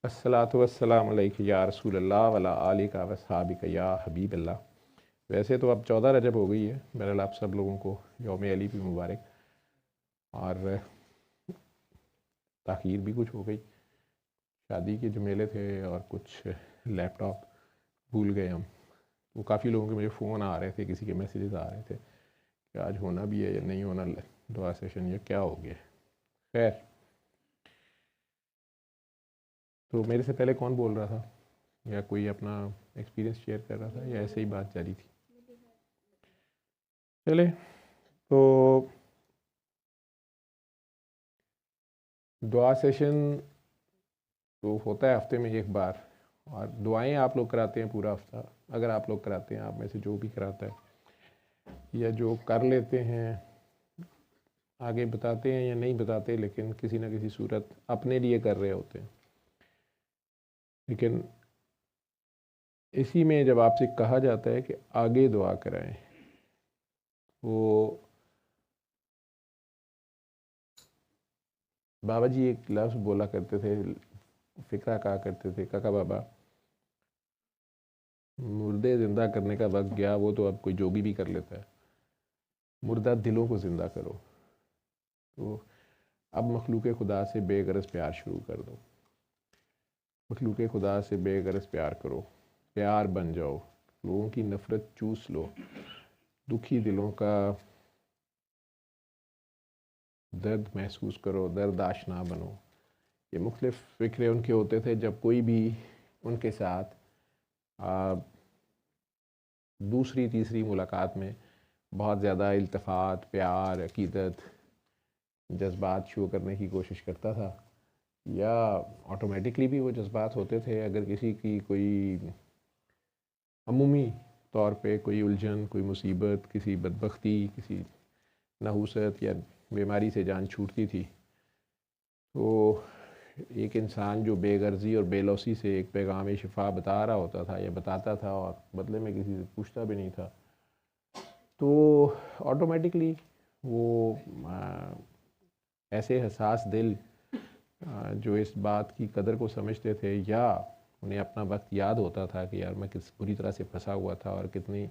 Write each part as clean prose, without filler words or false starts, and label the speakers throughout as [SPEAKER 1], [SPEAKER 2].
[SPEAKER 1] अस्सलातु वस्सलाम अलैका या रसूल अल्लाह वला आलिका वसहाबिका या हबीब अल्लाह। वैसे तो अब 14 रजब हो गई है। बहरहाल आप सब लोगों को यौम अली भी मुबारक। और ताख़ीर भी कुछ हो गई, शादी के झमेले थे और कुछ लैपटॉप भूल गए हम। वो काफ़ी लोगों के मुझे फ़ोन आ रहे थे, किसी के मैसेजेस आ रहे थे कि आज होना भी है या नहीं होना दुआ सेशन, या क्या हो गया। खैर, तो मेरे से पहले कौन बोल रहा था, या कोई अपना एक्सपीरियंस शेयर कर रहा था, या ऐसे ही बात जारी थी? चले, तो दुआ सेशन तो होता है हफ्ते में एक बार, और दुआएं आप लोग कराते हैं पूरा हफ्ता। अगर आप लोग कराते हैं, आप में से जो भी कराता है या जो कर लेते हैं, आगे बताते हैं या नहीं बताते, लेकिन किसी न किसी सूरत अपने लिए कर रहे होते हैं। लेकिन इसी में जब आपसे कहा जाता है कि आगे दुआ कराएं, वो बाबा जी एक लफ्ज़ बोला करते थे, फ़िक्रा कहा करते थे, काका बाबा, मुर्दे ज़िंदा करने का वक्त गया, वो तो अब कोई जोगी भी कर लेता है, मुर्दा दिलों को ज़िंदा करो। तो अब मखलूक खुदा से बेगरज प्यार शुरू कर दो। मखलूक खुदा से बेगरज प्यार करो, प्यार बन जाओ, लोगों की नफ़रत चूस लो, दुखी दिलों का दर्द महसूस करो, दर्द आशना बनो। ये मुख्तलिफ़ फ़िक्रे उनके होते थे जब कोई भी उनके साथ दूसरी तीसरी मुलाकात में बहुत ज़्यादा इल्तफ़ात, प्यार, अक़ीदत, जज्बात शो करने की कोशिश करता था, या ऑटोमेटिकली भी वो जज्बात होते थे। अगर किसी की कोई अमूमी तौर पे कोई उलझन, कोई मुसीबत, किसी बदबख्ती, किसी नहूसत या बीमारी से जान छूटती थी, तो एक इंसान जो बेगर्जी और बेलौसी से एक पैगाम शिफा बता रहा होता था या बताता था और बदले में किसी से पूछता भी नहीं था, तो ऑटोमेटिकली वो ऐसे हसास दिल जो इस बात की कदर को समझते थे, या उन्हें अपना वक्त याद होता था कि यार मैं किस बुरी तरह से फंसा हुआ था और कितनी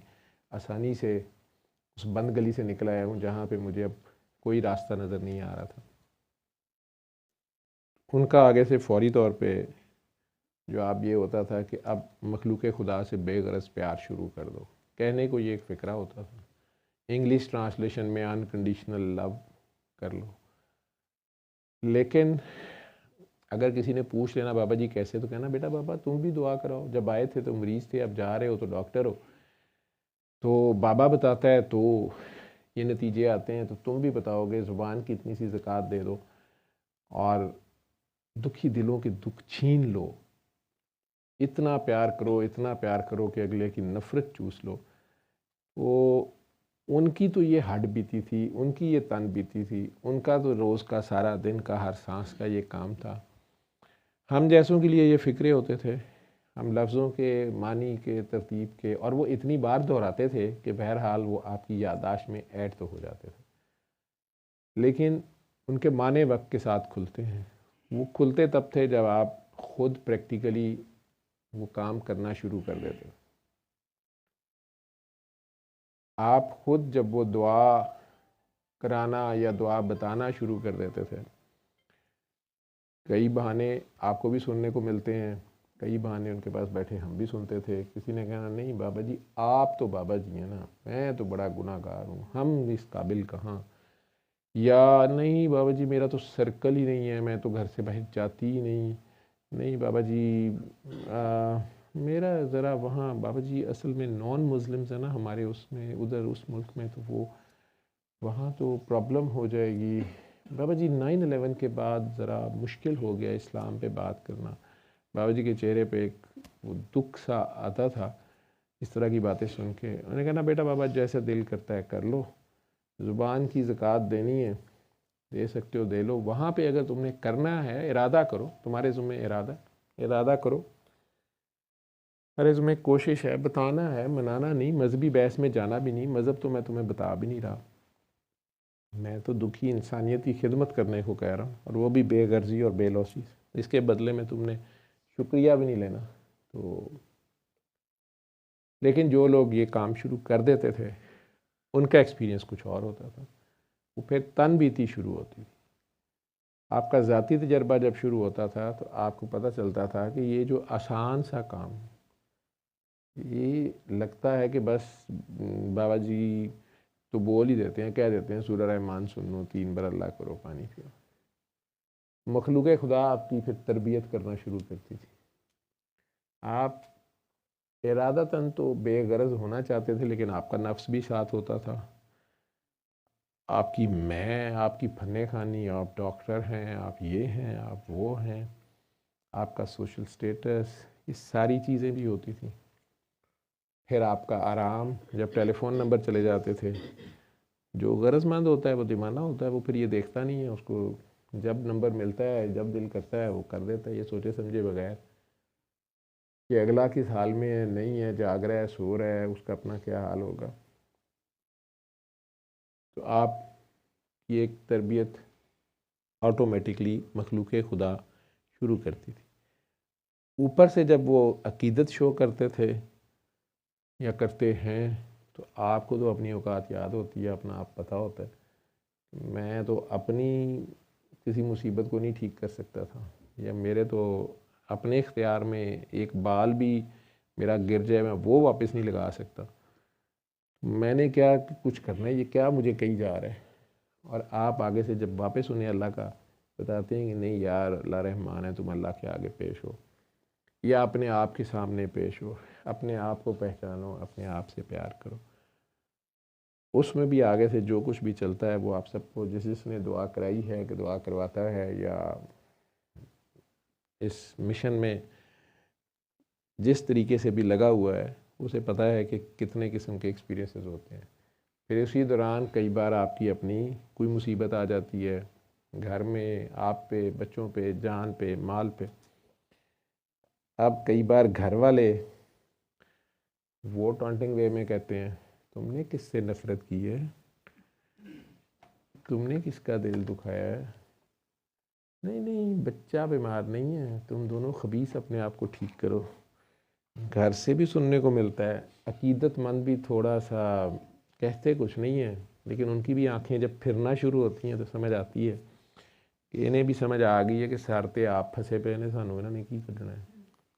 [SPEAKER 1] आसानी से उस बंद गली से निकल आया हूँ जहाँ पे मुझे अब कोई रास्ता नज़र नहीं आ रहा था, उनका आगे से फ़ौरी तौर पे जवाब ये होता था कि अब मखलूक खुदा से बेगरज प्यार शुरू कर दो। कहने को ये एक फ़िक्रा होता था, इंग्लिश ट्रांसलेशन में अनकंडीशनल लव कर लो। लेकिन अगर किसी ने पूछ लेना बाबा जी कैसे, तो कहना बेटा बाबा तुम भी दुआ कराओ, जब आए थे तो मरीज़ थे, अब जा रहे हो तो डॉक्टर हो। तो बाबा बताता है तो ये नतीजे आते हैं, तो तुम भी बताओगे, ज़ुबान की इतनी सी ज़कात दे दो और दुखी दिलों के दुख छीन लो। इतना प्यार करो, इतना प्यार करो कि अगले की नफ़रत चूस लो। वो उनकी तो ये हड्ड बीती थी, उनकी ये तन बीती थी, उनका तो रोज़ का सारा दिन का हर सांस का ये काम था। हम जैसों के लिए ये फ़िक्रे होते थे, हम लफ्ज़ों के मानी के तरतीब के, और वो इतनी बार दोहराते थे कि बहरहाल वो आपकी याददाश्त में ऐड तो हो जाते थे, लेकिन उनके माने वक्त के साथ खुलते हैं। वो खुलते तब थे जब आप ख़ुद प्रैक्टिकली वो काम करना शुरू कर देते। आप ख़ुद जब वो दुआ कराना या दुआ बताना शुरू कर देते थे, कई बहाने आपको भी सुनने को मिलते हैं, कई बहाने उनके पास बैठे हम भी सुनते थे। किसी ने कहना नहीं बाबा जी, आप तो बाबा जी हैं ना, मैं तो बड़ा गुनाहगार हूँ, हम इस काबिल कहाँ। या नहीं बाबा जी, मेरा तो सर्कल ही नहीं है, मैं तो घर से बाहर जाती ही नहीं। नहीं बाबा जी, मेरा ज़रा वहाँ बाबा जी असल में नॉन मुस्लिम्स है ना हमारे उसमें, उधर उस मुल्क में, तो वो वहाँ तो प्रॉब्लम हो जाएगी। बाबा जी 9/11 के बाद ज़रा मुश्किल हो गया इस्लाम पे बात करना। बाबा जी के चेहरे पे एक वो दुख सा आता था इस तरह की बातें सुन के। उन्होंने कहा ना बेटा बाबा जैसा दिल करता है कर लो, ज़ुबान की ज़कात देनी है दे सकते हो दे लो, वहाँ पे अगर तुमने करना है इरादा करो, तुम्हारे ज़ुम्मे इरादा करो, अरे तुम्हें कोशिश है, बताना है, मनाना नहीं, मजहबी बहस में जाना भी नहीं, मज़हब तो मैं तुम्हें बता भी नहीं रहा, मैं तो दुखी इंसानियत की खिदमत करने को कह रहा हूँ, और वो भी बेगर्जी और बेलौसी। इसके बदले में तुमने शुक्रिया भी नहीं लेना। तो लेकिन जो लोग ये काम शुरू कर देते थे उनका एक्सपीरियंस कुछ और होता था, वो फिर तनबीती शुरू होती थी। आपका ज़ाती तजर्बा जब शुरू होता था तो आपको पता चलता था कि ये जो आसान सा काम, ये लगता है कि बस बाबा जी तो बोल ही देते हैं, कह देते हैं सूरह रहमान सुन लो, 3 बार अल्लाह करो, पानी पियो। मखलूक खुदा आपकी फिर तरबियत करना शुरू करती थी। आप इरादतन तो बेगरज होना चाहते थे, लेकिन आपका नफ्स भी साथ होता था, आपकी मैं, आपकी फन्ने खानी, आप डॉक्टर हैं, आप ये हैं, आप वो हैं, आपका सोशल स्टेटस, ये सारी चीज़ें भी होती थी। फिर आपका आराम, जब टेलीफोन नंबर चले जाते थे, जो गरजमंद होता है वो दीवाना होता है, वो फिर ये देखता नहीं है, उसको जब नंबर मिलता है, जब दिल करता है वो कर देता है, ये सोचे समझे बगैर कि अगला किस हाल में है, नहीं है, जाग रहा है, सो रहा है, उसका अपना क्या हाल होगा। तो आप ये एक तरबियत ऑटोमेटिकली मखलूक खुदा शुरू करती थी। ऊपर से जब वो अकीदत शो करते थे या करते हैं तो आपको तो अपनी औकात याद होती है, अपना आप पता होता है। मैं तो अपनी किसी मुसीबत को नहीं ठीक कर सकता था, या मेरे तो अपने इख्तियार में एक बाल भी मेरा गिर जाए मैं वो वापस नहीं लगा सकता। मैंने क्या कुछ करना है, ये क्या मुझे कही जा रहा है। और आप आगे से जब वापस उन्हें अल्लाह का बताते हैं कि नहीं यार अल्लाह रहमान है, तुम अल्लाह के आगे पेश हो या अपने आप के सामने पेश हो, अपने आप को पहचानो, अपने आप से प्यार करो, उसमें भी आगे से जो कुछ भी चलता है वो आप सबको जिसने दुआ कराई है कि दुआ करवाता है या इस मिशन में जिस तरीके से भी लगा हुआ है उसे पता है कि कितने किस्म के एक्सपीरियंसेस होते हैं। फिर उसी दौरान कई बार आपकी अपनी कोई मुसीबत आ जाती है, घर में, आप पे, बच्चों पे, जान पे, माल पे। अब कई बार घर वाले वो टॉन्टिंग वे में कहते हैं तुमने किससे नफ़रत की है, तुमने किसका दिल दुखाया है, नहीं नहीं बच्चा बीमार नहीं है, तुम दोनों खबीस अपने आप को ठीक करो। घर से भी सुनने को मिलता है। अकीदतमंद भी थोड़ा सा कहते कुछ नहीं है, लेकिन उनकी भी आंखें जब फिरना शुरू होती हैं तो समझ आती है कि इन्हें भी समझ आ गई है कि सारते आप फंसे पे ने, सानू इन्होंने की कढ़ना है।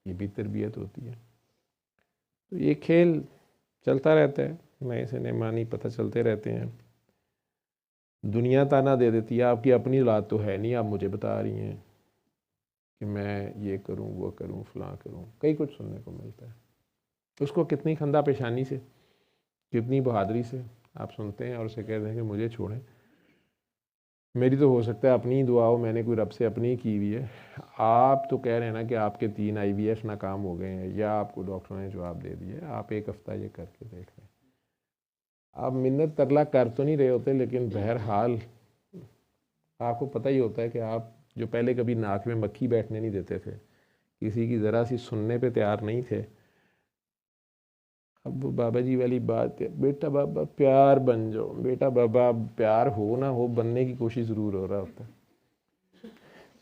[SPEAKER 1] ये भी तरबियत होती है। तो ये खेल चलता रहता है, नए से नए मानी पता चलते रहते हैं। दुनिया ताना दे देती है, आपकी अपनी औलाद तो है नहीं, आप मुझे बता रही हैं कि मैं ये करूं, वो करूं, फलां करूं। कई कुछ सुनने को मिलता है। उसको कितनी खंदा पेशानी से, कितनी बहादुरी से आप सुनते हैं और उसे कहते हैं कि मुझे छोड़ें, मेरी तो हो सकता है अपनी दुआ हो, मैंने कोई रब से अपनी की हुई है। आप तो कह रहे हैं ना कि आपके 3 IVF नाकाम हो गए हैं या आपको डॉक्टरों ने जवाब दे दिए, आप एक हफ़्ता ये करके देख लें। आप मिन्नत तरला कर तो नहीं रहे होते, लेकिन बहरहाल आपको पता ही होता है कि आप जो पहले कभी नाक में मक्खी बैठने नहीं देते थे, किसी की ज़रा सी सुनने पे तैयार नहीं थे, अब वो बाबा जी वाली बात है, बेटा बाबा प्यार बन जाओ, बेटा बाबा प्यार हो ना हो बनने की कोशिश ज़रूर हो रहा होता है।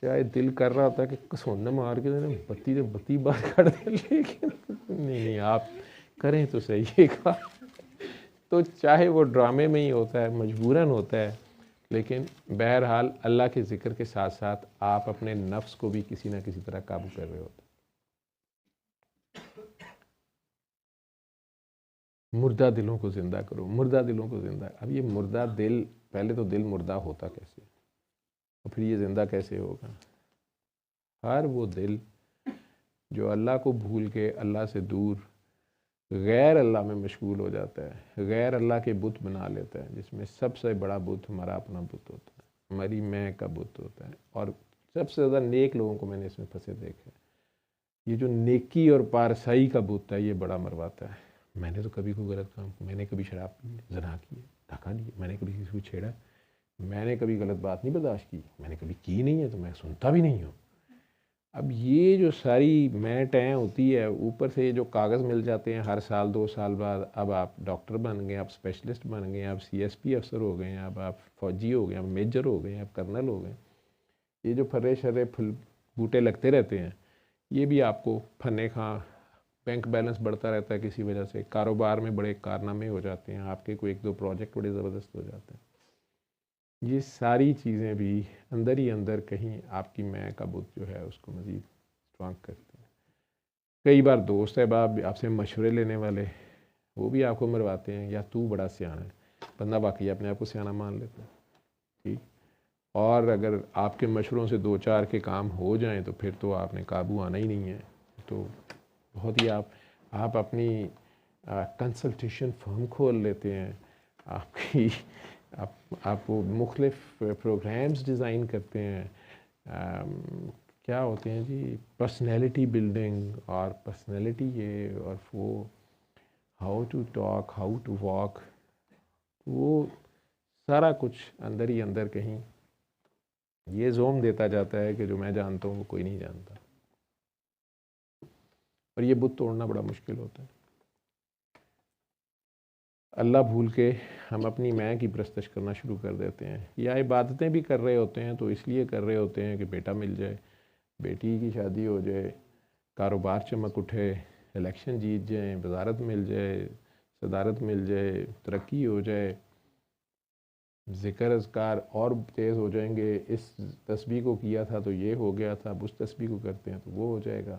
[SPEAKER 1] चाहे दिल कर रहा होता है कि कसौंदा मार के देना बत्ती से बत्ती बार कर दे, लेकिन नहीं नहीं आप करें तो सही है का। तो चाहे वो ड्रामे में ही होता है, मजबूरन होता है, लेकिन बहरहाल अल्लाह के ज़िक्र के साथ साथ आप अपने नफ्स को भी किसी ना किसी तरह काबू कर रहे होते हैं। मुर्दा दिलों को ज़िंदा करो, मुर्दा दिलों को ज़िंदा। अब ये मुर्दा दिल, पहले तो दिल मुर्दा होता कैसे और फिर ये ज़िंदा कैसे होगा। हर वो दिल जो अल्लाह को भूल के अल्लाह से दूर गैर अल्लाह में मशगूल हो जाता है, गैर अल्लाह के बुत बना लेता है, जिसमें सबसे बड़ा बुत हमारा अपना बुत होता है, हमारी मैं का बुत होता है। और सबसे ज़्यादा नेक लोगों को मैंने इसमें फंसे देखा है। ये जो नेकी और पारसाई का बुत है ये बड़ा मरवाता है। मैंने तो कभी कोई गलत काम, मैंने कभी शराब पी, ज़ना की, धक्का दिया, मैंने कभी किसी को छेड़ा, मैंने कभी गलत बात नहीं बर्दाश्त की, मैंने कभी की नहीं है तो मैं सुनता भी नहीं हूँ। अब ये जो सारी मैं टैं होती है, ऊपर से जो कागज़ मिल जाते हैं हर साल 2 साल बाद, अब आप डॉक्टर बन गए, आप स्पेशलिस्ट बन गए, आप CSP अफसर हो गए, अब आप फौजी हो गए, आप मेजर हो गए, आप कर्नल हो गए। ये जो फर्रे शर्रे फुल बूटे लगते रहते हैं, ये भी आपको फन्ने खां, बैंक बैलेंस बढ़ता रहता है किसी वजह से, कारोबार में बड़े कारनामे हो जाते हैं आपके, कोई एक दो प्रोजेक्ट बड़े ज़बरदस्त हो जाते हैं। ये सारी चीज़ें भी अंदर ही अंदर कहीं आपकी मैं का बुत जो है उसको मज़ीद स्ट्रॉन्ग करती हैं। कई बार दोस्त है बाप आपसे मशवरे लेने वाले, वो भी आपको मरवाते हैं, या तू बड़ा सियाना है, बंदा वाकई अपने आप को सियाना मान लेता है। ठीक। और अगर आपके मशवरों से दो चार के काम हो जाएं तो फिर तो आपने काबू आना ही नहीं है। तो बहुत ही आप अपनी कंसल्टेशन फर्म खोल लेते हैं, आपकी आप वो मुख्तलिफ प्रोग्राम्स डिज़ाइन करते हैं। क्या होते हैं जी, पर्सनैलिटी बिल्डिंग और पर्सनैलिटी ये और वो how to talk, how to walk, वो सारा कुछ अंदर ही अंदर कहीं ये जोम देता जाता है कि जो मैं जानता हूँ वो कोई नहीं जानता। और ये बुत तोड़ना बड़ा मुश्किल होता है। अल्लाह भूल के हम अपनी मैं की परस्तिश करना शुरू कर देते हैं, या इबादतें भी कर रहे होते हैं तो इसलिए कर रहे होते हैं कि बेटा मिल जाए, बेटी की शादी हो जाए, कारोबार चमक उठे, इलेक्शन जीत जाए, वजारत मिल जाए, सदारत मिल जाए, तरक्की हो जाए, ज़िक्र अज़कार और तेज़ हो जाएंगे, इस तस्बीह को किया था तो ये हो गया था, अब उस तस्बीह को करते हैं तो वो हो जाएगा।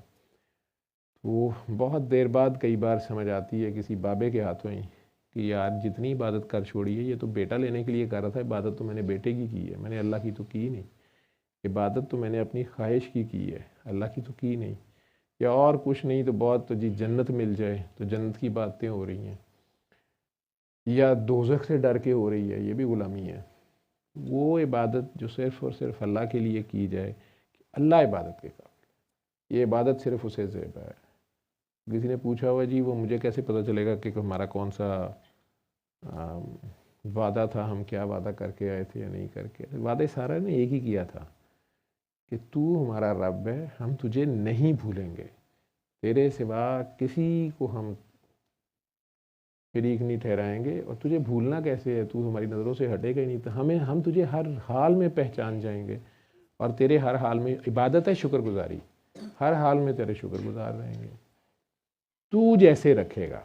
[SPEAKER 1] तो बहुत देर बाद कई बार समझ आती है किसी बाबे के हाथों ही कि यार जितनी इबादत कर छोड़ी है, ये तो बेटा लेने के लिए कर रहा था, इबादत तो मैंने बेटे की है, मैंने अल्लाह की तो की नहीं। इबादत तो मैंने अपनी ख्वाहिश की है, अल्लाह की तो की नहीं। या और कुछ नहीं तो बहुत तो जी जन्नत मिल जाए, तो जन्नत की बातें हो रही हैं, या दोज़ख से डर के हो रही है, ये भी गुलामी है। वो इबादत जो सिर्फ़ और सिर्फ अल्लाह के लिए की जाए, अल्लाह इबादत के काबिल, ये इबादत सिर्फ उसे ज़ेबा है। किसी ने पूछा हुआ जी वो मुझे कैसे पता चलेगा कि हमारा कौन सा वादा था, हम क्या वादा करके आए थे या नहीं करके। वादे सारा ने एक ही किया था कि तू हमारा रब है, हम तुझे नहीं भूलेंगे, तेरे सिवा किसी को हम शरीक नहीं ठहराएंगे, और तुझे भूलना कैसे है, तू हमारी नज़रों से हटेगा ही नहीं, तो हम तुझे हर हाल में पहचान जाएंगे, और तेरे हर हाल में इबादत है शुक्रगुजारी, हर हाल में तेरे शुक्रगुजार रहेंगे। तू जैसे रखेगा,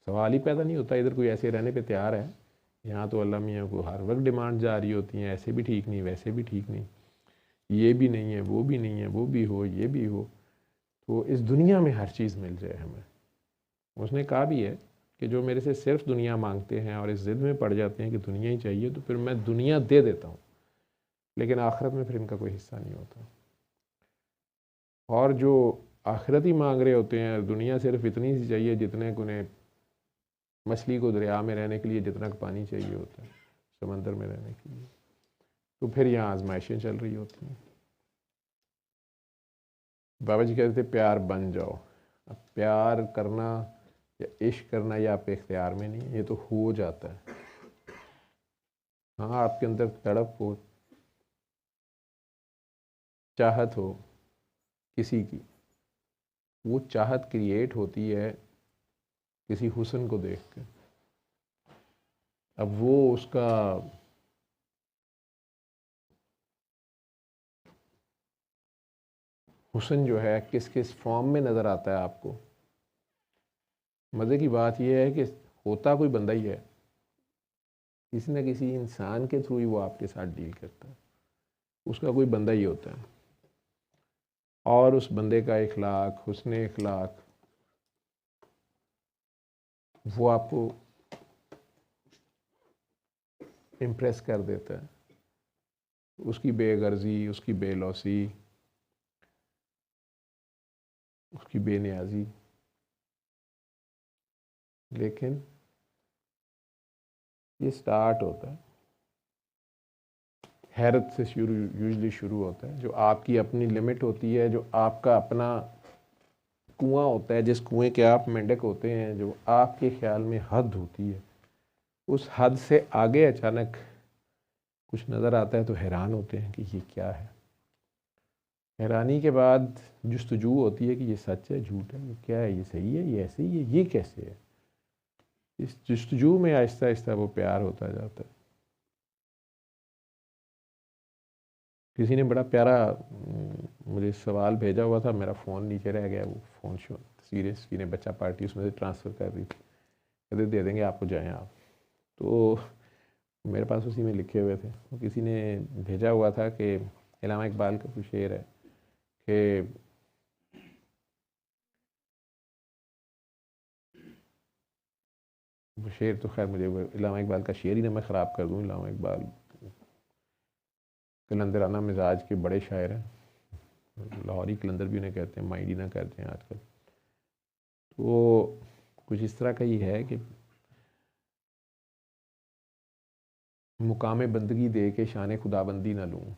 [SPEAKER 1] सवाल ही पैदा नहीं होता, इधर कोई ऐसे रहने पे तैयार है, यहाँ तो अल्लाह मियाँ को हर वक्त डिमांड जा रही होती हैं, ऐसे भी ठीक नहीं, वैसे भी ठीक नहीं, ये भी नहीं है, वो भी नहीं है, वो भी हो, ये भी हो, तो इस दुनिया में हर चीज़ मिल जाए हमें। उसने कहा भी है कि जो मेरे से सिर्फ दुनिया मांगते हैं और इस ज़िद में पड़ जाते हैं कि दुनिया ही चाहिए, तो फिर मैं दुनिया दे देता हूँ, लेकिन आखिरत में फिर इनका कोई हिस्सा नहीं होता। और जो आखिरत ही मांग रहे होते हैं, दुनिया सिर्फ इतनी सी चाहिए जितने को उन्हें मछली को दरिया में रहने के लिए जितना पानी चाहिए होता है, समंदर में रहने के लिए, तो फिर यहाँ आजमाइशें चल रही होती हैं। बाबा जी कहते थे प्यार बन जाओ। अब प्यार करना या इश्क करना ये आपके इख्तियार में नहीं है, ये तो हो जाता है। हाँ, आपके अंदर तड़प हो, चाहत हो किसी की, वो चाहत क्रिएट होती है किसी हुस्न को देख के। अब वो उसका हुस्न जो है किस किस फॉर्म में नज़र आता है आपको। मज़े की बात यह है कि होता कोई बंदा ही है, किसी न किसी इंसान के थ्रू ही वो आपके साथ डील करता है, उसका कोई बंदा ही होता है, और उस बंदे का इखलाक, हुस्न इखलाक, वो आपको इम्प्रेस कर देता है। उसकी बेगर्जी, उसकी बेलौसी, उसकी बेनियाजी। लेकिन ये स्टार्ट होता है हैरत से, यूजली शुरू होता है, जो आपकी अपनी लिमिट होती है, जो आपका अपना कुआं होता है, जिस कुएं के आप मेंढक होते हैं, जो आपके ख्याल में हद होती है, उस हद से आगे अचानक कुछ नज़र आता है तो हैरान होते हैं कि ये क्या है। हैरानी के बाद जुस्तजू होती है कि ये सच है, झूठ है, ये क्या है, ये सही है, ये ऐसे ही है, ये कैसे है। इस जुस्तजू में आहिस्ता आहिस्ता वो प्यार होता जाता है। किसी ने बड़ा प्यारा मुझे सवाल भेजा हुआ था, मेरा फ़ोन नीचे रह गया, वो फ़ोन तस्वीरें बच्चा पार्टी उसमें से ट्रांसफ़र कर रही थी, कहते दे देंगे आपको, जाएँ आप। तो मेरे पास उसी में लिखे हुए थे, तो किसी ने भेजा हुआ था कि इलामा इकबाल का कोई शेर है कि वो शेर तो खैर मुझे इलामा इकबाल का शेर ही ना मैं ख़राब कर दूँ। इलामा इकबाल कलंदराना मिजाज के बड़े शायर हैं, लाहौरी कलंदर भी उन्हें कहते हैं, माइंड ही ना कहते हैं आजकल। तो कुछ इस तरह का ही है कि मुकाम बंदगी दे के शान खुदाबंदी ना लूँ।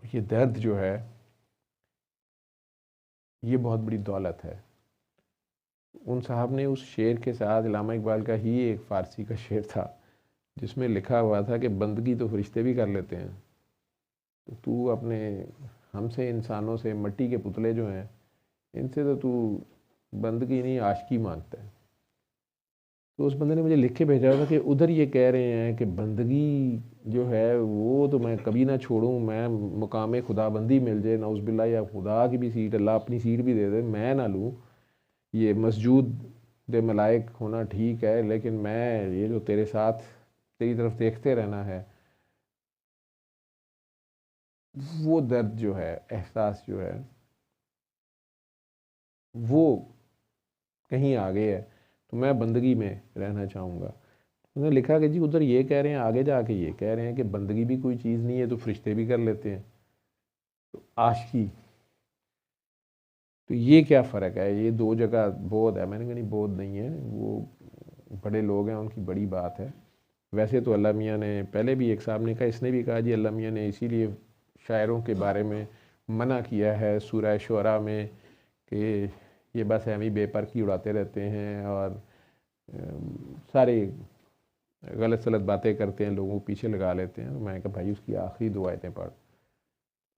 [SPEAKER 1] ये दर्द जो है ये बहुत बड़ी दौलत है। उन साहब ने उस शेर के साथ, इलामा इकबाल का ही एक फ़ारसी का शेर था जिसमें लिखा हुआ था कि बंदगी तो फरिश्ते भी कर लेते हैं, तो तू अपने हमसे इंसानों से, मिट्टी के पुतले जो हैं इनसे तो तू बंदगी नहीं आशिकी मांगता है। तो उस बंदे ने मुझे लिख के भेजा था कि उधर ये कह रहे हैं कि बंदगी जो है वो तो मैं कभी ना छोड़ूं, मैं मुकाम खुदाबंदी मिल जाए नौज़ुबिल्लाह, या खुदा की भी सीट, अल्लाह अपनी सीट भी दे दे, मैं ना लूँ। ये मसजूद दे मलाइक होना ठीक है, लेकिन मैं ये जो तेरे साथ तेरी तरफ देखते रहना है, वो दर्द जो है, एहसास जो है, वो कहीं आगे है, तो मैं बंदगी में रहना चाहूँगा। उन्होंने लिखा कि जी उधर ये कह रहे हैं, आगे जाके ये कह रहे हैं कि बंदगी भी कोई चीज़ नहीं है, तो फरिश्ते भी कर लेते हैं, तो आशिकी, तो ये क्या फ़र्क है? ये दो जगह बोध है। मैंने कहा नहीं, बोध नहीं है, वो बड़े लोग हैं, उनकी बड़ी बात है। वैसे तो अल्लाह मियाँ ने, पहले भी एक साहब ने कहा, इसने भी कहा जी अल्लाह मियाँ ने इसीलिए शायरों के बारे में मना किया है सूरह शुअरा में कि ये बस एवं बेपर की उड़ाते रहते हैं और सारे गलत सलत बातें करते हैं, लोगों को पीछे लगा लेते हैं। मैं कहा भाई उसकी आखिरी दो आयतें पढ़,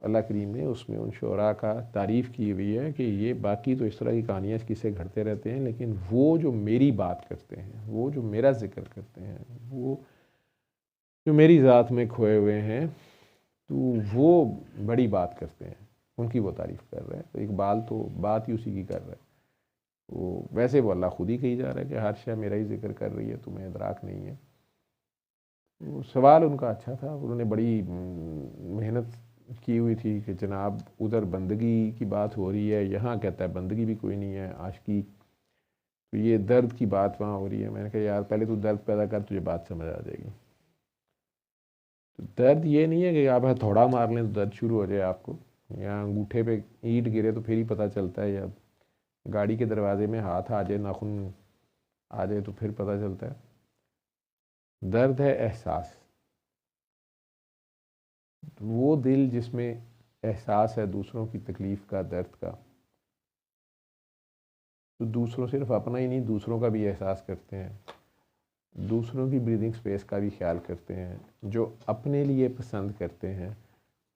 [SPEAKER 1] अल्लाह करीम ने उसमें उन शुअरा का तारीफ़ की हुई है कि ये बाकी तो इस तरह की कहानियाँ किस्से घटते रहते हैं, लेकिन वो जो मेरी बात करते हैं, वो जो मेरा जिक्र करते हैं, वो जो मेरी ज़ात में खोए हुए हैं, तो वो बड़ी बात करते हैं, उनकी वो तारीफ़ कर रहे हैं। तो इकबाल तो बात ही उसी की कर रहा है। तो वैसे वो अल्लाह खुद ही कही जा रहा है कि हर शय मेरा ही जिक्र कर रही है, तुम्हें इदराक नहीं है। तो सवाल उनका अच्छा था, उन्होंने बड़ी मेहनत की हुई थी कि जनाब उधर बंदगी की बात हो रही है, यहाँ कहता है बंदगी भी कोई नहीं है, आशिकी, तो ये दर्द की बात वहाँ हो रही है। मैंने कहा यार पहले तू दर्द पैदा कर, तुझे बात समझ आ जाएगी। तो दर्द ये नहीं है कि आप हथौड़ा मार लें तो दर्द शुरू हो जाए आपको, या अंगूठे पे ईंट गिरे तो फिर ही पता चलता है, या गाड़ी के दरवाजे में हाथ आ जाए, नाखून आ जाए तो फिर पता चलता है। दर्द है एहसास, वो दिल जिसमें एहसास है दूसरों की तकलीफ़ का, दर्द का, तो दूसरों, सिर्फ अपना ही नहीं दूसरों का भी एहसास करते हैं, दूसरों की ब्रीदिंग स्पेस का भी ख्याल करते हैं। जो अपने लिए पसंद करते हैं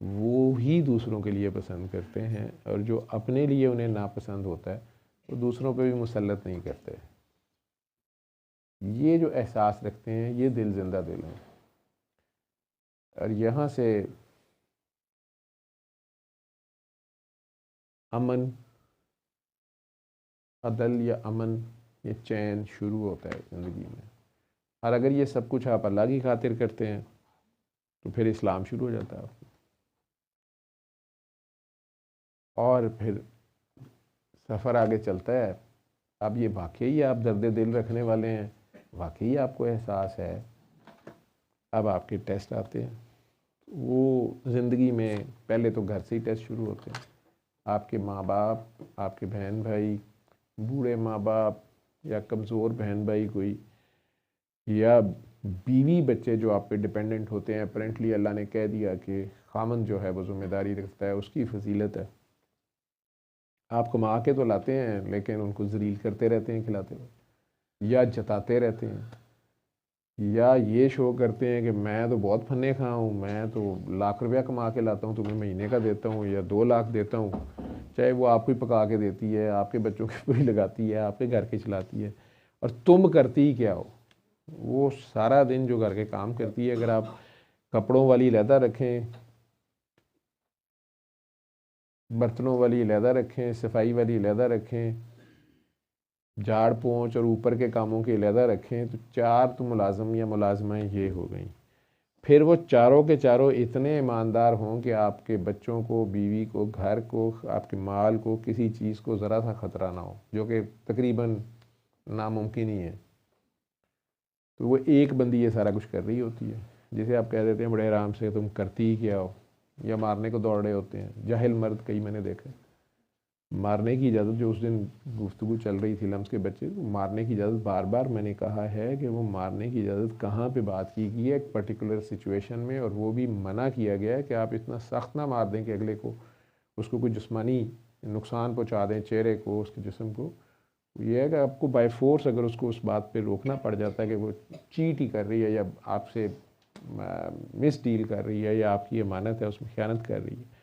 [SPEAKER 1] वो ही दूसरों के लिए पसंद करते हैं, और जो अपने लिए उन्हें नापसंद होता है वो दूसरों पे भी मुसल्लत नहीं करते। ये जो एहसास रखते हैं ये दिल जिंदा दिल है। और यहाँ से अमन, अदल या अमन, ये चैन शुरू होता है ज़िंदगी में। और अगर ये सब कुछ आप अल्लाह की खातिर करते हैं तो फिर इस्लाम शुरू हो जाता है आपको, और फिर सफ़र आगे चलता है। अब ये वाकई आप दर्द दिल रखने वाले हैं, वाकई आपको एहसास है, अब आपके टेस्ट आते हैं। वो ज़िंदगी में पहले तो घर से ही टेस्ट शुरू होते हैं। आपके माँ बाप, आपके बहन भाई, बूढ़े माँ बाप, या कमज़ोर बहन भाई कोई, या बीवी बच्चे जो आप पे डिपेंडेंट होते हैं। अपेरेंटली अल्लाह ने कह दिया कि खामन जो है वो ज़िम्मेदारी रखता है, उसकी फजीलत है। आप कमा के तो लाते हैं लेकिन उनको ज़लील करते रहते हैं खिलाते हुए, या जताते रहते हैं, या ये शो करते हैं कि मैं तो बहुत फन्ने खा हूँ, मैं तो लाख रुपया कमा के लाता हूँ, तुम्हें महीने का देता हूँ या 2 लाख देता हूँ, चाहे वो आपको ही पका के देती है, आपके बच्चों की पूरी लगाती है, आपके घर के चलाती है, और तुम करती ही क्या हो? वो सारा दिन जो घर के काम करती है, अगर आप कपड़ों वाली अलहदा रखें, बर्तनों वाली अलहदा रखें, सफाई वाली अलहदा रखें, झाड़ पोंछ और ऊपर के कामों की अलहदा रखें, तो 4 तो मुलाजम या मुलाजमाएँ ये हो गई। फिर वो चारों के चारों इतने ईमानदार हों कि आपके बच्चों को, बीवी को, घर को, आपके माल को, किसी चीज़ को ज़रा सा ख़तरा ना हो, जो कि तकरीबन नामुमकिन ही है। तो वो एक बंदी ये सारा कुछ कर रही होती है, जिसे आप कह देते हैं बड़े आराम से तुम करती ही क्या हो, या मारने को दौड़ रहे होते हैं। जाहिल मर्द कई मैंने देखे, मारने की इजाज़त, जो उस दिन गुफ्तगू चल रही थी लम्स के बच्चे, तो मारने की इजाज़त बार बार मैंने कहा है कि वो मारने की इजाज़त कहाँ पे बात की गई है एक पर्टिकुलर सिचुएशन में, और वो भी मना किया गया है कि आप इतना सख्त ना मार दें कि अगले को, उसको कोई जिस्मानी नुकसान पहुँचा दें, चेहरे को, उसके जिस्म को। ये है कि आपको बाय फोर्स अगर उसको उस बात पे रोकना पड़ जाता है कि वो चीट ही कर रही है या आपसे मिस डील कर रही है या आपकी अमानत है उसमें ख़यानत कर रही है।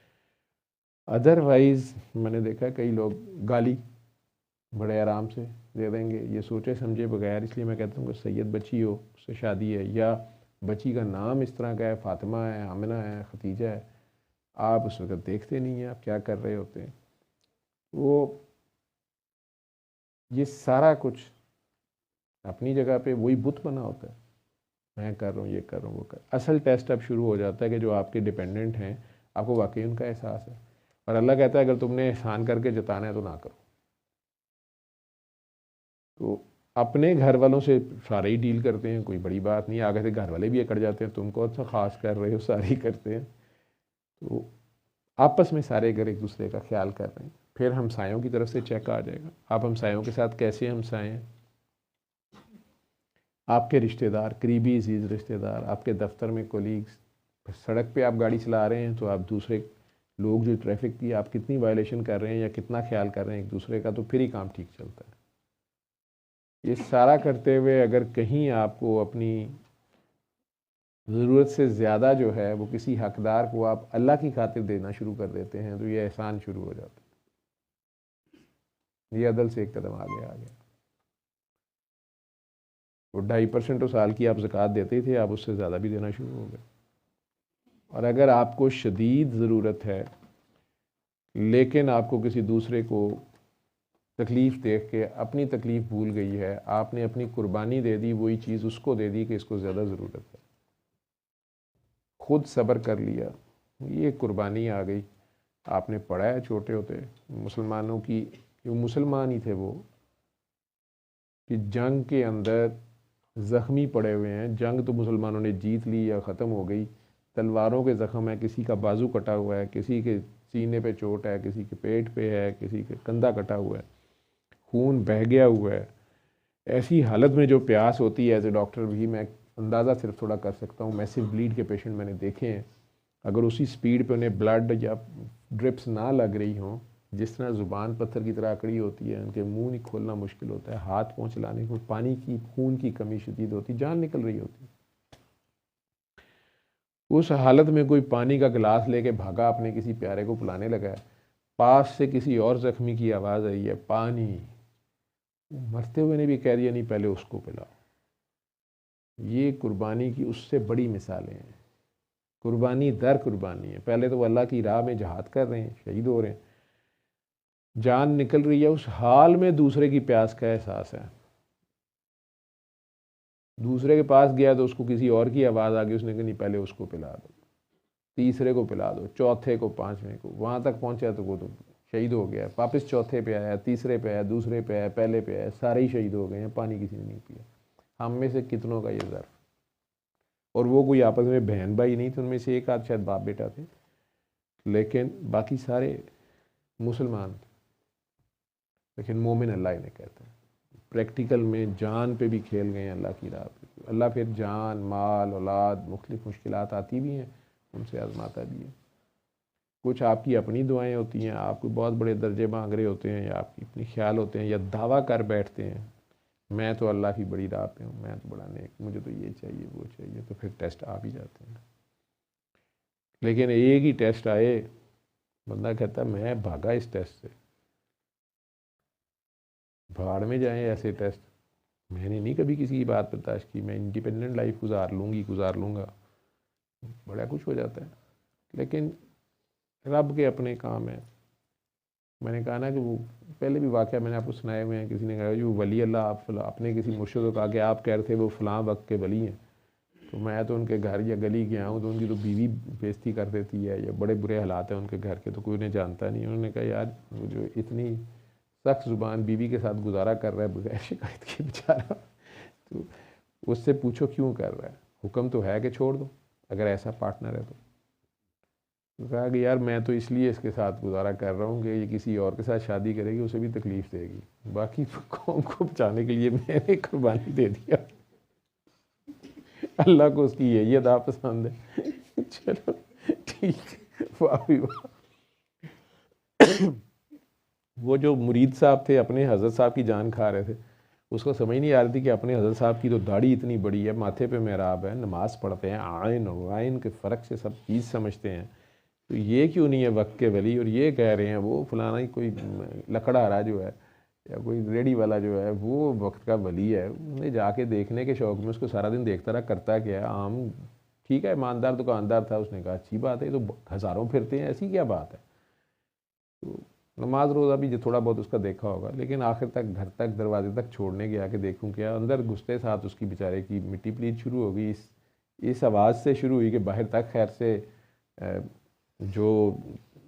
[SPEAKER 1] अदरवाइज़ मैंने देखा कई लोग गाली बड़े आराम से दे देंगे, ये सोचे समझे बगैर। इसलिए मैं कहता हूँ कि सैयद बच्ची हो, उससे शादी है, या बच्ची का नाम इस तरह का है, फ़ातिमा है, आमिना है, खतीजा है, आप उस वक्त देखते नहीं हैं आप क्या कर रहे होते हैं। वो ये सारा कुछ अपनी जगह पे वही बुत बना होता है, मैं कर रहा हूँ, ये कर रहा हूँ, वो कर। असल टेस्ट अब शुरू हो जाता है कि जो आपके डिपेंडेंट हैं आपको वाकई उनका एहसास है। और अल्लाह कहता है अगर तुमने एहसान करके जताना है तो ना करो। तो अपने घर वालों से सारे ही डील करते हैं, कोई बड़ी बात नहीं, आगे से घर वाले भी अकड़ जाते हैं, तुम कौन सा ख़ास कर रहे हो, सारे ही करते हैं। तो आपस में सारे घर एक दूसरे का ख्याल कर रहे हैं। फिर हमसायों की तरफ से चेक आ जाएगा, आप हमसायों के साथ कैसे हमसाए हैं। आपके रिश्तेदार, करीबी अजीज़ रिश्तेदार, आपके दफ्तर में कोलीग्स, सड़क पे आप गाड़ी चला रहे हैं तो आप दूसरे लोग जो ट्रैफिक की आप कितनी वायलेशन कर रहे हैं या कितना ख्याल कर रहे हैं एक दूसरे का, तो फिर ही काम ठीक चलता है। ये सारा करते हुए अगर कहीं आपको अपनी ज़रूरत से ज़्यादा जो है वो किसी हकदार को आप अल्लाह की खातिर देना शुरू कर देते हैं, तो ये एहसान शुरू हो जाता है। ये अदल से एक कदम आगे आ गया। वो 2.5% साल की आप ज़कात देते थे, आप उससे ज़्यादा भी देना शुरू हो गए। और अगर आपको शदीद ज़रूरत है लेकिन आपको किसी दूसरे को तकलीफ़ देख के अपनी तकलीफ़ भूल गई है, आपने अपनी कुर्बानी दे दी, वही चीज़ उसको दे दी कि इसको ज़्यादा ज़रूरत है, खुद सब्र कर लिया, ये कुर्बानी आ गई। आपने पढ़ा है छोटे होते मुसलमानों की, जो मुसलमान ही थे वो, कि जंग के अंदर ज़ख्मी पड़े हुए हैं, जंग तो मुसलमानों ने जीत ली या ख़त्म हो गई, तलवारों के ज़ख्म है, किसी का बाजू कटा हुआ है, किसी के सीने पे चोट है, किसी के पेट पे है, किसी के कंधा कटा हुआ है, खून बह गया हुआ है। ऐसी हालत में जो प्यास होती है, एज ए डॉक्टर भी मैं अंदाज़ा सिर्फ थोड़ा कर सकता हूँ, मैसिव ब्लीड के पेशेंट मैंने देखे हैं। अगर उसी स्पीड पे उन्हें ब्लड या ड्रिप्स ना लग रही हों, जिस तरह ज़ुबान पत्थर की तरह अकड़ी होती है, उनके मुंह नहीं खोलना मुश्किल होता है, हाथ पाँव चलाने को, पानी की, खून की कमी शदीद होती, जान निकल रही होती, उस हालत में कोई पानी का गिलास लेके भागा, अपने किसी प्यारे को पिलाने लगा है, पास से किसी और ज़ख्मी की आवाज़ आई है पानी, मरते हुए ने भी कह दिया नहीं पहले उसको पिलाओ। ये कुर्बानी की उससे बड़ी मिसालें हैं। कुर्बानी दर कुर्बानी है। पहले तो वो अल्लाह की राह में जहाद कर रहे हैं, शहीद हो रहे हैं, जान निकल रही है, उस हाल में दूसरे की प्यास का एहसास है। दूसरे के पास गया तो उसको किसी और की आवाज़ आ गई, उसने कहा नहीं पहले उसको पिला दो, तीसरे को पिला दो, चौथे को, पांचवें को, वहाँ तक पहुँचा तो वो तो शहीद हो गया। वापस चौथे पे आया, तीसरे पे आया, दूसरे पे आया, पहले पे आया, सारे ही शहीद हो गए हैं, पानी किसी ने नहीं पिया। हम में से कितनों का ये ज़र्फ, और वो कोई आपस में बहन भाई नहीं थे, उनमें से एक आध शायद बाप बेटा थे, लेकिन बाकी सारे मुसलमान थे। लेकिन मोमिन अल्लाह इन्हें कहते हैं। प्रैक्टिकल में जान पे भी खेल गए हैं अल्लाह की राह पे। अल्लाह फिर जान, माल, औलाद, मुख्तलिफ मुश्किलात आती भी हैं, उनसे आजमाता भी है। कुछ आपकी अपनी दुआएं होती हैं, आप कोई बहुत बड़े दर्जे मांग रहे होते हैं, या आपकी अपनी ख्याल होते हैं, या दावा कर बैठते हैं मैं तो अल्लाह की बड़ी राह पे हूँ, मैं तो बड़ा नेक, मुझे तो ये चाहिए वो चाहिए, तो फिर टेस्ट आ भी जाते हैं। लेकिन एक ही टेस्ट आए, बंदा कहता है मैं भागा इस टेस्ट से, भाड़ में जाएं ऐसे टेस्ट। मैंने नहीं कभी किसी की बात बर्दाश्त की, मैं इंडिपेंडेंट लाइफ गुजार लूँगा। बड़ा कुछ हो जाता है। लेकिन रब के अपने काम है। मैंने कहा ना कि वो पहले भी वाक़या मैंने आपको सुनाए हुए हैं, किसी ने कहा जो वली अल्लाह, आप अपने किसी मुर्शिद को कहा कि आप कह रहे थे वो फ़लाँ वक्त के वली हैं, तो मैं तो उनके घर या गली गया हूँ तो उनकी तो बीवी बेइज्जती कर देती है या बड़े बुरे हालात हैं उनके घर के, तो कोई उन्हें जानता नहीं। उन्होंने कहा यार वो जो इतनी सख्त ज़ुबान बीवी के साथ गुजारा कर रहा है बगैर शिकायत के बेचारा, तो उससे पूछो क्यों कर रहा है, हुक्म तो है कि छोड़ दो अगर ऐसा पार्टनर है तो। कहा कि यार मैं तो इसलिए इसके साथ गुजारा कर रहा हूँ कि ये किसी और के साथ शादी करेगी उसे भी तकलीफ़ देगी, बाकी कौम को बचाने के लिए मैंने कुर्बानी दे दिया। अल्लाह को उसकी यही अदा पसंद है। चलो ठीक, वाह भी वाह। वो जो मुरीद साहब थे अपने हज़रत साहब की जान खा रहे थे, उसको समझ नहीं आ रही थी कि अपने हज़रत साहब की तो दाढ़ी इतनी बड़ी है, माथे पे मेहराब है, नमाज़ पढ़ते हैं, आयन और आयन के फ़र्क से सब चीज़ समझते हैं, तो ये क्यों नहीं है वक्त के वली, और ये कह रहे हैं वो फलाना ही कोई लकड़हारा जो है या कोई रेडी वाला जो है वो वक्त का वली है। उन्हें जाके देखने के शौक़ में उसको सारा दिन देखता रहा, करता क्या है, आम ठीक है ईमानदार दुकानदार था, उसने कहा अच्छी बात है, ये तो हज़ारों फिरते हैं, ऐसी क्या बात है। तो नमाज रोज़ा भी जो थोड़ा बहुत उसका देखा होगा, लेकिन आखिर तक घर तक दरवाजे तक छोड़ने गया कि देखूं क्या, अंदर घुसते साथ उसकी बेचारे की मिट्टी पलीत शुरू हो गई। इस आवाज़ से शुरू हुई कि बाहर तक खैर से जो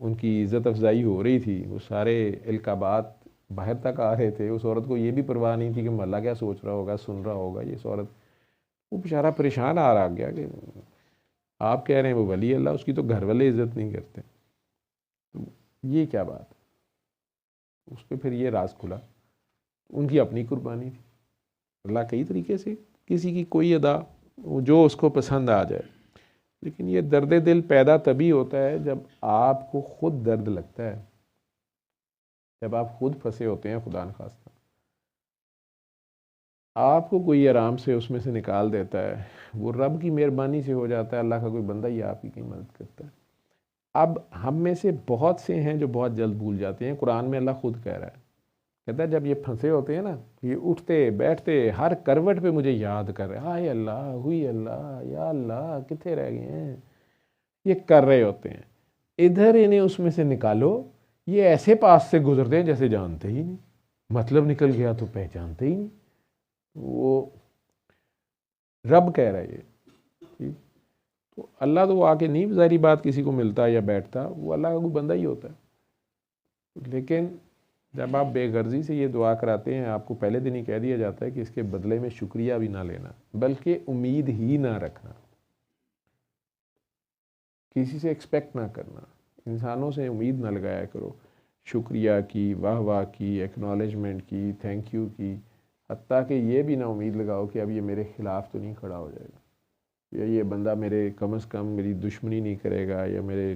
[SPEAKER 1] उनकी इज़्ज़त अफजाई हो रही थी वो सारे इल्काबात बाहर तक आ रहे थे। उस औरत को ये भी परवाह नहीं थी कि मोहल्ला क्या सोच रहा होगा, सुन रहा होगा। ये औरत, वो बेचारा परेशान आ रहा गया कि आप कह रहे हैं वो वली अल्लाह, उसकी तो घर वाले इज़्ज़त नहीं करते, तो ये क्या बात है। उस पर फिर ये राज खुला, उनकी अपनी कुर्बानी थी। अल्लाह कई तरीके से किसी की कोई अदा जो उसको पसंद आ जाए, लेकिन ये दर्द दिल पैदा तभी होता है जब आपको खुद दर्द लगता है, जब आप खुद फंसे होते हैं खुदा न खास्ता, आपको कोई आराम से उसमें से निकाल देता है, वो रब की मेहरबानी से हो जाता है, अल्लाह का कोई बंदा ही आपकी कहीं मदद करता है। अब हम में से बहुत से हैं जो बहुत जल्द भूल जाते हैं। कुरान में अल्लाह खुद कह रहा है, कहता है जब ये फंसे होते हैं ना, ये उठते बैठते हर करवट पे मुझे याद कर रहे हैं, हाय अल्लाह, हुई अल्लाह, या अल्लाह कितने रह गए हैं, ये कर रहे होते हैं। इधर इन्हें उसमें से निकालो, ये ऐसे पास से गुजरते हैं जैसे जानते ही नहीं, मतलब निकल गया तो पहचानते ही नहीं। वो रब कह रहा है ये, ठीक। तो अल्लाह तो आके नहीं ज़ाहिरी बात किसी को मिलता या बैठता, वो अल्लाह का कोई बंदा ही होता है। लेकिन जब आप बेगर्जी से ये दुआ कराते हैं, आपको पहले दिन ही कह दिया जाता है कि इसके बदले में शुक्रिया भी ना लेना, बल्कि उम्मीद ही ना रखना, किसी से एक्सपेक्ट ना करना, इंसानों से उम्मीद ना लगाया करो, शुक्रिया की, वाह वाह की, एक्नॉलेजमेंट की, थैंक यू की, हत्ता कि ये भी ना उम्मीद लगाओ कि अब ये मेरे ख़िलाफ़ तो नहीं खड़ा हो जाएगा, या ये बंदा मेरे कम से कम मेरी दुश्मनी नहीं करेगा, या मेरे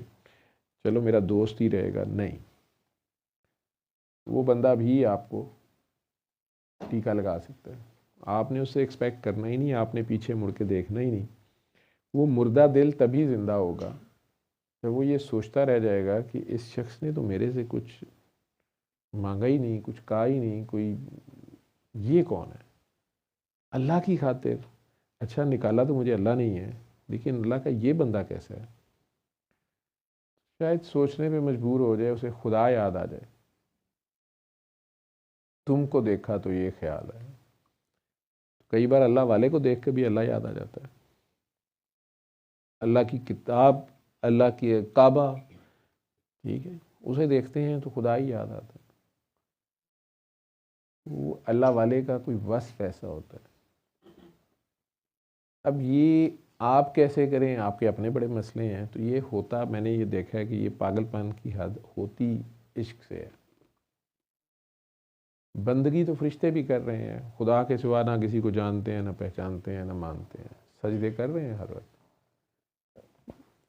[SPEAKER 1] चलो मेरा दोस्त ही रहेगा। नहीं, वो बंदा भी आपको टीका लगा सकता है, आपने उससे एक्सपेक्ट करना ही नहीं, आपने पीछे मुड़ के देखना ही नहीं। वो मुर्दा दिल तभी ज़िंदा होगा जब वो ये सोचता रह जाएगा कि इस शख्स ने तो मेरे से कुछ मांगा ही नहीं, कुछ कहा ही नहीं, कोई ये कौन है, अल्लाह की खातिर अच्छा निकाला तो मुझे अल्लाह नहीं है, लेकिन अल्लाह का ये बंदा कैसा है। शायद सोचने पे मजबूर हो जाए, उसे खुदा याद आ जाए, तुमको देखा तो ये ख्याल है। कई बार अल्लाह वाले को देख के भी अल्लाह याद आ जाता है, अल्लाह की किताब, अल्लाह की काबा, ठीक है, उसे देखते हैं तो खुदा ही याद आता है। वो अल्लाह वाले का कोई वस्फ ऐसा होता है। अब ये आप कैसे करें, आपके अपने बड़े मसले हैं, तो ये होता, मैंने ये देखा है कि ये पागलपन की हद होती इश्क से है। बंदगी तो फरिश्ते भी कर रहे हैं, खुदा के सिवा ना किसी को जानते हैं, ना पहचानते हैं, ना मानते हैं, सजदे कर रहे हैं हर वक्त।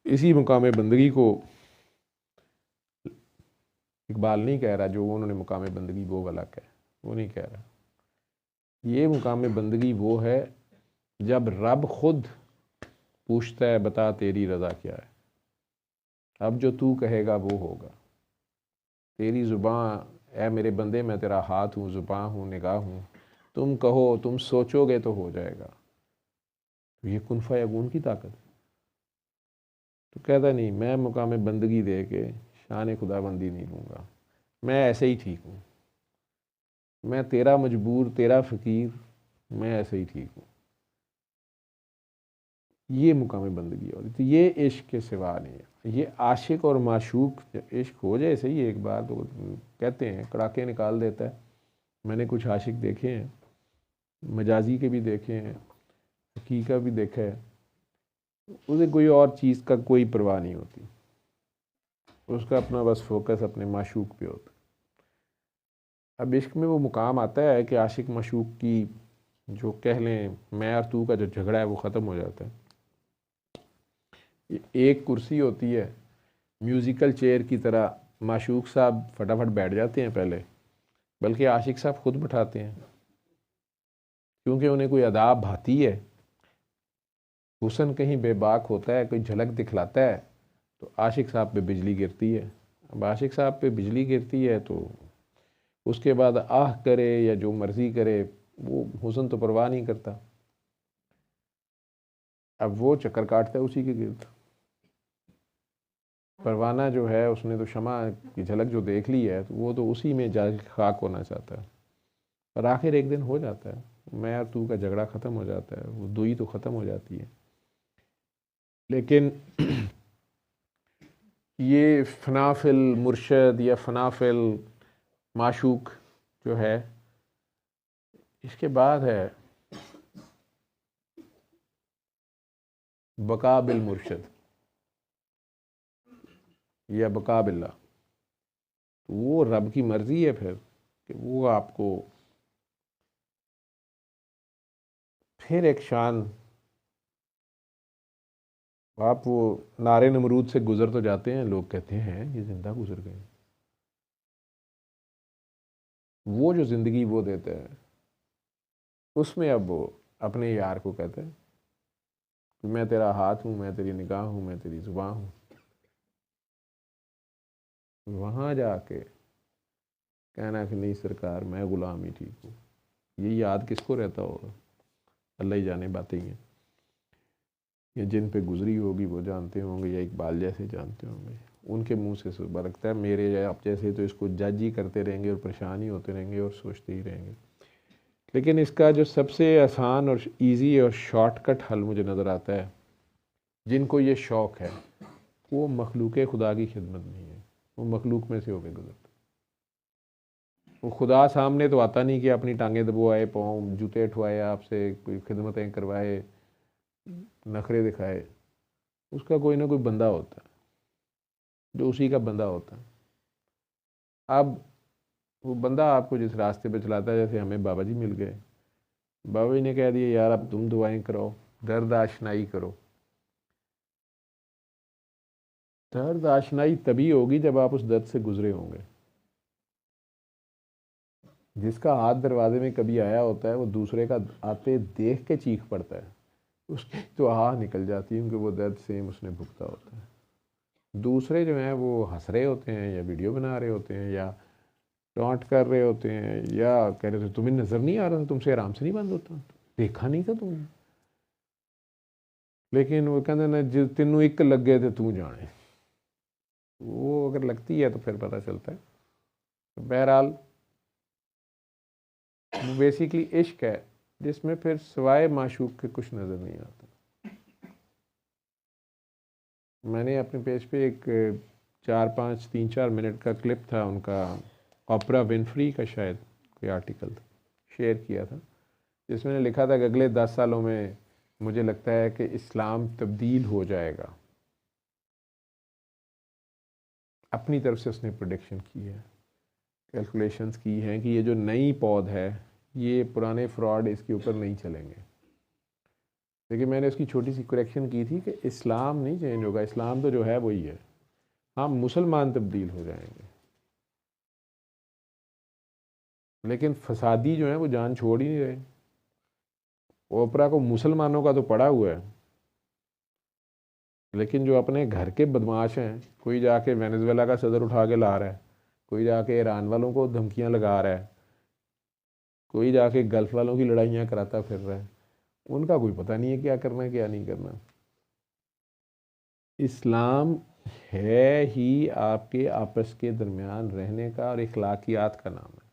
[SPEAKER 1] इसी मुकाम बंदगी को इकबाल नहीं कह रहा जो उन्होंने मुकाम बंदगी वो वाला कहा, वो नहीं कह रहा। ये मुकाम बंदगी वो है जब रब खुद पूछता है बता तेरी रज़ा क्या है, अब जो तू कहेगा वो होगा। तेरी ज़ुबान, ऐ मेरे बंदे मैं तेरा हाथ हूँ, ज़ुबान हूँ, निगाह हूँ, तुम कहो, तुम सोचोगे तो हो जाएगा। तो ये कुन फयकून की ताकत है। तो कहता नहीं, मैं मुकाम बंदगी दे के शान खुदाबंदी नहीं लूँगा, मैं ऐसे ही ठीक हूँ, मैं तेरा मजबूर, तेरा फ़कीर, मैं ऐसे ही ठीक हूँ। ये मुकाम बंदगी होती। तो ये इश्क के सिवा नहीं है। ये आशिक और माशूक इश्क हो जाए सही एक बार तो कहते हैं कड़ाके निकाल देता है। मैंने कुछ आशिक देखे हैं, मजाजी के भी देखे हैं, हकीका भी देखा है, उसे कोई और चीज़ का कोई परवाह नहीं होती, उसका अपना बस फोकस अपने माशूक पे होता है। अब इश्क में वो मुकाम आता है कि आशिक माशूक की जो कह लें मैं और तू का जो झगड़ा है वो ख़त्म हो जाता है। एक कुर्सी होती है म्यूज़िकल चेयर की तरह, माशूक साहब फटाफट बैठ जाते हैं पहले, बल्कि आशिक साहब खुद बैठाते हैं, क्योंकि उन्हें कोई अदाब भाती है। हुस्न कहीं बेबाक होता है, कोई झलक दिखलाता है तो आशिक साहब पे बिजली गिरती है। अब आशिक साहब पे बिजली गिरती है तो उसके बाद आह करे या जो मर्ज़ी करे, वो हुस्न तो परवाह नहीं करता। अब वो चक्कर काटता है उसी के गिर्द। परवाना जो है उसने तो शमा की झलक जो देख ली है तो वो तो उसी में जाके खाक होना चाहता है। और आखिर एक दिन हो जाता है, मैं और तू का झगड़ा ख़त्म हो जाता है, वो दुई तो ख़त्म हो जाती है। लेकिन ये फनाफिल मुर्शद या फनाफिल माशूक जो है, इसके बाद है बका बिल मुर्शद या बका बिल्ला। तो वो रब की मर्ज़ी है फिर कि वो आपको फिर एक शान, आप वो नारे नमरूद से गुजर तो जाते हैं, लोग कहते हैं ये ज़िंदा गुजर गए, वो जो ज़िंदगी वो देता है उसमें अब वो अपने यार को कहते हैं कि मैं तेरा हाथ हूँ, मैं तेरी निगाह हूँ, मैं तेरी ज़ुबान हूँ। वहाँ जाके कहना कि नहीं सरकार मैं ग़ुलाम ही ठीक हूँ। ये याद किसको रहता होगा, अल्लाह ही जाने, बातें हैं ये जिन पे गुजरी होगी वो जानते होंगे, या इकबाल जैसे जानते होंगे। उनके मुंह से बरकता है, मेरे या आप जैसे तो इसको जज ही करते रहेंगे और परेशान ही होते रहेंगे और सोचते ही रहेंगे। लेकिन इसका जो सबसे आसान और ईज़ी और शॉर्टकट हल मुझे नज़र आता है, जिनको ये शौक़ है वो मखलूक खुदा की खिदमत नहीं है, वो मखलूक में से होकर गुजरते। वो खुदा सामने तो आता नहीं कि अपनी टांगें दबवाए, पाँव जूते उठवाए, आपसे कोई खिदमतें करवाए, नखरे दिखाए। उसका कोई ना कोई बंदा होता है जो उसी का बंदा होता है। अब वो बंदा आपको जिस रास्ते पे चलाता है, जैसे हमें बाबा जी मिल गए, बाबा जी ने कह दिया यार अब तुम दुआएं कराओ, दर्द आशनाई करो। दर्द आशनाई तभी होगी जब आप उस दर्द से गुजरे होंगे। जिसका हाथ दरवाजे में कभी आया होता है वो दूसरे का आते देख के चीख पड़ता है, उसकी तो आह निकल जाती है, क्योंकि वो दर्द सेम उसने भुगता होता है। दूसरे जो हैं वो हंस रहे होते हैं या वीडियो बना रहे होते हैं या टॉन्ट कर रहे होते हैं या कह रहे थे तुम्हें नज़र नहीं आ रहा था, तुमसे आराम से नहीं बंद होता, देखा नहीं था तुमने। लेकिन वो कहते ना जिस तेनू एक लग गए थे तू जाने, वो अगर लगती है तो फिर पता चलता है। तो बहरहाल वो बेसिकली इश्क है जिसमें फिर सिवाय माशूक के कुछ नज़र नहीं आता। मैंने अपने पेज पे एक 3-4 मिनट का क्लिप था उनका, ऑपरा विनफ्री का शायद कोई आर्टिकल था, शेयर किया था, जिसमें लिखा था कि अगले 10 सालों में मुझे लगता है कि इस्लाम तब्दील हो जाएगा। अपनी तरफ से उसने प्रोडिक्शन की है, कैलकुलेशंस की हैं कि ये जो नई पौध है ये पुराने फ्रॉड इसके ऊपर नहीं चलेंगे। लेकिन मैंने उसकी छोटी सी करेक्शन की थी कि इस्लाम नहीं चेंज होगा, इस्लाम तो जो है वही है, हाँ मुसलमान तब्दील हो जाएंगे। लेकिन फसादी जो है वो जान छोड़ ही नहीं रहे। ओपरा को मुसलमानों का तो पड़ा हुआ है, लेकिन जो अपने घर के बदमाश हैं, कोई जाके वेनेजुएला का सदर उठा के ला रहा है, कोई जाके ईरान वालों को धमकियां लगा रहा है, कोई जाके गल्फ़ वालों की लड़ाइयाँ कराता फिर रहा है, उनका कोई पता नहीं है क्या करना है क्या नहीं करना। इस्लाम है ही आपके आपस के दरमियान रहने का और इखलाकियात का नाम है।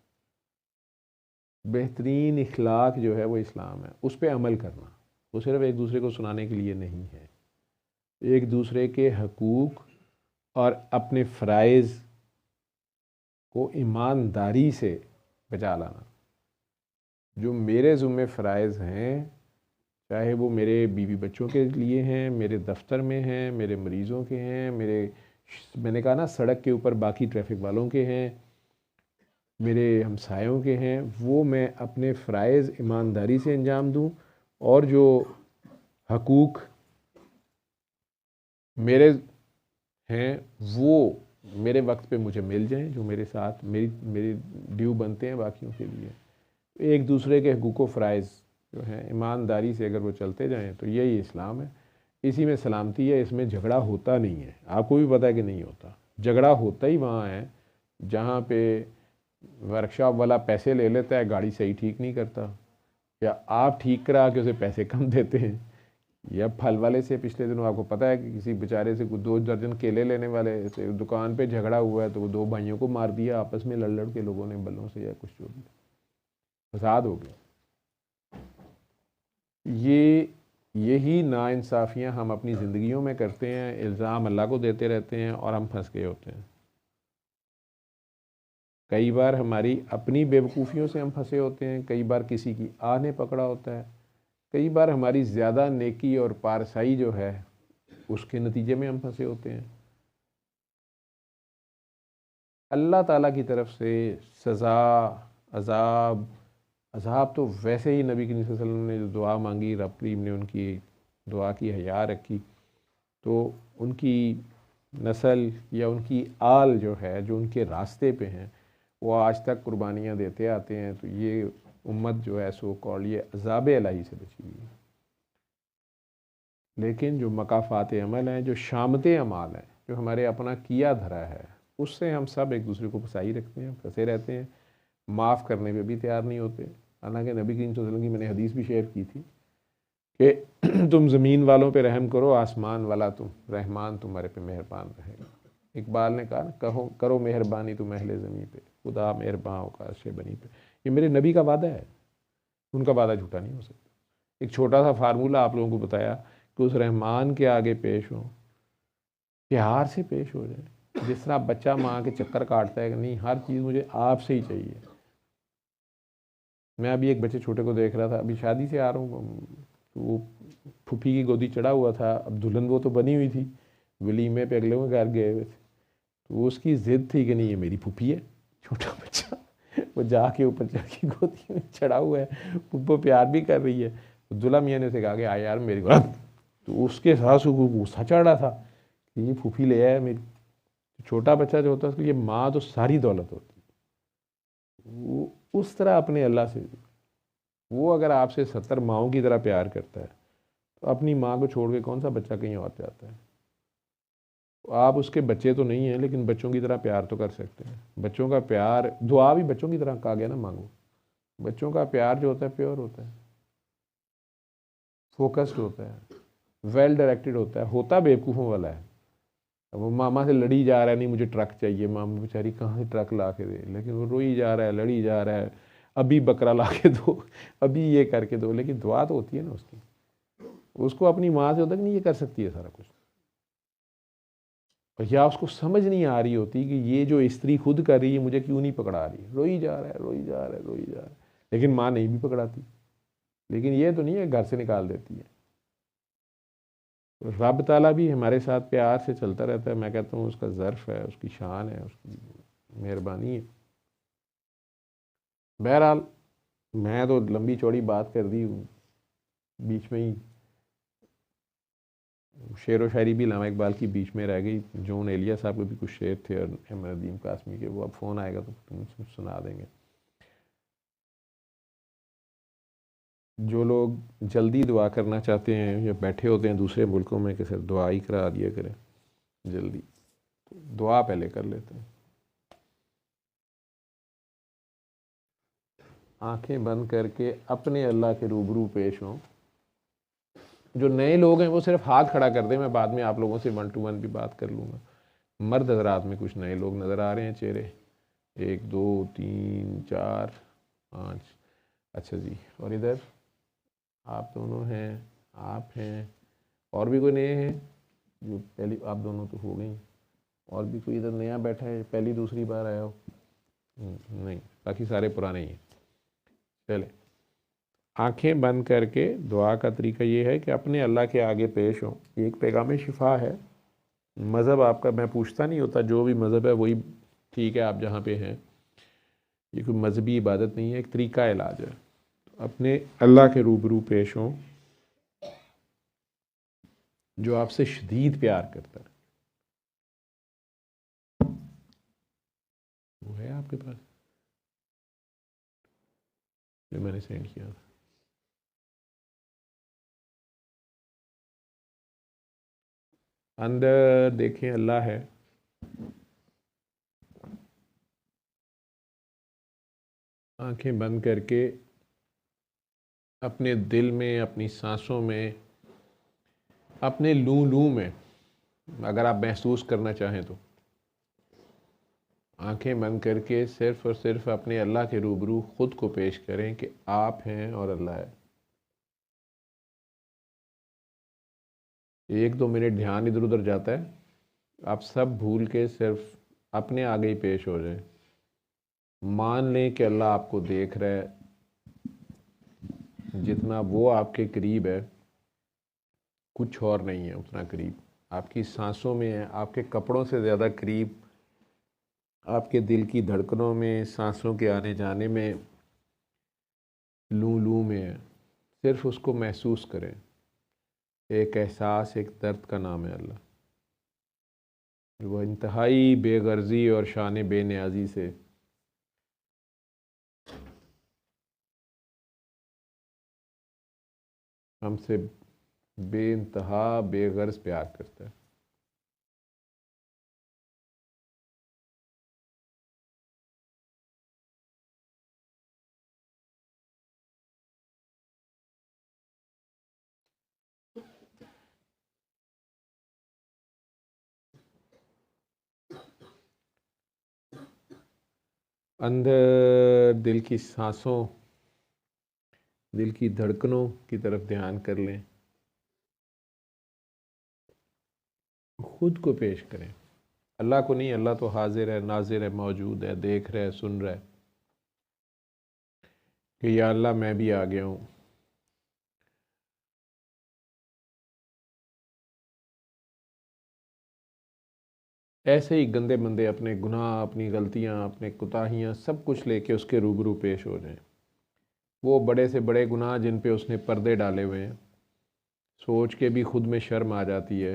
[SPEAKER 1] बेहतरीन इखलाक जो है वो इस्लाम है, उस पर अमल करना। वो सिर्फ एक दूसरे को सुनाने के लिए नहीं है, एक दूसरे के हकूक़ और अपने फ़राइज़ को ईमानदारी से बचा लाना। जो मेरे ज़ुम्मे फ़राइज़ हैं, चाहे वो मेरे बीवी बच्चों के लिए हैं, मेरे दफ्तर में हैं, मेरे मरीज़ों के हैं, मैंने कहा ना सड़क के ऊपर बाकी ट्रैफिक वालों के हैं, मेरे हमसायों के हैं, वो मैं अपने फ़राइज़ ईमानदारी से अंजाम दूँ और जो हकूक़ मेरे हैं वो मेरे वक्त पे मुझे मिल जाएं, जो मेरे साथ मेरी मेरी ड्यू बनते हैं बाकियों के लिए। एक दूसरे के हकूक़ व फ़राइज़ जो हैं ईमानदारी से अगर वो चलते जाएं तो यही इस्लाम है। इसी में सलामती है, इसमें झगड़ा होता नहीं है। आपको भी पता है कि नहीं होता। झगड़ा होता ही वहाँ है जहाँ पे वर्कशॉप वाला पैसे ले लेता है, गाड़ी सही ठीक नहीं करता, या आप ठीक करा के उसे पैसे कम देते हैं, या फल वाले से पिछले दिनों आपको पता है कि किसी बेचारे से 2 दर्जन केले लेने वाले से दुकान पे झगड़ा हुआ है, तो वो 2 भाइयों को मार दिया आपस में, लड़ के लोगों ने बलों से या कुछ जो भी, फसाद हो गया। यही नाइंसाफ़ियाँ हम अपनी ज़िंदगियों में करते हैं, इल्ज़ाम अल्लाह को देते रहते हैं और हम फंस गए होते हैं। कई बार हमारी अपनी बेवकूफ़ियों से हम फंसे होते हैं, कई बार किसी की आह ने पकड़ा होता है, कई बार हमारी ज़्यादा नेकी और पारसाई जो है उसके नतीजे में हम फंसे होते हैं। अल्लाह ताला की तरफ से सज़ा, अज़ाब तो वैसे ही नबी करीम सल्लल्लाहु अलैहि वसल्लम ने जो दुआ मांगी, रब करीम ने उनकी दुआ की हया रखी, तो उनकी नस्ल या उनकी आल जो है, जो उनके रास्ते पे हैं, वो आज तक कुर्बानियाँ देते आते हैं। तो ये उम्मत जो है सो कॉल्ड ये अज़ाब इलाही से बची हुई है। लेकिन जो मकाफ़ात अमल हैं, जो शामत अमाल हैं, जो हमारे अपना किया धरा है, उससे हम सब एक दूसरे को फंसाई रखते हैं, फंसे रहते हैं, माफ़ करने पे भी तैयार नहीं होते। हालांकि नबी करीम सल्लल्लाहु अलैहि वसल्लम की मैंने हदीस भी शेयर की थी कि तुम ज़मीन वालों पे रहम करो, आसमान वाला रहमान तुम्हारे पे मेहरबान रहेगा। इकबाल ने कहा, कहो करो मेहरबानी तुम अहले ज़मीन पे, खुदा मेहरबान होगा अर्शे बनी पे। ये मेरे नबी का वादा है, उनका वादा झूठा नहीं हो सकता। एक छोटा सा फार्मूला आप लोगों को बताया कि उस रहमान के आगे पेश हो, प्यार से पेश हो जाए। जिस तरह बच्चा माँ के चक्कर काटता है कि नहीं हर चीज़ मुझे आपसे ही चाहिए। मैं अभी एक बच्चे छोटे को देख रहा था, अभी शादी से आ रहा हूँ, तो वो फूफी की गोदी चढ़ा हुआ था। अब दुल्हन वो तो बनी हुई थी, वलीमे पे अगले घर गए हुए थे, तो उसकी ज़िद थी कि नहीं ये मेरी फूफी है। छोटा बच्चा वो जाके ऊपर जाके गोदी में चढ़ा हुआ है, फूफो प्यार भी कर रही है। तो दुल्हा मियाँ ने उसे कहा कि आ यार मेरी को, तो उसके सासू को गुस्सा चढ़ रहा था कि ये फूफी ले आया मेरी। छोटा बच्चा जो होता है उसके लिए माँ तो सारी दौलत होती है। वो उस तरह अपने अल्लाह से, वो अगर आपसे 70 माओं की तरह प्यार करता है, तो अपनी माँ को छोड़ के कौन सा बच्चा कहीं और जाता है। आप उसके बच्चे तो नहीं हैं, लेकिन बच्चों की तरह प्यार तो कर सकते हैं। बच्चों का प्यार, दुआ भी बच्चों की तरह कहा गया ना, मांगो। बच्चों का प्यार जो होता है प्योर होता है, फोकस्ड होता है, वेल डायरेक्टेड होता बेवकूफ़ों वाला है। अब वो मामा से लड़ी जा रहा है, नहीं मुझे ट्रक चाहिए, मामा बेचारी कहाँ से ट्रक ला के दे, लेकिन वो रोई जा रहा है, लड़ी जा रहा है, अभी बकरा ला के दो, अभी ये करके दो। लेकिन दुआ तो होती है ना उसकी, उसको अपनी माँ से होता है कि नहीं ये कर सकती है सारा कुछ, और या उसको समझ नहीं आ रही होती कि ये जो स्त्री खुद कर रही है मुझे क्यों नहीं पकड़ा रही, रोई जा रहा है, रोई जा रहा है, रोई जा रहा है, लेकिन माँ नहीं भी पकड़ाती। लेकिन ये तो नहीं है घर से निकाल देती है। रब ताला भी हमारे साथ प्यार से चलता रहता है। मैं कहता हूँ उसका ज़र्फ़ है, उसकी शान है, उसकी मेहरबानी है। बहरहाल मैं तो लंबी चौड़ी बात कर दी हूँ, बीच में ही शेर व शायरी भी अल्लामा इकबाल की बीच में रह गई। जॉन एलिया साहब के भी कुछ शेर थे और अहमद नदीम कासमी के, वो अब फ़ोन आएगा तो तुम सुना देंगे। जो लोग जल्दी दुआ करना चाहते हैं या बैठे होते हैं दूसरे मुल्कों में कि सर दुआ ही करा दिया करें जल्दी, तो दुआ पहले कर लेते हैं। आंखें बंद करके अपने अल्लाह के रूबरू पेश हों जो नए लोग हैं वो सिर्फ हाथ खड़ा कर दें, मैं बाद में आप लोगों से 1 to 1 भी बात कर लूँगा। मर्द हजरात में कुछ नए लोग नज़र आ रहे हैं चेहरे, 1 2 3 4 5, अच्छा जी। और इधर आप दोनों हैं, आप हैं, और भी कोई नए हैं? जो पहली, आप दोनों तो हो गई, और भी कोई इधर नया बैठा है, पहली दूसरी बार आया हो? नहीं, बाकी सारे पुराने ही हैं। चले, आंखें बंद करके दुआ का तरीका ये है कि अपने अल्लाह के आगे पेश हो। ये एक पैगाम शिफा है। मज़हब आपका मैं पूछता नहीं होता, जो भी मज़हब है वही ठीक है आप जहाँ पे हैं। ये कोई मजहबी इबादत नहीं है, एक तरीका इलाज है। तो अपने अल्लाह के रूबरू पेश हों जो आपसे शदीद प्यार करता है। वो है आपके पास जो मैंने सेंड किया था? अंदर देखें, अल्लाह है। आंखें बंद करके अपने दिल में, अपनी सांसों में, अपने लू लू में अगर आप महसूस करना चाहें तो आंखें बंद करके सिर्फ़ और सिर्फ अपने अल्लाह के रूबरू ख़ुद को पेश करें कि आप हैं और अल्लाह है। 1-2 मिनट ध्यान इधर उधर जाता है, आप सब भूल के सिर्फ अपने आगे ही पेश हो जाएं। मान लें कि अल्लाह आपको देख रहा है, जितना वो आपके करीब है कुछ और नहीं है उतना करीब। आपकी सांसों में है, आपके कपड़ों से ज़्यादा करीब, आपके दिल की धड़कनों में, सांसों के आने जाने में, लू लू में है। सिर्फ उसको महसूस करें। एक एहसास, एक दर्द का नाम है अल्लाह। वो इंतहाई बेगर्जी और शान बेनियाजी से हमसे बेइंतहा बेगर्ज प्यार करता है। अंदर दिल की सांसों, दिल की धड़कनों की तरफ ध्यान कर लें। खुद को पेश करें, अल्लाह को नहीं। अल्लाह तो हाजिर है, नाजिर है, मौजूद है, देख रहा है, सुन रहा है कि या अल्लाह मैं भी आ गया हूँ। ऐसे ही गंदे मंदे अपने गुनाह, अपनी गलतियाँ, अपने कोताहियाँ सब कुछ लेके उसके रूबरू पेश हो जाएं। वो बड़े से बड़े गुनाह जिन पे उसने पर्दे डाले हुए हैं, सोच के भी खुद में शर्म आ जाती है,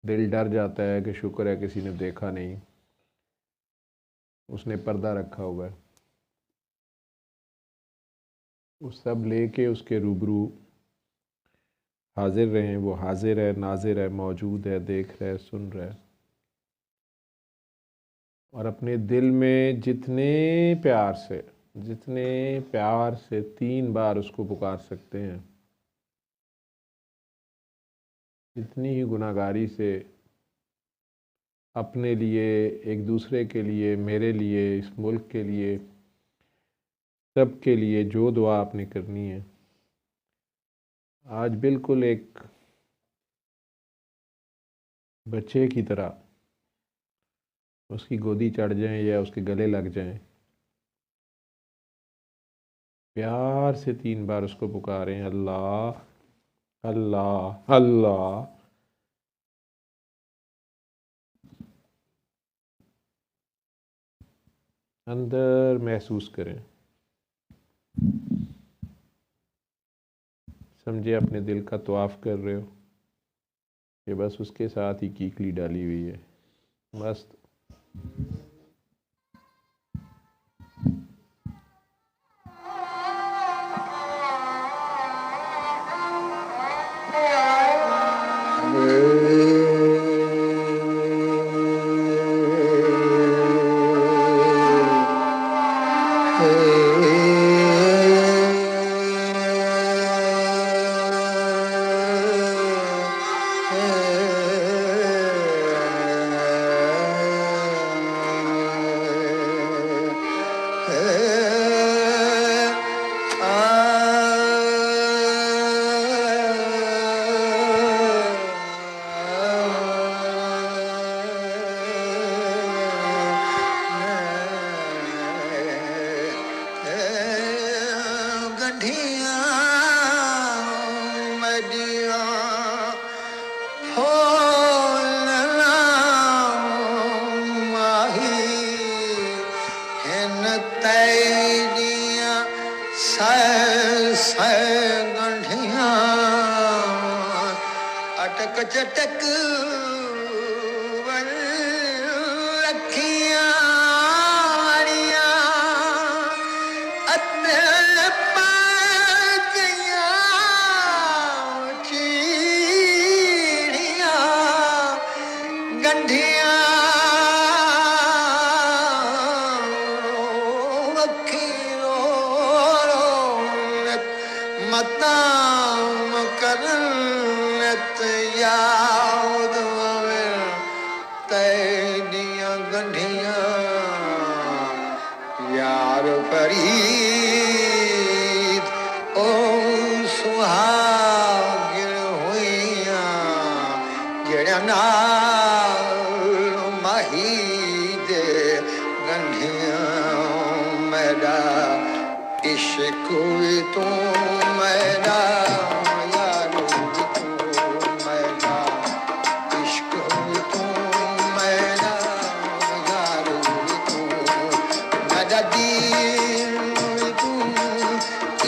[SPEAKER 1] दिल डर जाता है कि शुक्र है किसी ने देखा नहीं, उसने पर्दा रखा हुआ है। वो सब लेके उसके रूबरू हाजिर रहें। वो हाजिर है, नाजिर है, मौजूद है, देख रहा है, सुन रहा है। और अपने दिल में जितने प्यार से 3 बार उसको पुकार सकते हैं, जितनी ही गुनाहगारी से, अपने लिए, एक दूसरे के लिए, मेरे लिए, इस मुल्क के लिए, सब के लिए जो दुआ आपने करनी है, आज बिल्कुल एक बच्चे की तरह उसकी गोदी चढ़ जाएं या उसके गले लग जाएं। प्यार से 3 बार उसको पुकारें, अल्लाह अल्लाह अल्लाह। अंदर महसूस करें, समझे अपने दिल का तवाफ़ कर रहे हो कि बस उसके साथ ही कीकली डाली हुई है। मस्त।
[SPEAKER 2] चटक रखियां अते पागियां चीड़ियां गंढियां मताम करनत याद आवे तैदियां गंढियां यार फरीद ओ सुहागिन होइयां जेड़ा नाल माही दे गंढियां मेरा इश्क भी तू मेरा यार भी तू मेरा इश्क भी तू मेरा यार भी तू मेरा दीन भी तू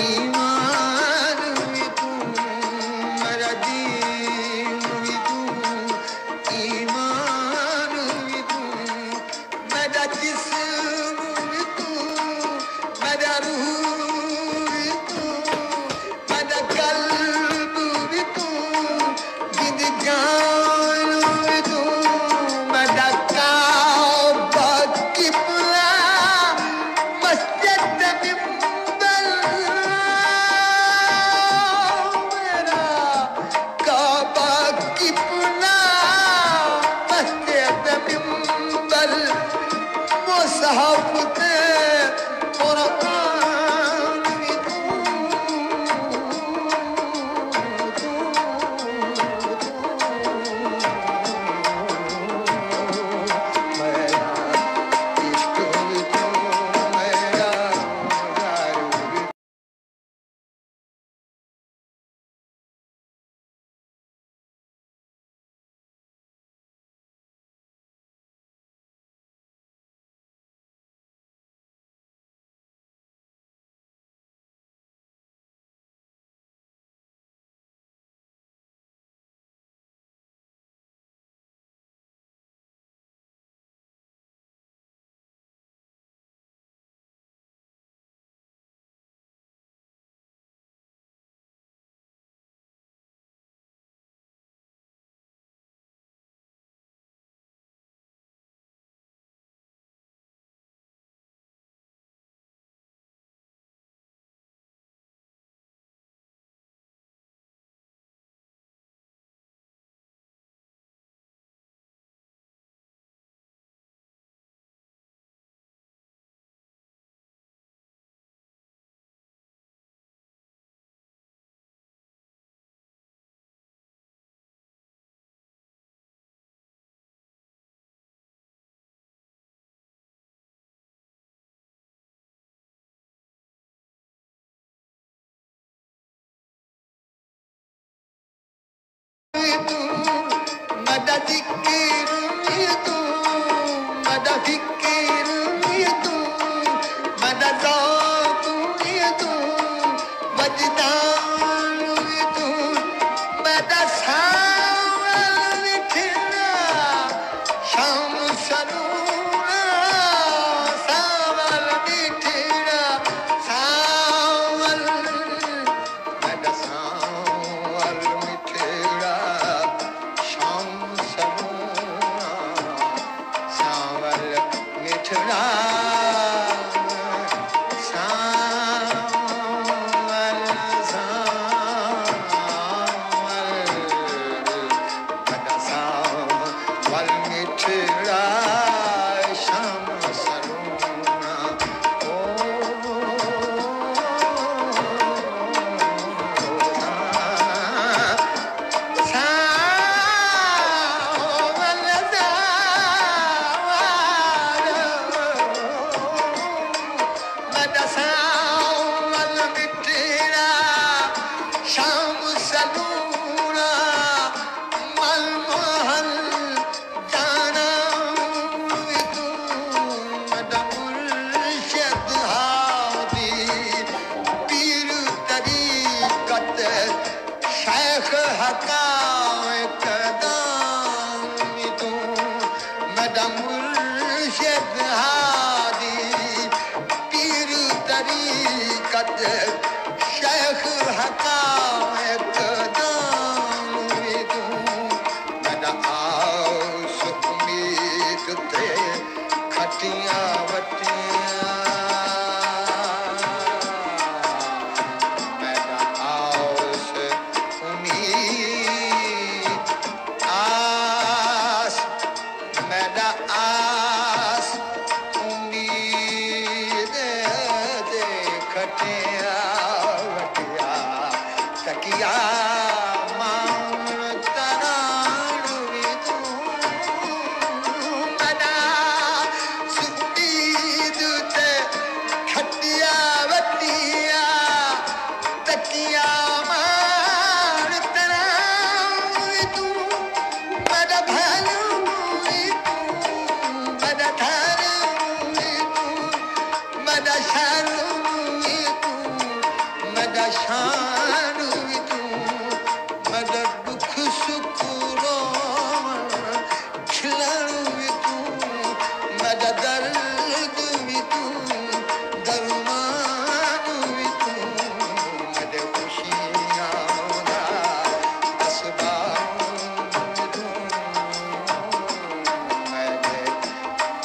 [SPEAKER 2] ईमान भी तू मेरा दीन भी तू ईमान भी तू मेरा जिस्म भी तू मेरा रूह मैडम मुर्शिद हादी पीर तरीकत शेख हकायक जानवी तूं मैडा आस उम्मीद ते खटियां वटियां मैडा आस उम्मीद आस मैडा आस उम्मीद दे खटिया वटिया तकिया मां तराणवी तूं मैडा उम्मीद ते खटिया वटिया तकिया मां तराणवी तूं मैडा भालूवी तूं मैडा थारूवी तूं मैडा शानूवी तूं मैडा शानूवी तूं मैडा दुख सुख रोवण खिलणवी तूं मैडा दर्द भी तूं दरमानवी तूं मैडे खुशियां दा असबाब तूं मैडे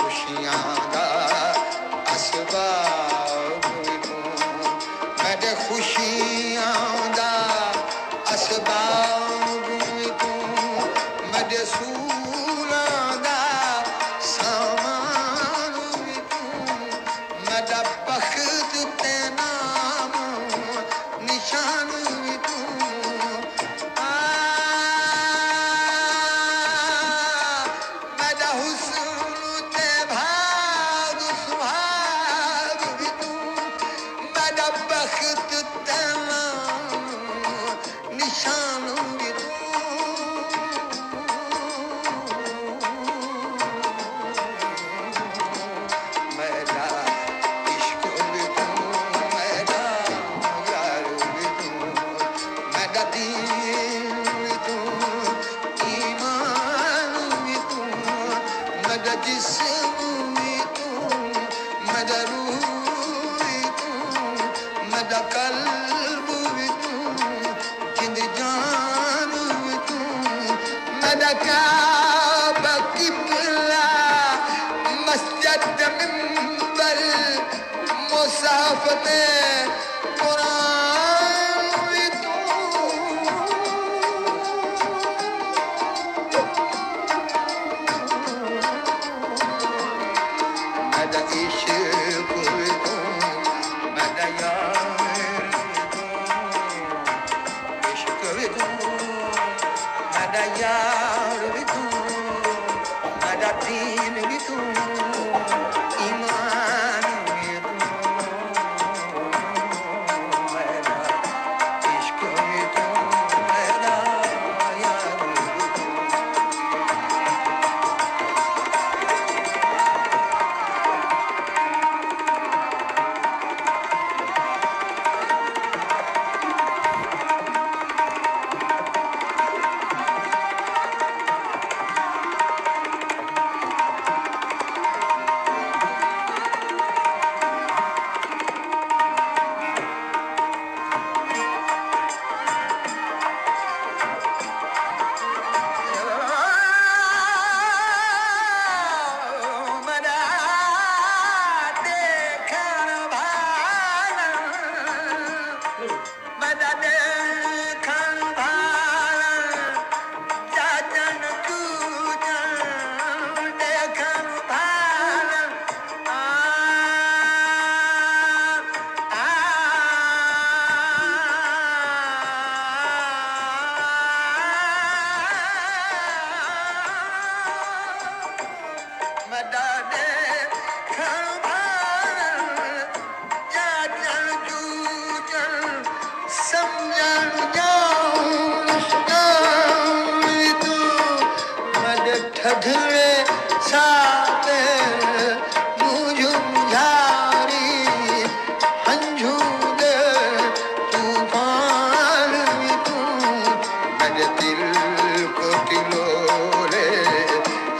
[SPEAKER 2] खुशियां दा असबाब तूं मैडे खुशियां दा असबाब तूं मैडे सूलां दा सामान भी तूं मैडा बख्त ते नाम निशान भी तूं मैडा हुस्न ते भाग सुहाग भी तूं मैडा बख्त ते नाम निशान भी मैडा इश्क भी तूं मैडा यार भी तूं मैडा दीन भी तूं ईमान भी तूं मैडा जिस्म भी तूं मैडा रूह भी तूं मैडा कल्ब भी तूं जिंद जान भी तूं मैडा काबा किबला मस्जिद मिंबर मुसाफ में कुरान भी तूं मैडा इश्क भी तूं मैडा यार भी तूं इश्क भी तूं मैडा यार भी तूं मैडा दीन भी तूं ईमान भी तूं मैडा इश्क भी तूं मैडा यार भी तूं मैडा देखण भालन मैडा देखण भालन जाजन तूजन देखण भालन मैडा देखण भालन जाजन तूजन समझण जाऊं तूं मैडे ठगड़े साते मुझुझारी हंझूदे तूफान भी तूं मैडे दिल को तिलोरे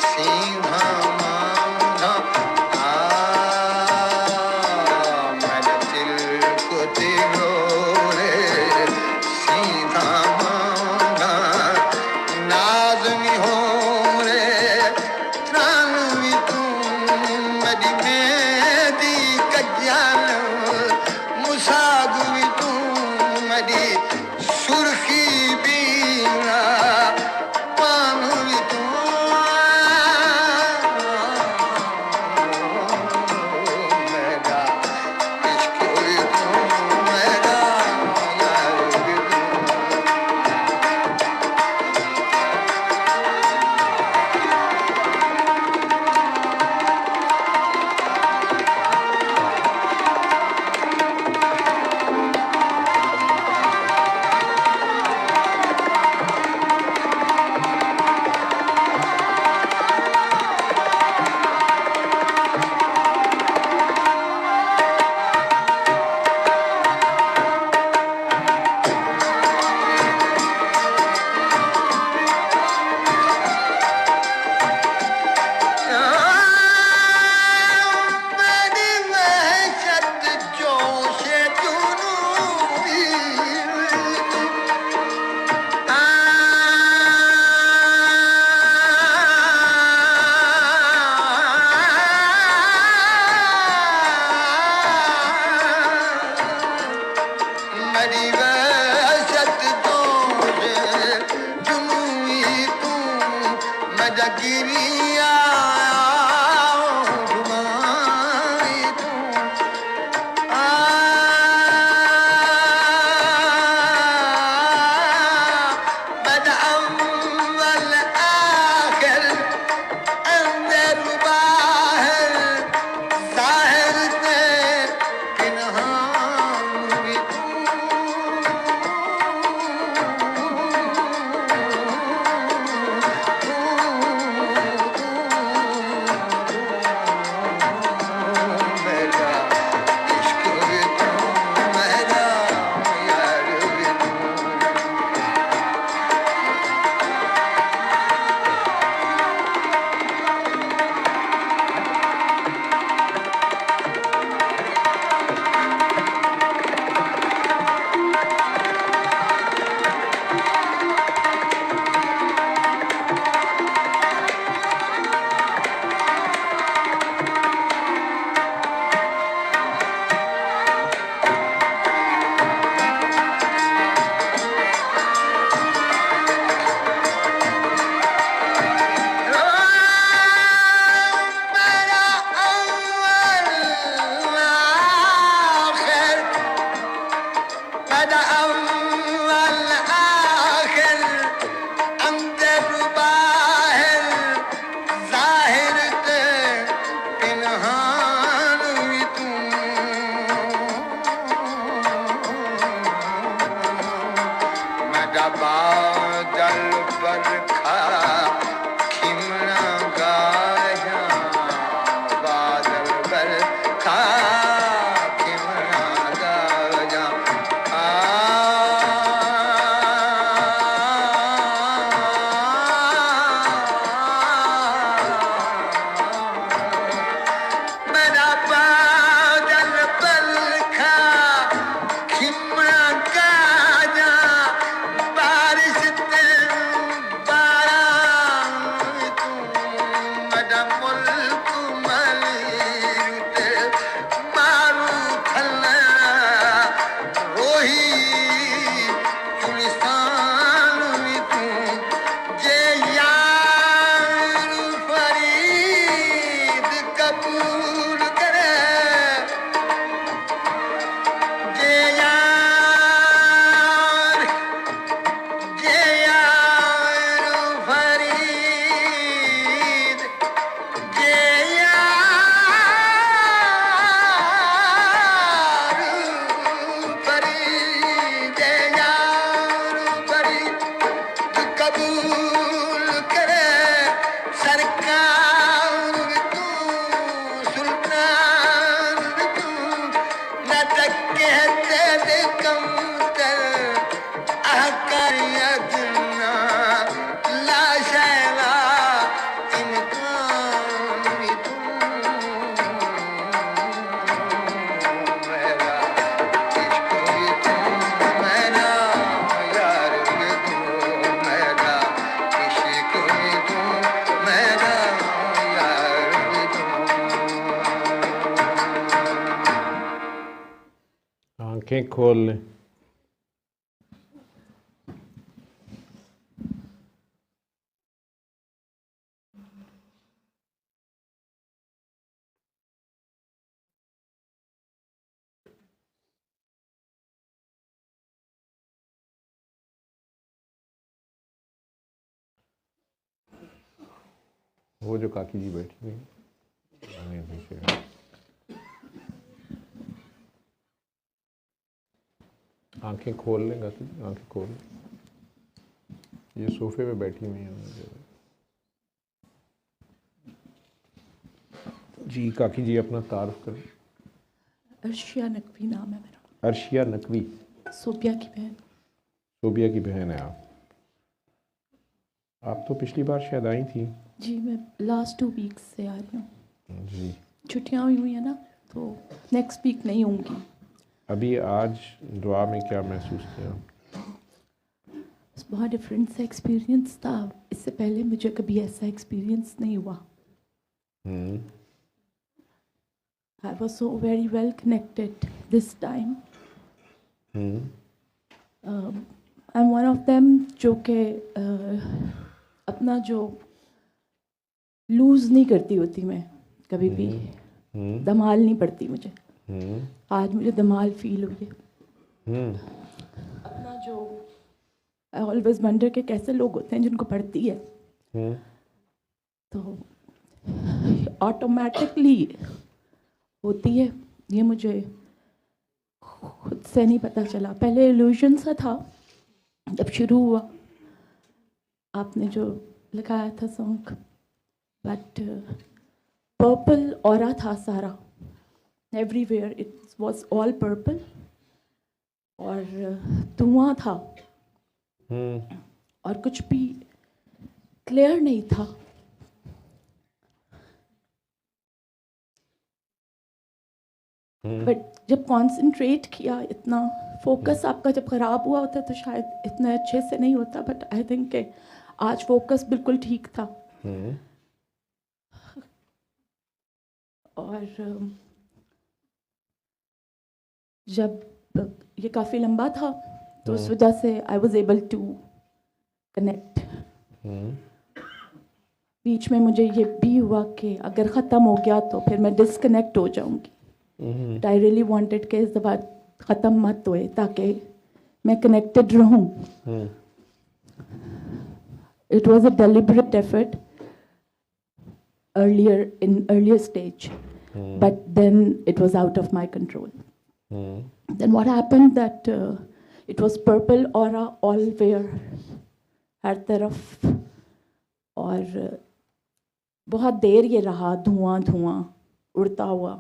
[SPEAKER 2] सीधा जगिरिया घुमाई तू बदअव्वल आखिर अंदर बाहर जाहिर से पिनहान भी मेरा इश्क भी तू मेरा यार भी तू मेरा अव्वल आखिर बदअव्वल आखिर अंदर बाहर जाहिर से पिनहान भी तू मेरा बादल बरखा खिमना गाया बादल बरखा खिमना गाया मेरा बादल बरखा खिमना गाया बारिश ते बारां तू मेरा मुल्क मलीर ते मारू थल्ला रोही इंसान भी तू जे यार फरीद कबूल करे जे यार फरीद जे यार फरीद जे यार फरीद कबूल करे सरकार भी तू सुल्तान भी तू न तक कहते दे कम कर अहकारियतना ला शैला इम्कान भी तू मेरा इश्क भी तू मेरा यार भी तू मेरा इश्क भी तू मेरा यार भी तू
[SPEAKER 1] आंखें खोल लें। वो जो काकी जी बैठी हुई हैं, उन्हें पीछे आंखें खोल लें काकी जी, आंखें खोल लें। ये सोफे पे बैठी हुई हैं जी। काकी जी अपना तारुफ करें।
[SPEAKER 3] अर्शिया नकवी नाम है मेरा,
[SPEAKER 1] अर्शिया नकवी,
[SPEAKER 3] सोबिया की बहन।
[SPEAKER 1] सोबिया की बहन है आप तो पिछली बार शायद आई थी
[SPEAKER 3] जी, मैं लास्ट 2 वीक्स से आ रही हूँ।
[SPEAKER 1] जी।
[SPEAKER 3] छुट्टियाँ हुई हैं ना, तो नेक्स्ट वीक नहीं होंगी।
[SPEAKER 1] अभी आज दुआ में क्या महसूस किया?
[SPEAKER 3] बहुत डिफरेंट सा एक्सपीरियंस था। इससे पहले मुझे कभी ऐसा एक्सपीरियंस नहीं हुआ। I was so very well connected this time. I'm one of them जो कि अपना जो लूज़ नहीं करती होती मैं कभी भी, धमाल नहीं पड़ती मुझे। आज मुझे धमाल फील हुई है। अपना जो आई ऑलवेज वंडर के कैसे लोग होते हैं जिनको पड़ती है, तो ऑटोमेटिकली होती है। ये मुझे खुद से नहीं पता चला, पहले इल्यूजन सा था। जब शुरू हुआ आपने जो लगाया था सॉन्ग, बट पर्पल ऑरा था सारा, everywhere it was all purple, और धुआं था और कुछ भी क्लियर नहीं था। बट जब कॉन्सेंट्रेट किया, इतना फोकस आपका जब ख़राब हुआ होता तो शायद इतना अच्छे से नहीं होता, बट आई थिंक कि आज फोकस बिल्कुल ठीक था। और जब ये काफ़ी लंबा था तो उस वजह से I was able to connect. बीच में मुझे ये भी हुआ कि अगर ख़त्म हो गया तो फिर मैं डिसकनेक्ट हो जाऊंगी। बट आई रियली वांटेड कि इस दफ़ा ख़त्म मत होए ताकि मैं कनेक्टेड रहूं। It was a deliberate effort earlier stage, but then it was out of my control. Then what happened that it was purple aura all where, हर तरफ, और बहुत देर ये रहा धुआं धुआं उड़ता हुआ।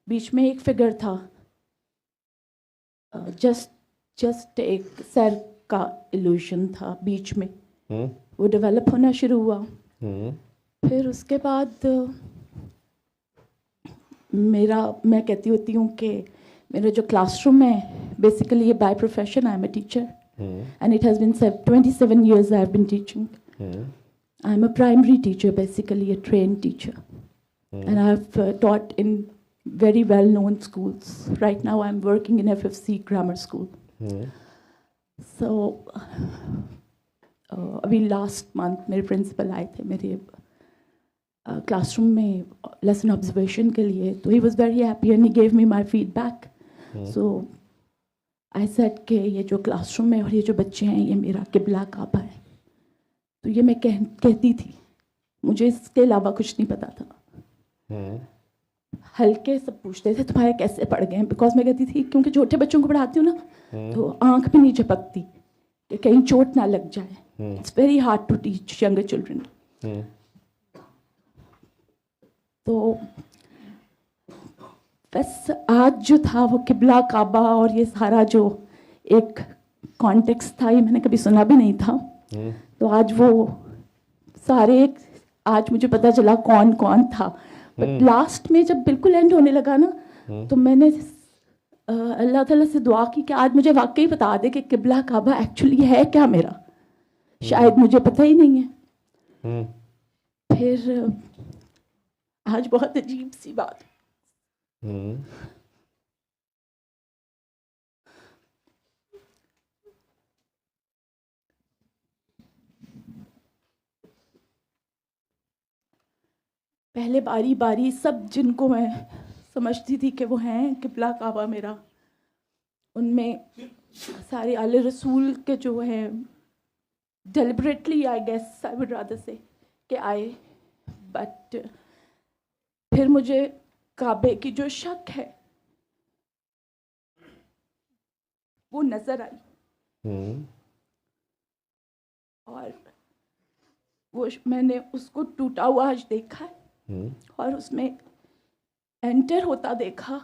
[SPEAKER 3] बीच में एक फिगर था, जस्ट एक सर का इल्यूशन था बीच में, वो डेवलप होना शुरू हुआ। फिर उसके बाद मैं कहती होती हूँ कि मेरा जो क्लासरूम है, बेसिकली ये by profession I am a teacher, and it has been 27 years I have been teaching. I am a primary teacher, basically a trained teacher, and I have taught in very well known schools. Right now I'm working in FFC grammar school. So अभी last month मेरे principal आए थे मेरे classroom में lesson observation के लिए, तो he was very happy and he gave me my feedback. So I said कि ये जो क्लासरूम है और ये जो बच्चे हैं ये मेरा किबला काबा है। तो ये मैं कहती थी, मुझे इसके अलावा कुछ नहीं पता था। हल्के सब पूछते थे तुम्हारे कैसे पढ़ गए हैं, बिकॉज मैं कहती थी क्योंकि छोटे बच्चों को पढ़ाती हूँ ना, तो आंख भी नहीं झपकती कि कहीं चोट ना लग जाए। It's very hard to teach younger children. तो बस आज जो था वो किबला काबा और ये सारा जो एक कॉन्टेक्स्ट था, ये मैंने कभी सुना भी नहीं था। तो आज वो सारे, आज मुझे पता चला कौन कौन था। बट लास्ट में जब बिल्कुल एंड होने लगा ना, तो मैंने अल्लाह ताला से दुआ की कि आज मुझे वाकई बता दे कि किबला काबा एक्चुअली है क्या मेरा, शायद मुझे पता ही नहीं है। फिर आज बहुत अजीब सी बात, पहले बारी बारी सब जिनको मैं समझती थी कि वो हैं किबला काबा मेरा, उनमें सारे आले रसूल के जो हैं deliberately I guess I would rather say कि आए। बट फिर मुझे काबे की जो शक है वो नजर आई, और वो मैंने उसको टूटा हुआ आज देखा है, और उसमें एंटर होता देखा,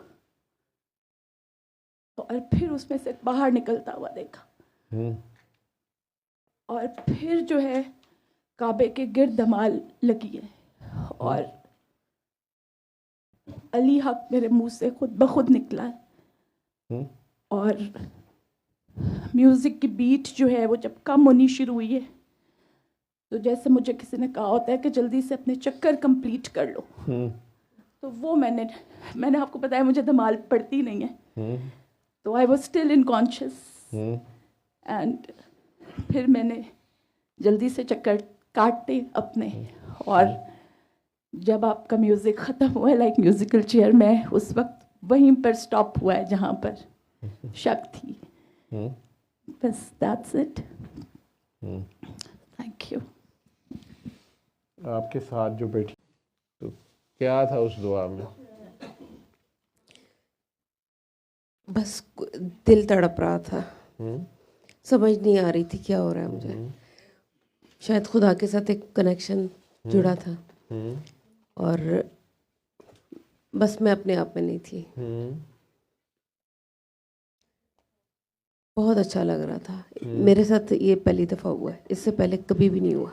[SPEAKER 3] और फिर उसमें से बाहर निकलता हुआ देखा। और फिर जो है काबे के गिर्द धमाल लगी है, और अली हक मेरे मुंह से खुद ब खुद निकला है। और म्यूजिक की बीट जो है वो जब कम होनी शुरू हुई है, तो जैसे मुझे किसी ने कहा होता है कि जल्दी से अपने चक्कर कंप्लीट कर लो, तो वो मैंने आपको बताया मुझे धमाल पड़ती नहीं है, तो I was still unconscious. And फिर मैंने जल्दी से चक्कर काटे अपने, और जब आपका म्यूज़िक ख़त्म हुआ है, लाइक म्यूज़िकल चेयर में उस वक्त वहीं पर स्टॉप हुआ है जहाँ पर शक थी। बस दैट्स इट। Thank you.
[SPEAKER 1] आपके साथ जो बैठी तो क्या था उस दुआ में?
[SPEAKER 4] बस दिल तड़प रहा था,
[SPEAKER 1] हम्म
[SPEAKER 4] समझ नहीं आ रही थी क्या हो रहा है मुझे। शायद खुदा के साथ एक कनेक्शन जुड़ा था
[SPEAKER 1] हम्म
[SPEAKER 4] और बस मैं अपने आप में नहीं थी। बहुत अच्छा लग रहा था। मेरे साथ ये पहली दफ़ा हुआ है, इससे पहले कभी भी नहीं हुआ।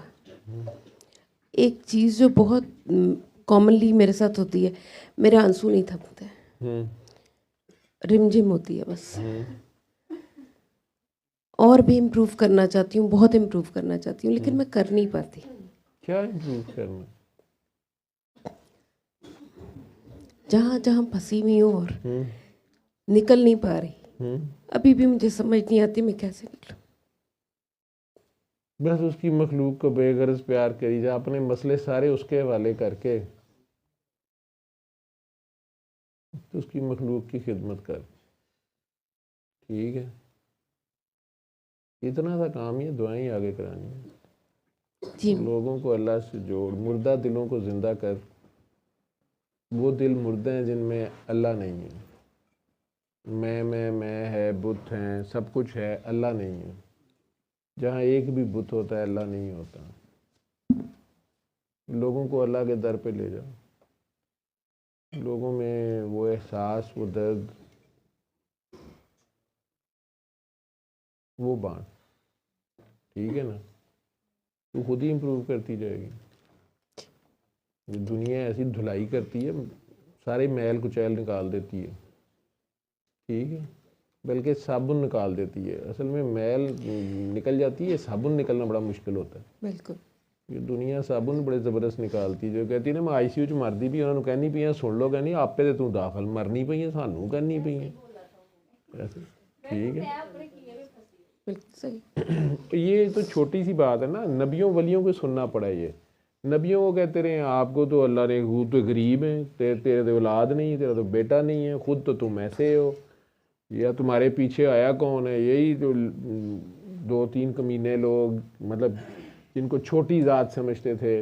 [SPEAKER 4] एक चीज़ जो बहुत कॉमनली मेरे साथ होती है, मेरे आंसू नहीं थमते, रिमझिम होती है बस। और भी इम्प्रूव करना चाहती हूँ, बहुत इम्प्रूव करना चाहती हूँ, लेकिन मैं कर नहीं पाती।
[SPEAKER 1] क्या इम्प्रूव करना?
[SPEAKER 4] जहाँ जहाँ फंसी हुई हूँ और निकल नहीं पा रही, अभी भी मुझे समझ नहीं आती मैं कैसे निकलूं।
[SPEAKER 1] बस उसकी मखलूक को बेगरज प्यार करी जा, अपने मसले सारे उसके हवाले करके तो उसकी मखलूक की खिदमत कर। ठीक है, इतना सा काम ही है, दुआएं आगे करानी है।
[SPEAKER 4] जी
[SPEAKER 1] लोगों को अल्लाह से जोड़, मुर्दा दिलों को जिंदा कर। वो दिल मुर्दे हैं जिनमें अल्लाह नहीं है। मैं है, बुत हैं, सब कुछ है, अल्लाह नहीं है। जहाँ एक भी बुत होता है अल्लाह नहीं होता। लोगों को अल्लाह के दर पे ले जाओ। लोगों में वो एहसास, वो दर्द, वो बांट। ठीक है ना? तो खुद ही इम्प्रूव करती जाएगी। ये दुनिया ऐसी धुलाई करती है, सारे मैल कुचैल निकाल देती है। ठीक है, बल्कि साबुन निकाल देती है। असल में मैल निकल जाती है, साबुन निकलना बड़ा मुश्किल होता है।
[SPEAKER 4] बिल्कुल।
[SPEAKER 1] ये दुनिया साबुन बड़े ज़बरदस्त निकालती है। जो कहती है ना मैं ICU च मरदी भी, उन्होंने कहनी पई सुन लो, कहनी आपे तो तू दाखिल मरनी पई है, सानू कहनी पई है। ठीक है,
[SPEAKER 4] बिल्कुल सही।
[SPEAKER 1] ये तो छोटी सी बात है ना। नबियों वलियों को सुनना पड़ा। ये नबियों को कहते रहे आपको तो अल्लाह ने, खुद तो गरीब है, तेरे तो औलाद नहीं, तेरा तो बेटा नहीं है, खुद तो तुम ऐसे हो, या तुम्हारे पीछे आया कौन है? यही जो 2-3 कमीने लोग, मतलब जिनको छोटी ज़ात समझते थे,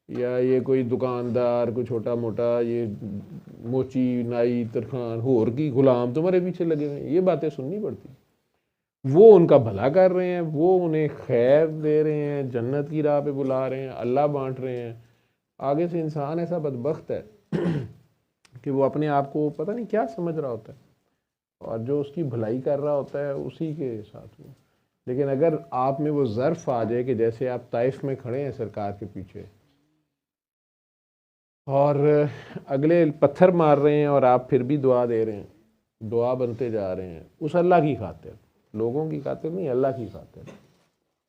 [SPEAKER 1] या ये कोई दुकानदार, कोई छोटा मोटा, ये मोची नाई तरखान होर की गुलाम तुम्हारे पीछे लगे हुए हैं। ये बातें सुननी पड़ती। वो उनका भला कर रहे हैं, वो उन्हें खैर दे रहे हैं, जन्नत की राह पे बुला रहे हैं, अल्लाह बांट रहे हैं। आगे से इंसान ऐसा बदबख्त है कि वो अपने आप को पता नहीं क्या समझ रहा होता है, और जो उसकी भलाई कर रहा होता है उसी के साथ में। लेकिन अगर आप में वो ज़र्फ़ आ जाए कि जैसे आप ताइफ में खड़े हैं सरकार के पीछे और अगले पत्थर मार रहे हैं और आप फिर भी दुआ दे रहे हैं, दुआ बनते जा रहे हैं उस अल्लाह की खातिर, लोगों की खातिर नहीं, अल्लाह की खातिर,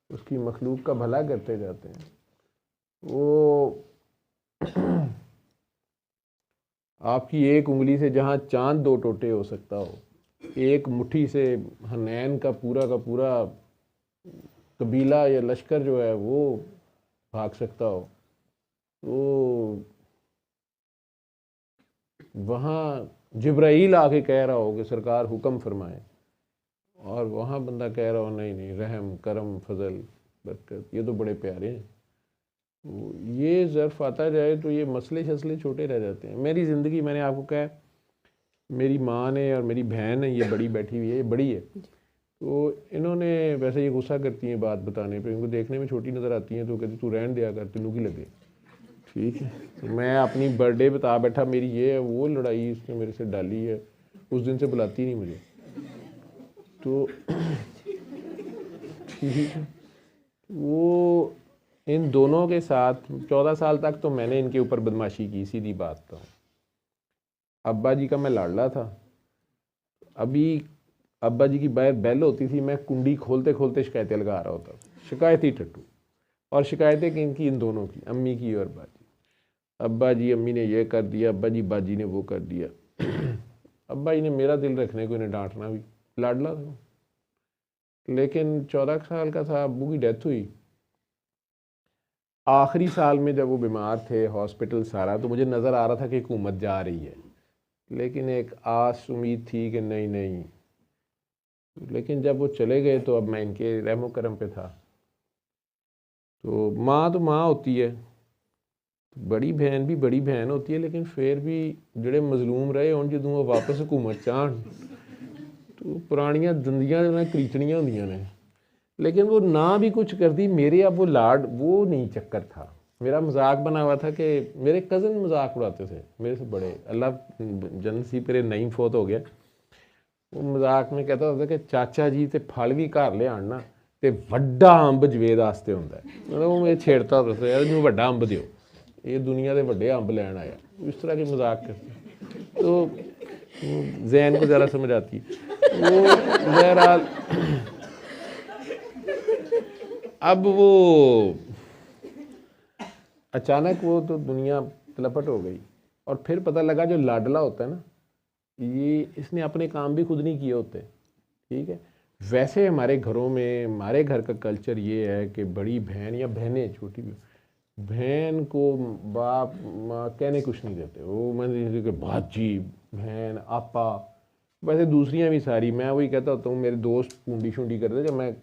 [SPEAKER 1] उसकी मखलूक का भला करते जाते हैं। वो आपकी एक उंगली से जहाँ चांद 2 टोटे हो सकता हो, एक मुट्ठी से हनैन का पूरा कबीला या लश्कर जो है वो भाग सकता हो, तो वहाँ जिब्राईल आके कह रहा हो कि सरकार हुक्म फरमाए, और वहाँ बंदा कह रहा हो नहीं नहीं, रहम करम फजल बरकत, ये तो बड़े प्यारे हैं। तो ये ज़र्फ़ आता जाए तो ये मसले शसले छोटे रह जाते हैं। मेरी ज़िंदगी, मैंने आपको कहा, मेरी माँ ने और मेरी बहन है, ये बड़ी बैठी हुई है, ये बड़ी है, तो इन्होंने, वैसे ये गुस्सा करती हैं बात बताने पे, इनको देखने में छोटी नज़र आती हैं, तो कहती तू रहन दिया कर, तेनू की लगे। ठीक है, तो मैं अपनी बर्थडे बता बैठा, मेरी ये है, वो लड़ाई इसने मेरे से डाली है, उस दिन से बुलाती नहीं मुझे। तो ठीक है, वो इन दोनों के साथ 14 साल तक तो मैंने इनके ऊपर बदमाशी की, सीधी बात तो। अब्बा जी का मैं लाडला था। अभी अब्बा जी की बेल होती थी, मैं कुंडी खोलते खोलते शिकायतें लगा रहा होता, शिकायती टट्टू। और शिकायतें किनकी? इन दोनों की, अम्मी की और बाजी। अब्बा जी, अम्मी ने ये कर दिया, अब्बा जी, बाजी ने वो कर दिया। अब्बा जी ने मेरा दिल रखने को, इन्हें डांटना भी, लाडला था। लेकिन 14 साल का था, अब्बू की डेथ हुई। आखिरी साल में जब वो बीमार थे, हॉस्पिटल सारा, तो मुझे नज़र आ रहा था कि हुकूमत जा रही है, लेकिन एक आस उम्मीद थी कि नहीं नहीं। लेकिन जब वो चले गए तो अब मैं इनके रहमो करम पे था। तो माँ होती है, बड़ी बहन भी बड़ी बहन होती है, लेकिन फिर भी जेड़े मजलूम रहे होन जदों वो वापस हुकूमत चाहन तो पुरानियां दंदियां उन्हें करीचनियां होंदियां ने। लेकिन वो ना भी कुछ करती, मेरे अब वो लाड वो नहीं चक्कर था। मेरा मजाक बना हुआ था कि मेरे कज़न मजाक उड़ाते थे मेरे से बड़े, अल्लाह जन्नत सी मेरे नईम फोत हो गया। वो मजाक में कहता होता कि चाचा जी ते फल भी घर ले आना ते वड्डा अंब जवेद आस्ते होंदा है। मतलब वो मैं छेड़ता होता था, यार मैनूं वड्डा अंब दिओ, ये दुनिया के वड्डे अंब लैन आया। इस तरह के मजाक करते तो जैन को ज़रा समझ आती है। वो बहरहाल अब वो अचानक वो तो दुनिया तलपट हो गई। और फिर पता लगा जो लाडला होता है ना, ये इसने अपने काम भी खुद नहीं किए होते, ठीक है। वैसे हमारे घरों में, हमारे घर का कल्चर ये है कि बड़ी बहन या बहनें, छोटी बहन को बाप माँ कहने कुछ नहीं देते। वो मैंने कि भाजी, बहन, आपा, वैसे दूसरियां भी सारी। मैं वही कहता होता हूँ, मेरे दोस्त पूंडी शूंडी करते जब मैं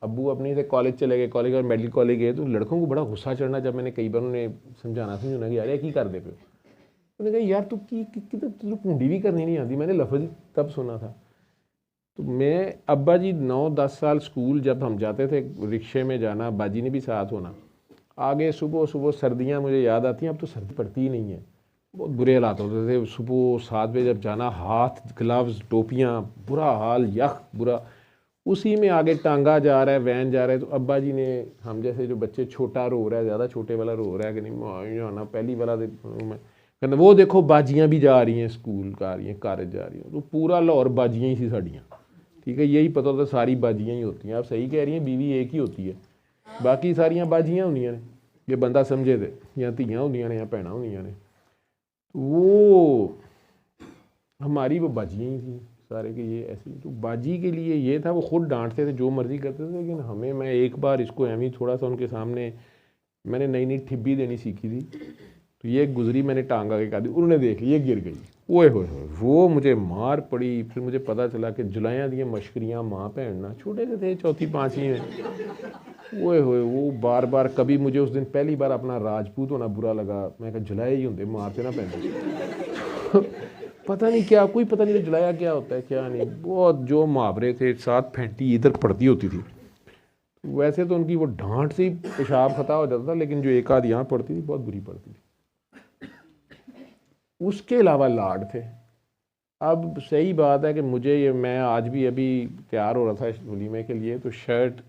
[SPEAKER 1] अब्बू अपने से कॉलेज चले गए, कॉलेज और मेडिकल कॉलेज गए, तो लड़कों को बड़ा गुस्सा चढ़ना जब मैंने कई बार उन्हें समझाना कि यार की कर दे पे। उन्होंने कहा यार तू तुझे पूंडी भी करनी नहीं आती। मैंने लफ्ज़ तब सुना था। तो मैं अब्बा जी 9-10 साल स्कूल जब हम जाते थे, रिक्शे में जाना, बाजी ने भी साथ होना। आगे सुबह सुबह सर्दियाँ मुझे याद आती हैं, अब तो सर्दी पड़ती ही नहीं है, बहुत बुरे हालात होते थे। सुबह 7 बजे जब जाना, हाथ ग्लव्स टोपियाँ, बुरा हाल, यख बुरा। उसी में आगे टांगा जा रहा है, वैन जा रहा है, तो अब्बा जी ने हम जैसे जो बच्चे, छोटा रो रहा है, ज़्यादा छोटे वाला रो रहा है कि नहीं जाना, पहली वाला मैं कहना वो देखो बाजियाँ भी जा रही हैं, स्कूल का आ रही हैं, कॉलेज जा रही हैं। तो पूरा लाहौर बाजियाँ ही सी साड़ियाँ, ठीक है। यही पता होता सारी बाजियाँ ही होती हैं। आप सही कह रही हैं, बीवी एक ही होती है, बाकी सारियाँ बाजियाँ होंदियां ने, ये बंदा समझे थे, या धियाँ होंदियां ने या भैनां होंदियां ने। वो हमारी वो बाजियाँ ही थी सारे के, ये ऐसी। तो बाजी के लिए ये था, वो खुद डांटते थे, जो मर्जी करते थे। लेकिन हमें, मैं एक बार इसको एम ही थोड़ा सा उनके सामने, मैंने नई नई ठिब्बी देनी सीखी थी, तो ये गुजरी, मैंने टांग आगे कर दी, उन्होंने देख ली, ये गिर गई। ओए होए होए, वो मुझे मार पड़ी। फिर मुझे पता चला कि जुलाइयाँ दियाँ मशकरियाँ माँ भैन ना, छोटे से थे, चौथी पाँचवीं में। ओए होए, वो बार बार, कभी मुझे उस दिन पहली बार अपना राजपूत होना बुरा लगा। मैं कहा जुलाए ही होंगे, मारते ना पैंते। पता नहीं क्या, कोई पता नहीं जुलाया क्या होता है क्या नहीं। बहुत जो मुहावरे थे, साथ फेंटी इधर पड़ती होती थी। वैसे तो उनकी वो डांट से ही पेशाब खता हो जाता था, लेकिन जो एक आध यहाँ पड़ती थी, बहुत बुरी पड़ती थी। उसके अलावा लाड थे। अब सही बात है कि मुझे ये, मैं आज भी अभी तैयार हो रहा था इस वलीमे के लिए, तो शर्ट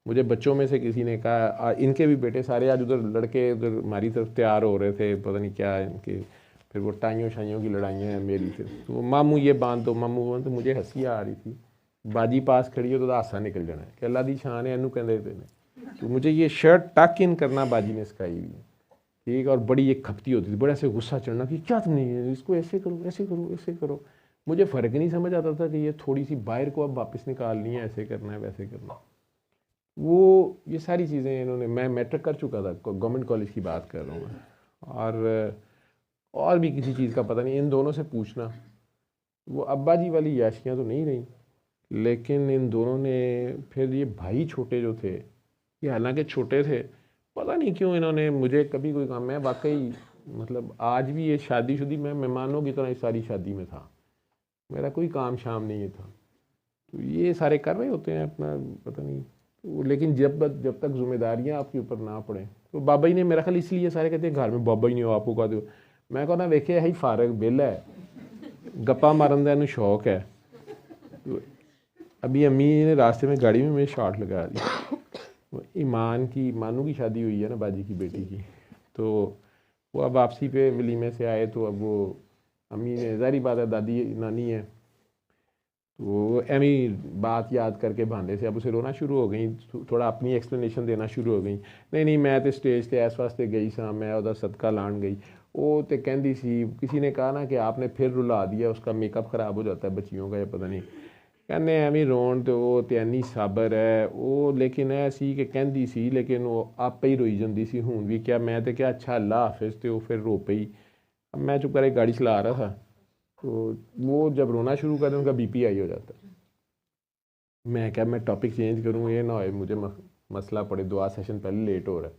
[SPEAKER 1] मुझे बच्चों में से किसी ने कहा, इनके भी बेटे सारे आज उधर लड़के उधर हमारी तरफ तैयार हो रहे थे, पता नहीं क्या इनके, फिर वो टाइयों शाइयों की लड़ाइयाँ हैं मेरी से। तो मामू ये बांध दो, मामू बांध। तो मुझे हंसी आ रही थी, बाजी पास खड़ी हो तो हासा निकल जाना है कि अल्लाह दी शान है, इनू कहते थे। तो मुझे ये शर्ट टक इन करना बाजी ने सिखाई हुई है, ठीक। और बड़ी एक खपती होती थी, बड़ा ऐसे गुस्सा चढ़ना कि क्या तुम नहीं है, इसको ऐसे करो, ऐसे करो, ऐसे करो। मुझे फ़र्क नहीं समझ आता था कि ये थोड़ी सी बाहर को अब वापस निकालनी है, ऐसे करना है, वैसे करना है। वो ये सारी चीज़ें इन्होंने, मैं मैट्रिक कर चुका था, गवर्नमेंट कॉलेज की बात कर रहा हूँ मैं, और भी किसी चीज़ का पता नहीं। इन दोनों से पूछना, वो अब्बा जी वाली याशियाँ तो नहीं रही, लेकिन इन दोनों ने फिर, ये भाई छोटे जो थे, ये हालांकि छोटे थे, पता नहीं क्यों इन्होंने मुझे कभी कोई काम, मैं वाकई मतलब आज भी ये शादीशुदी, मैं मेहमानों की तरह इस सारी शादी में था, मेरा कोई काम शाम नहीं था। तो ये सारे कर रहे होते हैं अपना, पता नहीं। तो लेकिन जब तक जिम्मेदारियाँ आपके ऊपर ना पड़े, तो बाबा जी ने, मेरा ख्याल इसलिए सारे कहते हैं घर में बाबा ही नहीं हो, आपको कह दो। मैं कहना वेखे ही फारग बिल है, गप्पा मारन का इन्हू शौक है। तो अभी अम्मी ने रास्ते में गाड़ी में मेरे शॉट लगा दिया। मानू की शादी हुई है ना, बाजी की बेटी की, तो वो अब वापसी पे वलीमे से आए, तो अब वो अम्मी ने, ज़ाहिर बात है दादी नानी है, तो वो एमी बात याद करके बहाने से अब उसे रोना शुरू हो गई, थोड़ा अपनी एक्सप्लेनेशन देना शुरू हो गई। नहीं मैं तो स्टेज पे इस वास्ते गई सा, मैं उधर सदका लान गई। वो तो कहती सी, किसी ने कहा ना कि आपने फिर रुला दिया, उसका मेकअप ख़राब हो जाता है बच्चियों का, या पता नहीं। ਕਹਿੰਦੇ ਐਵੇਂ ਰੋਣ ਤੇ ਉਹ ਤੇ ਇੰਨੀ ਸਾਬਰ ਹੈ ਉਹ, ਲੇਕਿਨ ਇਹ ਸੀ ਕਿ ਕਹਿੰਦੀ ਸੀ ਲੇਕਿਨ ਉਹ ਆਪੇ ਹੀ ਰੋਈ ਜਾਂਦੀ ਸੀ। ਹੁਣ ਵੀ ਕਿਹਾ मैं तो क्या अच्छा अल्लाह हाफिज़, तो वो फिर रो पई। अब मैं चुप करके गाड़ी चला रहा था तो वो जब रोना शुरू कर दे उनका बीपी हाई हो जाता है। मैं क्या मैं टॉपिक चेंज करूँ, ये ना हो मुझे मसला पड़े, दुआ सेशन पहले लेट हो रहा है।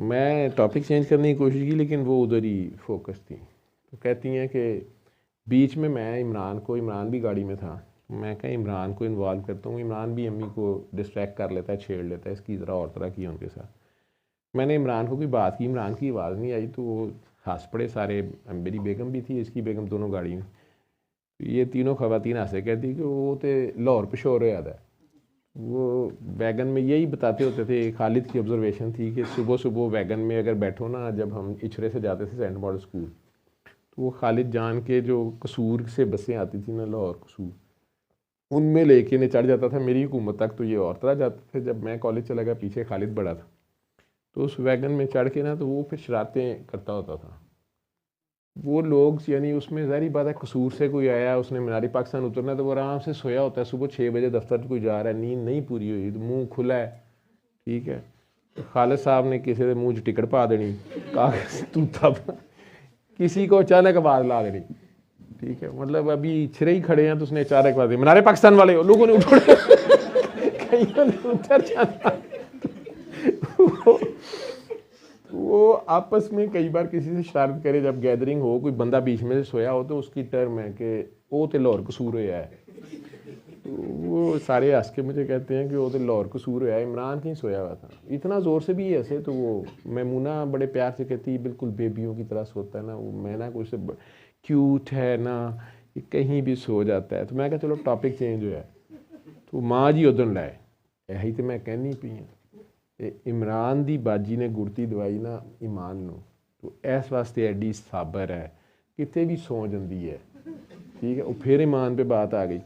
[SPEAKER 1] मैं टॉपिक चेंज करने की कोशिश की लेकिन वो उधर ही फोकस थी। तो कहती हैं कि बीच में मैं इमरान भी गाड़ी में था, मैं क्या इमरान को इन्वॉल्व करता हूँ। इमरान भी अम्मी को डिस्ट्रैक्ट कर लेता है, छेड़ लेता है, इसकी ज़रा और तरह की उनके साथ। मैंने इमरान को कोई बात की, इमरान की आवाज़ नहीं आई तो वो हंस पड़े सारे। मेरी बेगम भी थी, इसकी बेगम, दोनों गाड़ी में। ये तीनों खवातीन हंसे, कहती कि वो तो लाहौर पेशोर याद है। वो वैगन में यही बताते होते थे, खालिद की ऑब्जर्वेशन थी कि सुबह सुबह वैगन में अगर बैठो ना, जब हम इचरे से जाते थे सेंट मॉडल स्कूल, तो वो खालिद जान के जो कसूर से बसें आती थी ना, लाहौर कसूर, उनमें लेके ने चढ़ जाता था मेरी हुकूमत तक। तो ये और तरह जाते थे। जब मैं कॉलेज चला गया, पीछे खालिद बड़ा था, तो उस वैगन में चढ़ के ना तो वो फिर शरारतें करता होता था। वो लोग यानी उसमें ज़ाहिर बात है, कसूर से कोई आया, उसने मीनार पाकिस्तान उतरना, तो वो आराम से सोया होता है। सुबह 6 बजे दफ्तर कोई जा रहा है, नींद नहीं पूरी हुई, तो मुँह खुला है, ठीक है। तो खालिद साहब ने किसी के मुँह च टिकट पा देनी, कागज़ तूता किसी को अचानक आवाज़ ला देनी, ठीक है। मतलब अभी छिरे ही खड़े हैं तो उसने अचानक बात दी, मीनार पाकिस्तान वाले लोगों ने उठो कईयों ने उतर जाना। वो आपस में कई बार किसी से शरारत करे, जब गैदरिंग हो, कोई बंदा बीच में से सोया हो तो उसकी टर्म है कि वो तो लाहौर कसूर होया है। तो वो सारे हंस के मुझे कहते हैं कि वो तो लाहौर कसूर होया है, इमरान कहीं सोया हुआ था। इतना ज़ोर से भी ऐसे तो वो मैमूना बड़े प्यार से कहती, बिल्कुल बेबियों की तरह सोता है ना वो, मैं ना कुछ क्यूट है ना, कहीं भी सो जाता है। तो मैं कहा चलो टॉपिक चेंज होया, तो माँ जी उधर लाए, यही तो मैं कहनी पी हाँ। इमरान दी बाजी ने गुड़ती दवाई ना ईमान नू, तो इस वास्ते एडी साबर है, कितने भी सौ जाती है, ठीक है। वो फिर ईमान पे बात आ गई,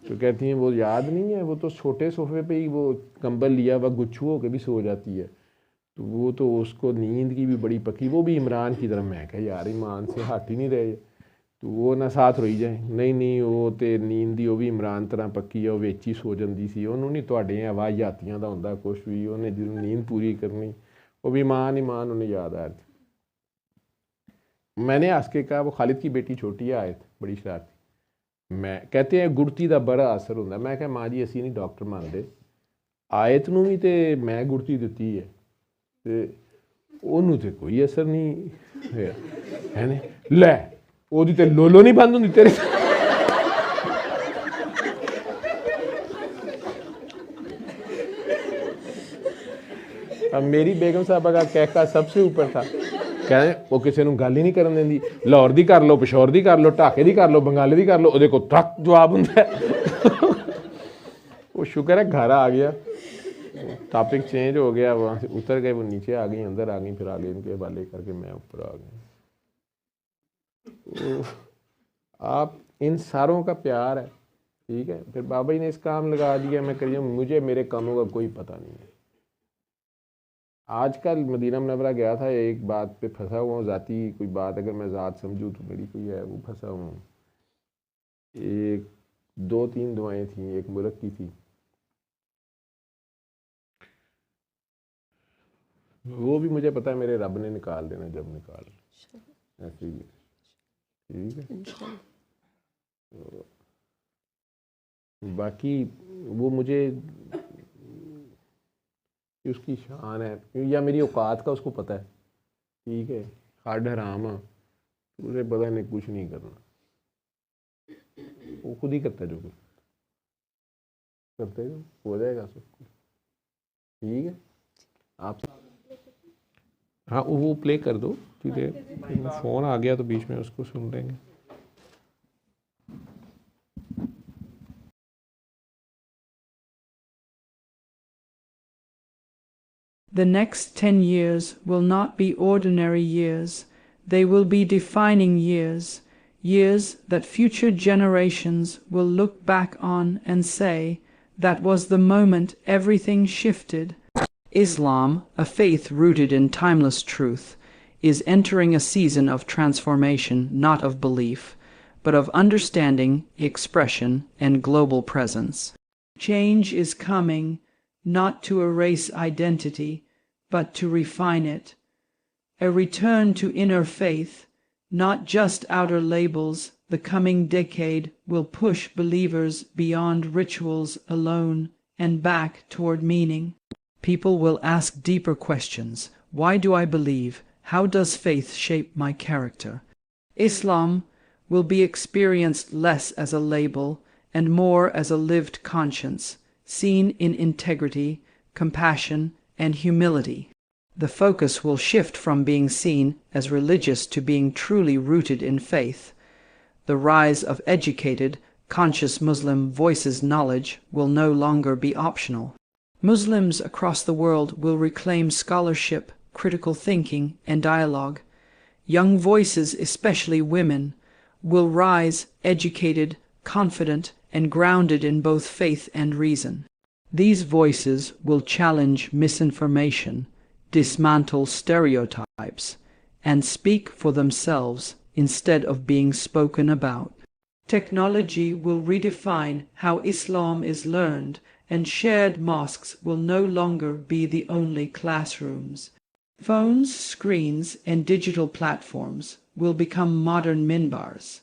[SPEAKER 1] तो कहती हैं वो याद नहीं है, वो तो छोटे सोफे पे ही वो कंबल लिया हुआ गुच्छू होकर भी सो जाती है। तो वो तो उसको नींद की भी बड़ी पक्की, वो भी इमरान की तरह। मैं कहा यार ईमान से हट ही नहीं रहे, तो वो ना साथ रोई जाए, नहीं वो तो नींद दी वो भी इमरान तरह पक्की है, वो विच ही सो जाती सी, उन्होंने नहीं तुहाडे हवायातियां दा हुंदा कुछ भी, उन्हें जो नींद पूरी करनी, वो भी ईमान उन्हें याद आ रही। मैंने हंस के कहा वो खालिद की बेटी छोटी है आयत, बड़ी शरारती, मैं कहते हैं गुड़ती का बड़ा असर होंगे। मैं क्या माँ जी असी नहीं डॉक्टर मानते, आयत नूं भी तो मैं गुड़ती दी है, तो उन्होंने तो कोई असर नहीं है ने, लै ओदी ते लोलो नहीं बंद होंदी तेरे। अब मेरी बेगम साहबा का कहका सबसे ऊपर था, कहने वो किसी को गल ही नहीं करन देंदी, लाहौर दी कर लो, पेशौर दी कर लो, ढाके दी कर लो, बंगाली दी कर लो, वो तक जवाब होंदा है। वो शुक्र है घर आ गया, टॉपिक चेंज हो गया, वहाँ से उतर गए, वो नीचे आ गई, अंदर आ गई, फिर आगे इनके हवाले करके मैं ऊपर आ गया। तो आप इन सारों का प्यार है, ठीक है। फिर बाबा जी ने इस काम लगा दिया, मैं करिए मुझे मेरे कामों का कोई पता नहीं है। आजकल मदीना मुनव्वरा गया था, एक बात पे फंसा हुआ हूँ, ज़ाती कोई बात अगर मैं ज़ात समझूँ तो मेरी कोई है, वो फंसा हुआ हूँ। एक 2-3 दुआएं थी, एक मुल्क की थी, वो भी मुझे पता है मेरे रब ने निकाल देना जब निकाल, ऐसे ही, ठीक है। तो बाकी वो मुझे उसकी शान है या मेरी औकात का उसको पता है, ठीक है। हड हराम है, उसे पता नहीं कुछ नहीं करना, वो खुद ही करता है जो कुछ करते हैं, हो जाएगा सब कुछ, ठीक है। आप हाँ वो प्ले कर दो, ठीक है। फ़ोन आ गया तो बीच में उसको सुन लेंगे।
[SPEAKER 5] The next 10 years will not be ordinary years. They will be defining years, years that future generations will look back on and say, that was the moment everything shifted. Islam, a faith rooted in timeless truth, is entering a season of transformation, not of belief, but of understanding, expression, and global presence. Change is coming, not to erase identity, but to refine it. A return to inner faith, not just outer labels. The coming decade will push believers beyond rituals alone and back toward meaning. People will ask deeper questions. Why do I believe? How does faith shape my character? Islam will be experienced less as a label and more as a lived conscience, seen in integrity, compassion, and humility. The focus will shift from being seen as religious to being truly rooted in faith. The rise of educated, conscious Muslim voices. Knowledge will no longer be optional. Muslims across the world will reclaim scholarship, critical thinking, and dialogue. Young voices, especially women, will rise educated, confident, and grounded in both faith and reason. These voices will challenge misinformation, dismantle stereotypes, and speak for themselves instead of being spoken about. Technology will redefine how Islam is learned, and shared mosques will no longer be the only classrooms. Phones, screens, and digital platforms will become modern minbars.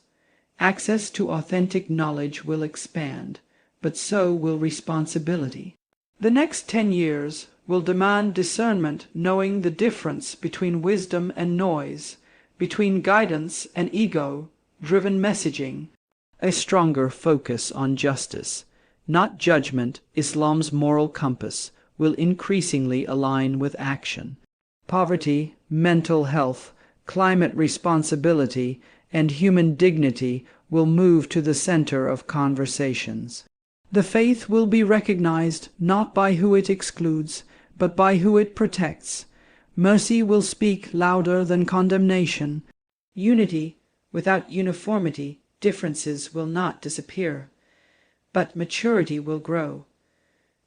[SPEAKER 5] Access to authentic knowledge will expand, but so will responsibility. The next 10 years will demand discernment, knowing the difference between wisdom and noise, between guidance and ego-driven messaging. A stronger focus on justice, not judgment. Islam's moral compass will increasingly align with action. Poverty, mental health, climate responsibility, and human dignity will move to the center of conversations. The faith will be recognized not by who it excludes, but by who it protects. Mercy will speak louder than condemnation. Unity without uniformity. Differences will not disappear, but maturity will grow.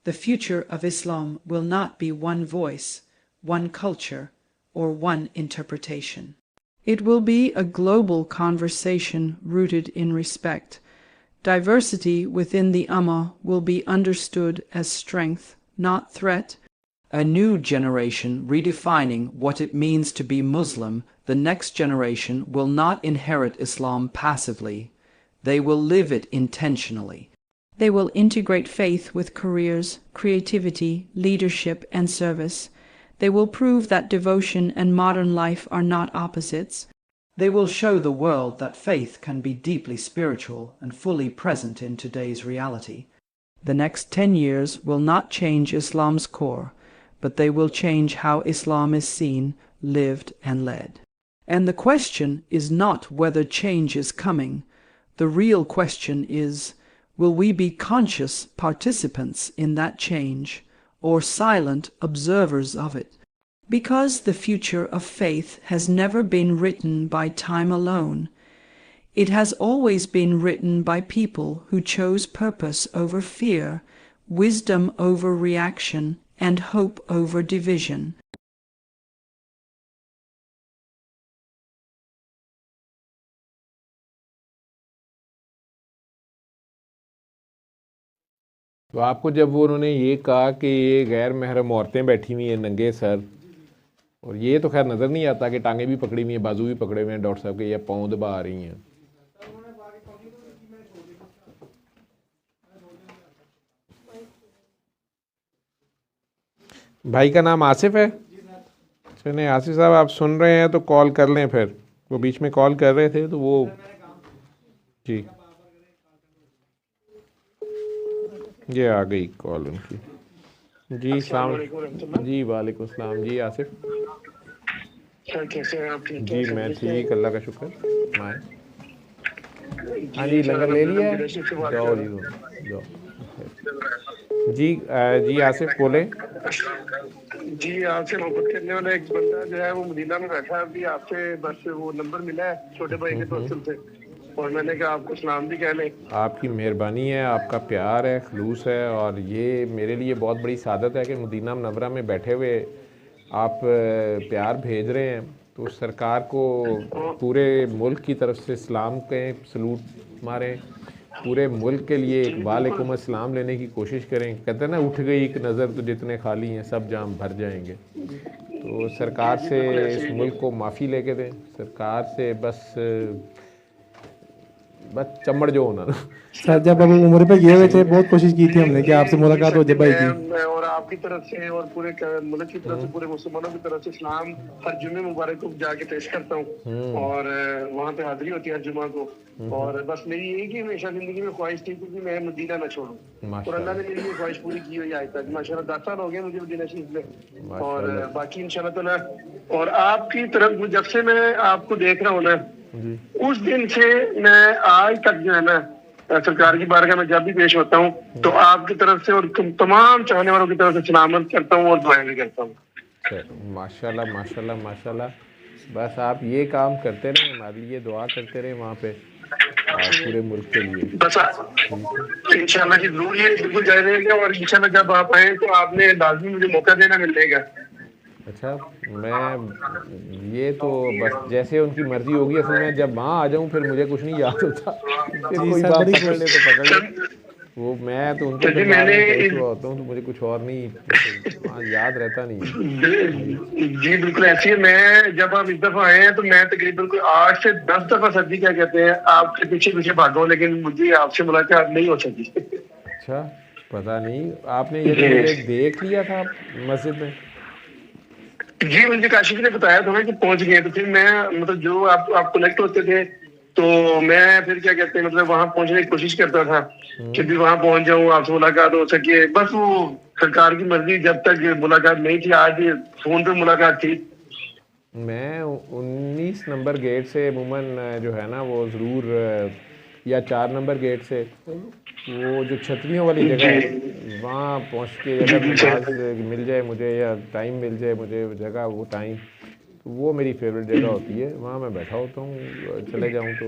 [SPEAKER 5] The future of Islam will not be one voice, one culture, or one interpretation. It will be a global conversation rooted in respect. Diversity within the Ummah will be understood as strength, not threat. A new generation redefining what it means to be Muslim. The next generation will not inherit Islam passively. They will live it intentionally. They will integrate faith with careers, creativity, leadership, and service. They will prove that devotion and modern life are not opposites. They will show the world that faith can be deeply spiritual and fully present in today's reality. The next 10 years will not change Islam's core, but they will change how Islam is seen, lived, and led. And the question is not whether change is coming. The real question is, will we be conscious participants in that change, or silent observers of it? Because the future of faith has never been written by time alone. It has always been written by people who chose purpose over fear, wisdom over reaction, and hope over division.
[SPEAKER 1] तो आपको जब वो उन्होंने ये कहा कि ये गैर महरम औरतें बैठी हुई हैं नंगे सर, और ये तो खैर नज़र नहीं आता कि टांगे भी पकड़ी हुई हैं, बाजू भी पकड़े हुए हैं डॉक्टर साहब के, या पाँव दबा रही हैं। भाई का नाम आसिफ है? चलिए आसिफ साहब, आप सुन रहे हैं तो कॉल कर लें। फिर वो बीच में कॉल कर रहे थे तो वो जी ये आ गई कॉल उनकी। जी सलाम जी, वालेकुम सलाम जी। आसिफ
[SPEAKER 6] सर कैसे हैं आप? ठीक
[SPEAKER 1] जी मैं ठीक, अल्लाह का शुक्र। माए हाँ जी, लंगर ले लिया है? जाओ जी जाओ। जी जी आसिफ बोले।
[SPEAKER 6] जी आपसे मोहब्बत करने वाला एक बंदा जो है वो मदीना में बैठा है अभी, आपसे बस वो नंबर मिला है छोटे भाई के दोस्त से, और मैंने कहा आपको सलाम भी कह लें। आपकी
[SPEAKER 1] मेहरबानी है, आपका प्यार है, खलूस है, और ये मेरे लिए बहुत बड़ी सादत है कि मदीना मुनव्वरा में बैठे हुए आप प्यार भेज रहे हैं। तो सरकार को पूरे मुल्क की तरफ से सलाम कहें, सलूट मारें, पूरे मुल्क के लिए वालेकुम अस्सलाम लेने की कोशिश करें। कहते हैं ना, उठ गई एक नज़र तो जितने खाली हैं सब जाम भर जाएंगे। तो सरकार से इस मुल्क को माफ़ी लेके दें, सरकार से बस चमड़ जो होना ना।
[SPEAKER 7] सर जब हम उम्र पे गए हुए थे बहुत कोशिश की थी हमने कि आपसे मुलाकात हो जाए भाई की।
[SPEAKER 6] मैं और आपकी तरफ से और पूरे मुल्क की तरफ से, पूरे मुसलमानों की तरफ से सलाम हर जुम्मे मुबारक को जाके पेश करता हूँ और वहाँ पे हाजिरी होती है हर जुम्मा को। और बस मेरी यही कि हमेशा जिंदगी में ख्वाहिश थी कि मैं मदीना न छोड़ूं, और अल्लाह ने मेरी ये ख्वाहिश पूरी की हुई आज तक माशाल्लाह। 10 साल हो गए मुझे मदीना शरीफ में, और बाकी इंशाल्लाह ताला। और आपकी तरफ जब से मैं आपको देख रहा हूँ ना, उस दिन से मैं आज तक जो है ना सरकार की बारगाह में जब भी पेश होता हूँ तो आपकी तरफ से और तमाम चाहने वालों की तरफ से सलामत करता हूँ और दुआएं भी करता हूँ।
[SPEAKER 1] माशाल्लाह माशाल्लाह माशाल्लाह। बस आप ये काम करते रहे, हमारे लिए दुआ करते रहे वहाँ पे पूरे मुल्क के लिए।
[SPEAKER 6] बस इंशाल्लाह की जरूर ये बिल्कुल जारी रहेगा, और इंशाल्लाह जब आप आए तो आपने लाजमी मुझे मौका देना मिलेगा।
[SPEAKER 1] अच्छा, मैं ये तो बस जैसे उनकी मर्जी होगी। असल में जब वहाँ आ जाऊँ फिर मुझे कुछ नहीं याद होता, फिर कोई बात पकड़ ले तो पकड़ ले। वो मैं तो उनके होता हूँ तो मुझे कुछ और नहीं याद रहता नहीं।
[SPEAKER 6] जी बिल्कुल ऐसी है। मैं जब आप इस दफा आए हैं तो मैं तकरीबन कोई 8 से 10 दफा सर्दी क्या कहते हैं आपके पीछे पीछे भागा हूं, लेकिन मुझे आपसे मुलाकात नहीं हो सकी।
[SPEAKER 1] अच्छा, पता नहीं आपने ये देख लिया था मस्जिद में?
[SPEAKER 6] जी मुझे काशिफ ने बताया था कि पहुंच गए, तो फिर मैं मतलब जो आप कनेक्ट होते थे तो मैं फिर क्या कहते हैं मतलब वहां पहुंचने की कोशिश करता था कि भी वहां पहुंच जाऊं, आपसे मुलाकात हो सके। बस वो सरकार की मर्जी, जब तक मुलाकात नहीं थी, आज फोन पे मुलाकात थी।
[SPEAKER 1] मैं 19 नंबर गेट से अमूमन जो है ना वो ज़रूर, या 4 नंबर गेट से, वो जो छतरियों वाली जगह है वहाँ पहुँच के अगर नमाज मिल जाए मुझे या टाइम मिल जाए मुझे जगह, वो टाइम तो वो मेरी फेवरेट जगह होती है। वहाँ मैं बैठा होता हूँ, चले जाऊँ तो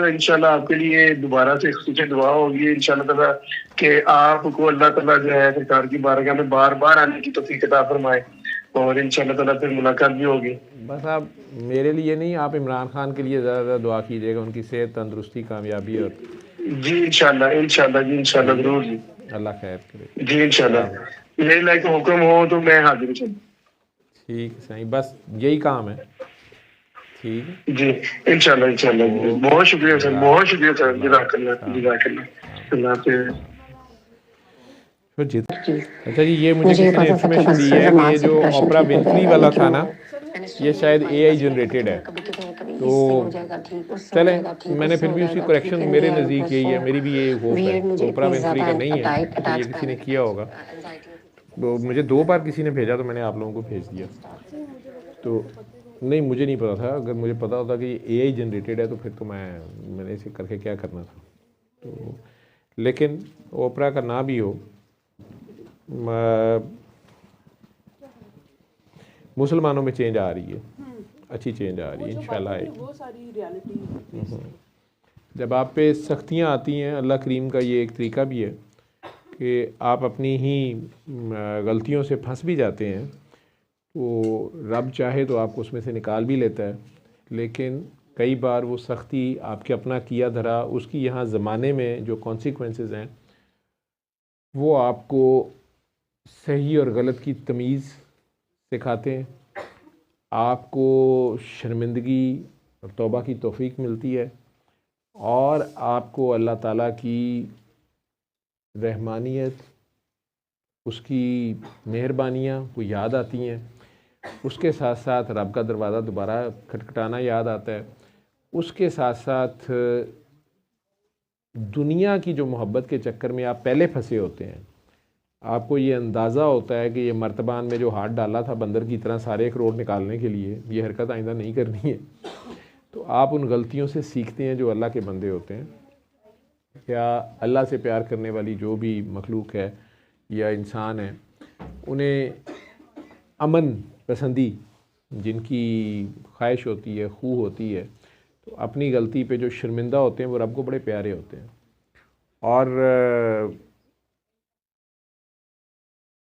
[SPEAKER 6] इंशाल्लाह आपके लिए दोबारा से कुछ दुआ होगी इंशाल्लाह ताला कि आपको अल्लाह ताला जो है सरकार की बारगाह में बार बार आने की तौफीक अता फरमाए, और इंशाल्लाह ताला फिर मुलाकात भी होगी।
[SPEAKER 1] बस आप मेरे लिए नहीं, आप इमरान खान के लिए ज़्यादा दुआ कीजिएगा, उनकी सेहत तंदुरुस्ती कामयाबी। और
[SPEAKER 6] जी इंशाल्लाह इंशाल्लाह जी इंशाल्लाह जरूर जी,
[SPEAKER 1] अल्लाह खैर करे
[SPEAKER 6] जी इंशाल्लाह। मेरे लायक हुक्म हो तो मैं हाजिर हूँ।
[SPEAKER 1] ठीक सही, बस यही काम है। ठीक
[SPEAKER 6] जी इंशाल्लाह इंशाल्लाह। बहुत शुक्रिया सर, बहुत शुक्रिया सर, जज़ाकल्लाह जज़ाकल्लाह। अल्लाह हाफ़िज़।
[SPEAKER 1] अच्छा जी, ये मुझे किसी ने इन्फॉर्मेशन दी है कि ये जो ओपरा विंफ्री वाला था ना, ये शायद AI जनरेटेड है। तो चलें, मैंने फिर भी उसकी करेक्शन, मेरे नज़दीक यही है, मेरी भी ये होप है, ओपरा विंफ्री का नहीं है, तो ये किसी ने किया होगा। तो मुझे 2 बार किसी ने भेजा तो मैंने आप लोगों को भेज दिया। तो नहीं, मुझे नहीं पता था। अगर मुझे पता होता कि ये AI जनरेटेड है तो फिर तो मैंने इसे करके क्या करना था। तो लेकिन ओपरा का ना भी हो, मुसलमानों में चेंज आ रही है, अच्छी चेंज आ रही है इंशाल्लाह।
[SPEAKER 8] वो सारी रियलिटी
[SPEAKER 1] जब आप पे सख्तियाँ आती हैं, अल्लाह करीम का ये एक तरीका भी है कि आप अपनी ही गलतियों से फंस भी जाते हैं, तो रब चाहे तो आपको उसमें से निकाल भी लेता है। लेकिन कई बार वो सख्ती आपके अपना किया धरा, उसकी यहाँ ज़माने में जो कॉन्सिक्वेंसेस हैं वो आपको सही और गलत की तमीज़ सिखाते हैं, आपको शर्मिंदगी और तौबा की तौफीक मिलती है, और आपको अल्लाह ताला की रहमानियत, उसकी मेहरबानियाँ वो याद आती हैं। उसके साथ साथ रब का दरवाज़ा दोबारा खटखटाना याद आता है। उसके साथ साथ दुनिया की जो मोहब्बत के चक्कर में आप पहले फंसे होते हैं, आपको ये अंदाज़ा होता है कि ये मर्तबान में जो हाथ डाला था बंदर की तरह सारे करोड़ निकालने के लिए, ये हरकत आइंदा नहीं करनी है। तो आप उन गलतियों से सीखते हैं जो अल्लाह के बंदे होते हैं। या अल्लाह से प्यार करने वाली जो भी मखलूक है या इंसान है, उन्हें अमन पसंदी जिनकी ख्वाहिश होती है, खूह होती है, तो अपनी गलती पे जो शर्मिंदा होते हैं वो रब को बड़े प्यारे होते हैं। और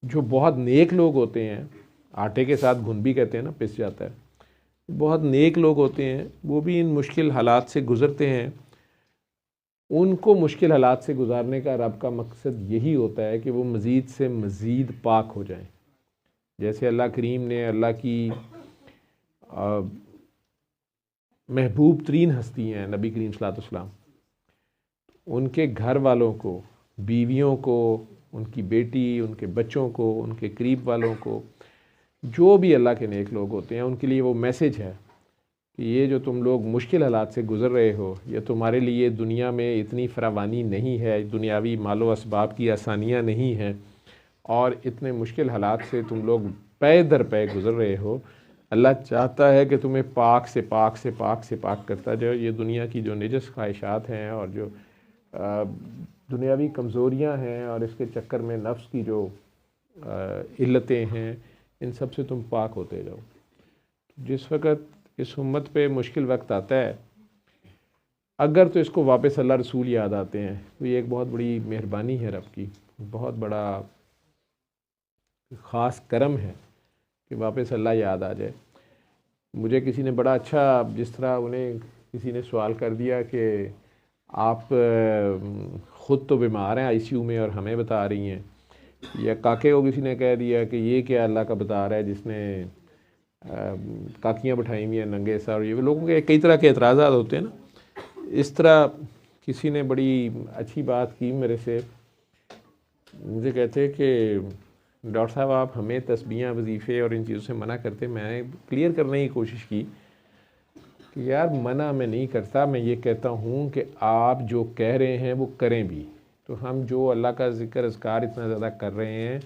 [SPEAKER 1] जो बहुत नेक लोग होते हैं, आटे के साथ घुन भी कहते हैं ना, पिस जाता है। बहुत नेक लोग होते हैं, वो भी इन मुश्किल हालात से गुज़रते हैं। उनको मुश्किल हालात से गुजारने का रब का मकसद यही होता है कि वो मज़ीद से मज़ीद पाक हो जाएं। जैसे अल्लाह करीम ने अल्लाह की महबूब तरीन हस्ती हैं नबी करीम सल्लल्लाहु अलैहि वसल्लम, उनके घर वालों को, बीवियों को, उनकी बेटी, उनके बच्चों को, उनके करीब वालों को, जो भी अल्लाह के नेक लोग होते हैं, उनके लिए वो मैसेज है कि ये जो तुम लोग मुश्किल हालात से गुज़र रहे हो, ये तुम्हारे लिए दुनिया में इतनी फरावानी नहीं है, दुनियावी मालो असबाब की आसानियाँ नहीं हैं, और इतने मुश्किल हालात से तुम लोग पे दर पे गुज़र रहे हो। अल्लाह चाहता है कि तुम्हें पाक से पाक से पाक से पाक करता जाए। ये दुनिया की जो निजस ख्वाहिशात हैं और जो दुनियावी कमज़ोरियाँ हैं और इसके चक्कर में नफ्स की जो इल्लतें हैं, इन सब से तुम पाक होते जाओ। जिस वक़्त इस उम्मत पे मुश्किल वक्त आता है, अगर तो इसको वापस अल्लाह रसूल याद आते हैं तो ये एक बहुत बड़ी मेहरबानी है रब की, बहुत बड़ा ख़ास करम है कि वापस अल्लाह याद आ जाए। मुझे किसी ने बड़ा अच्छा, जिस तरह उन्हें किसी ने सवाल कर दिया कि आप ख़ुद तो बीमार हैं आईसीयू में और हमें बता रही हैं, या काके को किसी ने कह दिया कि ये क्या अल्लाह का बता रहा है जिसने काकियाँ बैठाई हुई हैं नंगे सर। ये लोगों के कई तरह के एतराज़ात होते हैं ना। इस तरह किसी ने बड़ी अच्छी बात की मेरे से, मुझे कहते कि डॉक्टर साहब आप हमें तस्बीहां, वजीफ़े और इन चीज़ों से मना करते। मैंने क्लियर करने की कोशिश की कि यार मना मैं नहीं करता, मैं ये कहता हूँ कि आप जो कह रहे हैं वो करें भी। तो हम जो अल्लाह का ज़िक्र अज़कार इतना ज़्यादा कर रहे हैं,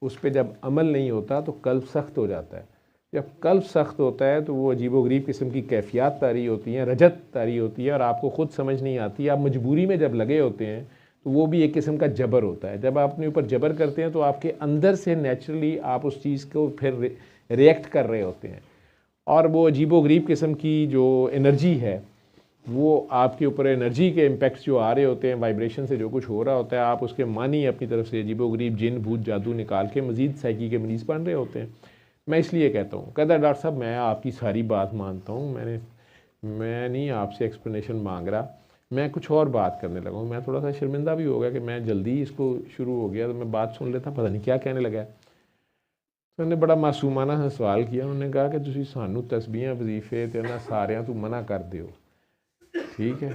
[SPEAKER 1] उस पर जब अमल नहीं होता तो कल्ब सख्त हो जाता है। जब कल्ब सख्त होता है तो वो अजीबोगरीब किस्म की कैफियत तारी होती हैं, रजत तारी होती है, और आपको ख़ुद समझ नहीं आती। आप मजबूरी में जब लगे होते हैं तो वो भी एक किस्म का जबर होता है। जब आप अपने ऊपर जबर करते हैं तो आपके अंदर से नेचुरली आप उस चीज़ को फिर रिएक्ट कर रहे होते हैं, और वो अजीबोगरीब किस्म की जो एनर्जी है, वो आपके ऊपर एनर्जी के इम्पैक्ट जो आ रहे होते हैं, वाइब्रेशन से जो कुछ हो रहा होता है, आप उसके मानी अपनी तरफ से अजीबोगरीब जिन भूत जादू निकाल के मज़ीद साइकी के मरीज़ बन रहे होते हैं। मैं इसलिए कहता हूँ, कहता है डॉक्टर साहब मैं आपकी सारी बात मानता हूँ, मैं नहीं आपसे एक्सप्लेनेशन मांग रहा, मैं कुछ और बात करने लगा हूँ। मैं थोड़ा सा शर्मिंदा भी हो गया कि मैं जल्दी इसको शुरू हो गया, तो मैं बात सुन लेता, पता नहीं क्या कहने लगा। तो उन्होंने बड़ा मासूमाना सा सवाल किया। उन्होंने कहा कि तुसी सानू तस्बीहां वजीफे ते ना सारियां तू मना कर दिओ, ठीक है,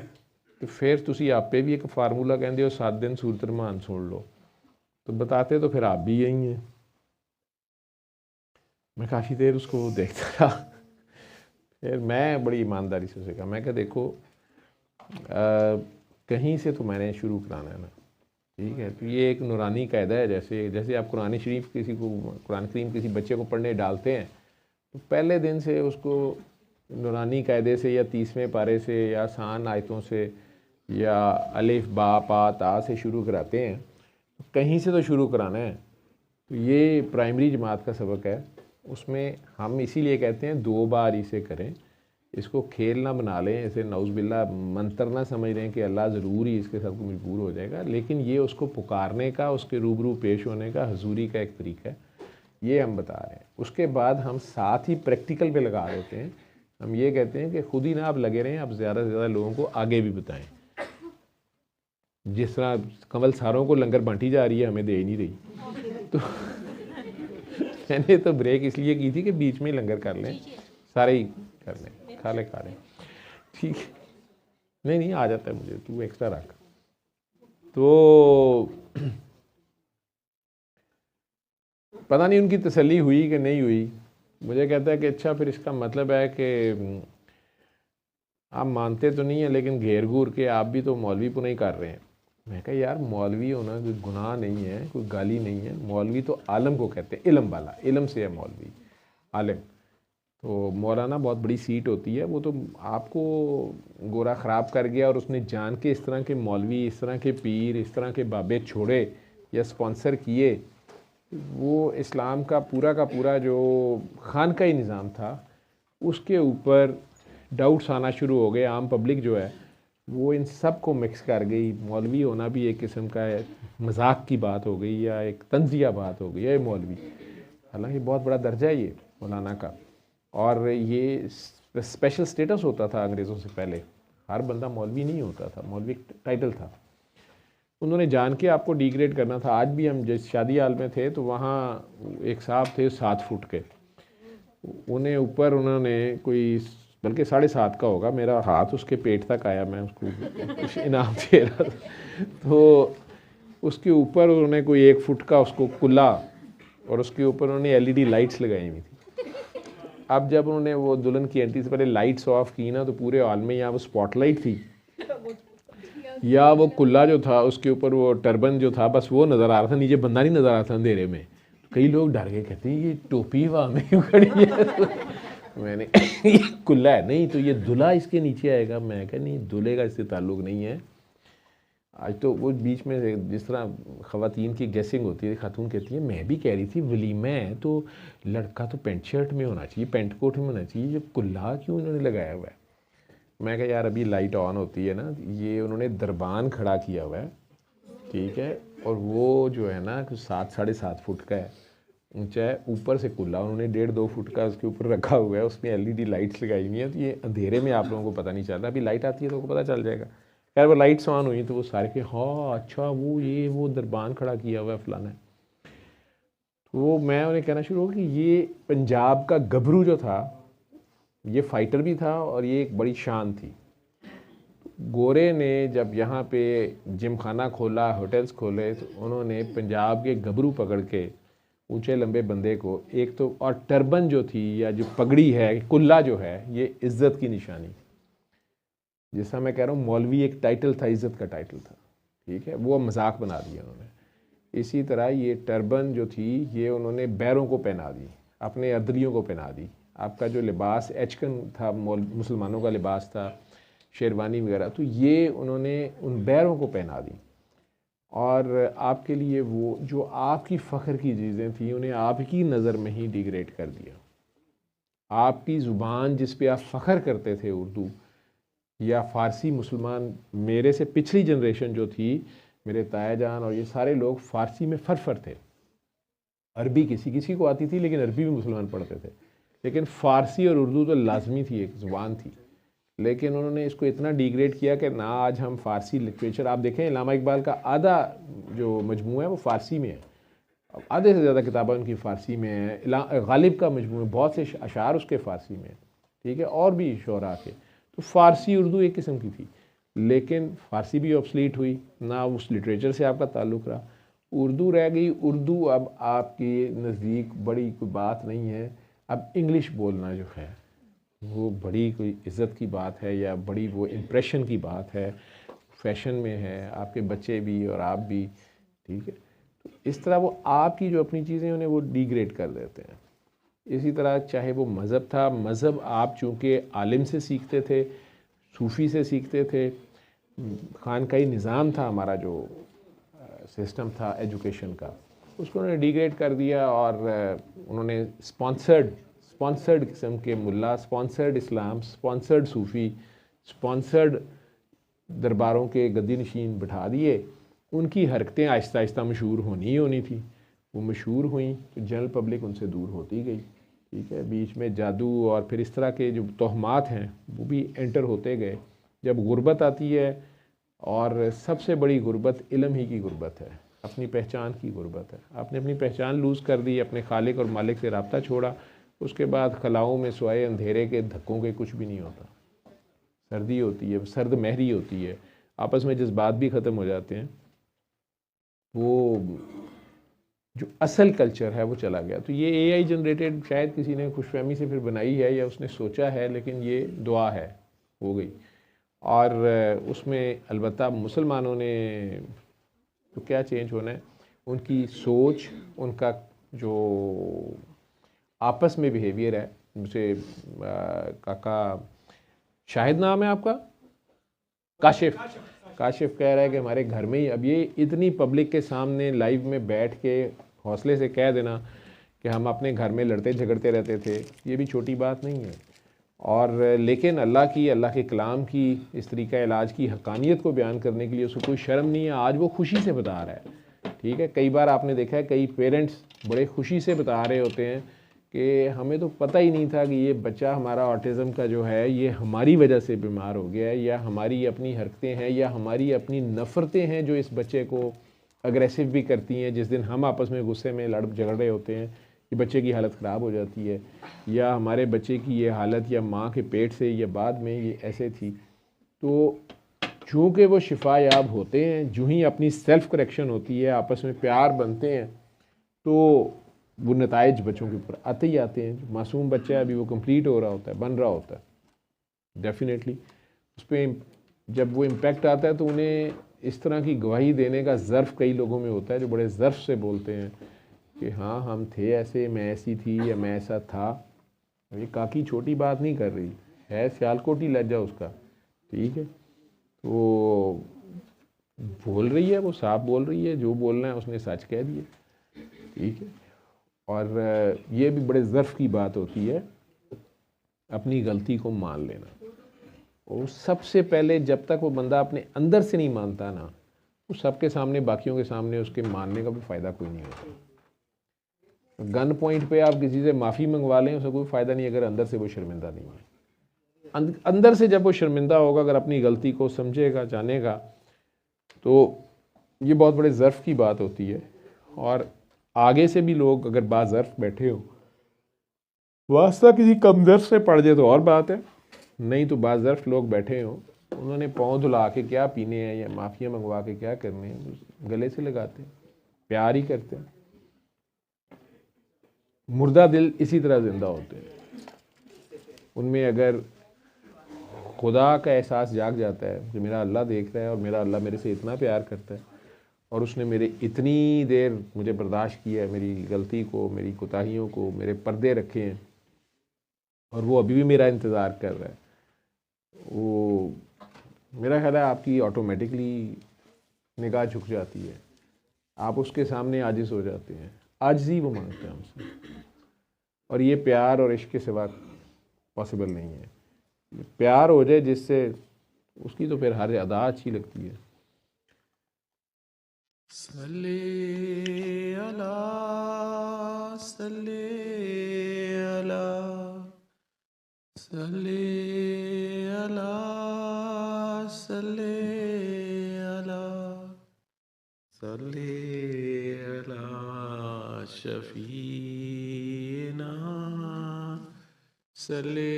[SPEAKER 1] तो फिर तुसी आपे भी एक फार्मूला कहते हो 7 दिन सूरत रहमान सुन लो, तो बताते तो फिर आप भी यही हैं। मैं काफ़ी देर उसको देखता रहा, फिर मैं बड़ी ईमानदारी से उसे कहा, मैं क्या देखो कहीं से तो मैंने शुरू कराना है ना, ठीक है, तो ये एक नूरानी कायदा है। जैसे आप कुरान शरीफ कुरान करीम किसी बच्चे को पढ़ने डालते हैं तो पहले दिन से उसको नूरानी कायदे से या 30वें पारे से या आसान आयतों से या अलिफ बा पा ता से शुरू कराते हैं, तो कहीं से तो शुरू कराना है। तो ये प्राइमरी जमात का सबक है, उसमें हम इसीलिए कहते हैं 2 बार इसे करें, इसको खेल ना बना लें, इसे नौज़बिल्ला मंत्र ना समझ लें कि अल्लाह ज़रूर ही इसके साथ मजबूर हो जाएगा, लेकिन ये उसको पुकारने का, उसके रूबरू पेश होने का, हजूरी का एक तरीका है, ये हम बता रहे हैं। उसके बाद हम साथ ही प्रैक्टिकल पे लगा देते हैं। हम ये कहते हैं कि खुद ही ना आप लगे रहें, आप ज़्यादा से ज़्यादा लोगों को आगे भी बताएं। जिस तरह कंवल सारों को लंगर बांटी जा रही है, हमें दे ही नहीं रही, तो मैंने तो ब्रेक इसलिए की थी कि बीच में लंगर कर लें, सारे ही कर लें, खा लें, ठीक है। नहीं आ जाता है मुझे, तू एक्स्ट्रा रख। तो पता नहीं उनकी तसल्ली हुई कि नहीं हुई। मुझे कहता है कि अच्छा फिर इसका मतलब है कि आप मानते तो नहीं है, लेकिन घेर घूर के आप भी तो मौलवी पुन ही कर रहे हैं। मैं कहा यार मौलवी होना कोई गुनाह नहीं है, कोई गाली नहीं है। मौलवी तो आलम को कहते हैं, इल्म वाला, इल्म से है मौलवी, आलिम। तो मौलाना बहुत बड़ी सीट होती है, वो तो आपको गोरा ख़राब कर गया और उसने जान के इस तरह के मौलवी, इस तरह के पीर, इस तरह के बाबे छोड़े या स्पॉन्सर किए, वो इस्लाम का पूरा जो खानकाई निज़ाम था उसके ऊपर डाउट्स आना शुरू हो गए। आम पब्लिक जो है वो इन सब को मिक्स कर गई। मौलवी होना भी एक किस्म का मजाक की बात हो गई या एक तंजिया बात हो गई है मौलवी। हालांकि बहुत बड़ा दर्जा है ये मौलाना का, और ये स्पेशल स्टेटस होता था अंग्रेज़ों से पहले। हर बंदा मौलवी नहीं होता था, मौलवी एक टाइटल था। उन्होंने जान के आपको डिग्रेड करना था। आज भी हम जिस शादी हाल में थे तो वहाँ एक साहब थे 7 फुट के, उन्हें ऊपर उन्होंने कोई बल्कि 7.5 का होगा, मेरा हाथ उसके पेट तक आया, मैं उसको कुछ इनाम दे रहा था, तो उसके ऊपर उन्होंने कोई 1 फुट का उसको कुल्ला, और उसके ऊपर उन्होंने LED लाइट्स लगाई हुई थी। अब जब उन्होंने वो दुल्हन की एंट्री से पहले लाइट्स ऑफ की ना, तो पूरे हॉल में या वो स्पॉटलाइट थी या वो कुल्ला जो था उसके ऊपर वो टर्बन जो था बस वो नज़र आ रहा था, नीचे बंदा नहीं नज़र आ रहा था अंधेरे में। कई लोग डर गए, कहते हैं ये टोपी वहाँ में क्यों खड़ी है। मैंने ये कुल्ला है, नहीं तो ये दूल्हा इसके नीचे आएगा। मैं कहा नहीं, दूल्हे का इससे ताल्लुक़ नहीं है। आज तो वो बीच में जिस तरह ख़वातीन की गेसिंग होती है, खातून कहती है मैं भी कह रही थी वलीमा है तो लड़का तो पेंट शर्ट में होना चाहिए, पेंट कोट में होना चाहिए, जो कुल्ला क्यों इन्होंने लगाया हुआ है। मैं कहा यार अभी लाइट ऑन होती है ना, ये उन्होंने दरबान खड़ा किया हुआ है, ठीक है, और वो जो है ना 7-7.5 फुट का है ऊंचा है, ऊपर से कुल्ला उन्होंने 1.5-2 फुट का उसके ऊपर रखा हुआ है, उसमें LED लाइट्स लगाई हुई हैं। तो ये अंधेरे में आप लोगों को पता नहीं चल रहा, अभी लाइट आती है तो पता चल जाएगा। खैर वो लाइट्स ऑन हुई तो वो सारे के हाँ अच्छा वो दरबान खड़ा किया हुआ है फलाना है। तो वो मैं उन्हें कहना शुरू हो कि ये पंजाब का गबरू जो था ये फाइटर भी था और ये एक बड़ी शान थी। गोरे ने जब यहाँ पे जिम खाना खोला, होटल्स खोले, तो उन्होंने पंजाब के गबरू पकड़ के ऊंचे लंबे बंदे को एक तो, और टर्बन जो थी या जो पगड़ी है, कुल्ला जो है, ये इज़्ज़त की निशानी। जैसा मैं कह रहा हूँ मौलवी एक टाइटल था, इज़्ज़त का टाइटल था, ठीक है, वो मजाक बना दिया उन्होंने। इसी तरह ये टर्बन जो थी ये उन्होंने बैरों को पहना दी, अपने अदलियों को पहना दी। आपका जो लिबास एचकन था, मुसलमानों का लिबास था, शेरवानी वगैरह, तो ये उन्होंने उन बैरों को पहना दी। और आपके लिए वो जो आपकी फ़ख्र की चीज़ें थी उन्हें आपकी नज़र में ही डिग्रेड कर दिया। आपकी ज़ुबान जिस पे आप फ़ख्र करते थे, उर्दू या फ़ारसी, मुसलमान मेरे से पिछली जनरेशन जो थी, मेरे ताया जान और ये सारे लोग फ़ारसी में फरफर थे। अरबी किसी किसी को आती थी, लेकिन अरबी भी मुसलमान पढ़ते थे, लेकिन फ़ारसी और उर्दू तो लाजमी थी, एक ज़ुबान थी। लेकिन उन्होंने इसको इतना डिग्रेड किया कि ना आज हम फ़ारसी लिटरेचर, आप देखें इल्लामा इकबाल का आधा जो मजमू है वो फ़ारसी में है, आधे से ज़्यादा किताबें उनकी फ़ारसी में है। गालिब का मजमू है, बहुत से अशार उसके फ़ारसी में, ठीक है, और भी शोरा के। तो फ़ारसी उर्दू एक किस्म की थी, लेकिन फ़ारसी भी ऑब्सलीट हुई, ना उस लिटरेचर से आपका ताल्लुक़ रहा, उर्दू रह गई। उर्दू अब आपके नज़दीक बड़ी कोई बात नहीं है। अब इंग्लिश बोलना जो है वो बड़ी कोई इज़्ज़त की बात है या बड़ी वो इम्प्रेशन की बात है, फैशन में है, आपके बच्चे भी और आप भी, ठीक है। तो इस तरह वो आपकी जो अपनी चीज़ें उन्हें वो डिग्रेड कर देते हैं। इसी तरह चाहे वो मज़हब था, मज़हब आप चूँकि आलिम से सीखते थे, सूफ़ी से सीखते थे, खानकाई निज़ाम था हमारा जो सिस्टम था एजुकेशन का, उसको उन्होंने डिग्रेड कर दिया और उन्होंने स्पॉन्सर्ड किस्म के मुल्ला, स्पॉन्सर्ड इस्लाम, स्पॉन्सर्ड सूफ़ी, स्पॉन्सर्ड दरबारों के गद्दी नशीन बिठा दिए। उनकी हरकतें आहिस्ता आहिस्ता मशहूर होनी ही होनी थी, वो मशहूर हुई तो जनरल पब्लिक उनसे दूर होती गई, ठीक है। बीच में जादू और फिर इस तरह के जो तोहमात हैं वो भी एंटर होते गए। जब गुर्बत आती है, और सबसे बड़ी गुर्बत इल्म ही की गुर्बत है, अपनी पहचान की गुर्बत है। आपने अपनी पहचान लूज़ कर दी, अपने खालिक और मालिक से रब्ता छोड़ा, उसके बाद खलाओं में सोए अंधेरे के धक्कों के कुछ भी नहीं होता। सर्दी होती है, सर्द महरी होती है, आपस में जज्बात भी ख़त्म हो जाते हैं, वो जो असल कल्चर है वो चला गया। तो ये AI जनरेटेड शायद किसी ने खुशफहमी से फिर बनाई है या उसने सोचा है, लेकिन ये दुआ है, हो गई। और उसमें अलबत्ता मुसलमानों ने तो क्या चेंज होना है, उनकी सोच, उनका जो आपस में बिहेवियर है। मुझे काका शाहिद नाम है आपका, काशिफ कह रहा है कि हमारे घर में ही, अब ये इतनी पब्लिक के सामने लाइव में बैठ के हौसले से कह देना कि हम अपने घर में लड़ते झगड़ते रहते थे, ये भी छोटी बात नहीं है। और लेकिन अल्लाह के कलाम की इस तरीका इलाज की हकानियत को बयान करने के लिए उसको कोई शर्म नहीं है। आज वो खुशी से बता रहा है ठीक है। कई बार आपने देखा है कई पेरेंट्स बड़े खुशी से बता रहे होते हैं कि हमें तो पता ही नहीं था कि ये बच्चा हमारा ऑटिज़म का जो है ये हमारी वजह से बीमार हो गया है, या हमारी अपनी हरकतें हैं या हमारी अपनी नफ़रतें हैं जो इस बच्चे को अग्रेसिव भी करती हैं। जिस दिन हम आपस में गुस्से में लड़ झगड़ रहे होते हैं कि बच्चे की हालत ख़राब हो जाती है, या हमारे बच्चे की ये हालत या माँ के पेट से या बाद में ये ऐसे थी। तो चूँकि वो शिफा याब होते हैं, जो ही अपनी सेल्फ़ करेक्शन होती है, आपस में प्यार बनते हैं, तो वो नताइज बच्चों के ऊपर आते ही आते हैं। जो मासूम बच्चा है अभी वो कंप्लीट हो रहा होता है, बन रहा होता है, डेफिनेटली उस पर जब वो इम्पेक्ट आता है तो उन्हें इस तरह की गवाही देने का ज़र्फ़ कई लोगों में होता है जो बड़े ज़र्फ़ से बोलते हैं कि हाँ हम थे ऐसे, मैं ऐसी थी या मैं ऐसा था। ये काफ़ी छोटी बात नहीं कर रही है, सियालकोटी लहजा उसका, ठीक है। तो बोल रही है, वो साफ बोल रही है, जो बोलना है उसने सच कह दिया, ठीक है। और ये भी बड़े ज़र्फ़ की बात होती है अपनी गलती को मान लेना। और सबसे पहले जब तक वो बंदा अपने अंदर से नहीं मानता ना, वो सबके सामने बाकियों के सामने उसके मानने का भी फ़ायदा कोई नहीं होता। गन पॉइंट पे आप किसी से माफ़ी मंगवा लें, उसका कोई फ़ायदा नहीं अगर अंदर से वो शर्मिंदा नहीं है। अंदर से जब वो शर्मिंदा होगा, अगर अपनी गलती को समझेगा, जानेगा, तो ये बहुत बड़े ज़र्फ़ की बात होती है। और आगे से भी लोग अगर बाज़र्फ़ बैठे हो, वास्ता किसी कम ज़र्फ़ से पड़ जाए तो और बात है, नहीं तो बाज़र्फ़ लोग बैठे हो, उन्होंने पाँव धुला के क्या पीने हैं या माफ़िया मंगवा के क्या करने हैं, गले से लगाते हैं, प्यार ही करते हैं। मुर्दा दिल इसी तरह ज़िंदा होते हैं। उनमें अगर खुदा का एहसास जाग जाता है कि मेरा अल्लाह देख रहा है और मेरा अल्लाह मेरे से इतना प्यार करता है और उसने मेरे इतनी देर मुझे बर्दाश्त किया है, मेरी गलती को, मेरी कोताहियों को, मेरे पर्दे रखे हैं, और वो अभी भी मेरा इंतज़ार कर रहा है, वो मेरा ख्याल है आपकी ऑटोमेटिकली निगाह झुक जाती है, आप उसके सामने आजिज़ हो जाते हैं। आजिज़ी वो मांगते हैं हमसे, और ये प्यार और इश्क के सिवा पॉसिबल नहीं है। प्यार हो जाए जिससे, उसकी तो फिर हर अदा अच्छी लगती है।
[SPEAKER 9] सल्ले अला सल्ले अला सल्ले अला सल्ले अला सल्ले अला शफीना सल्ले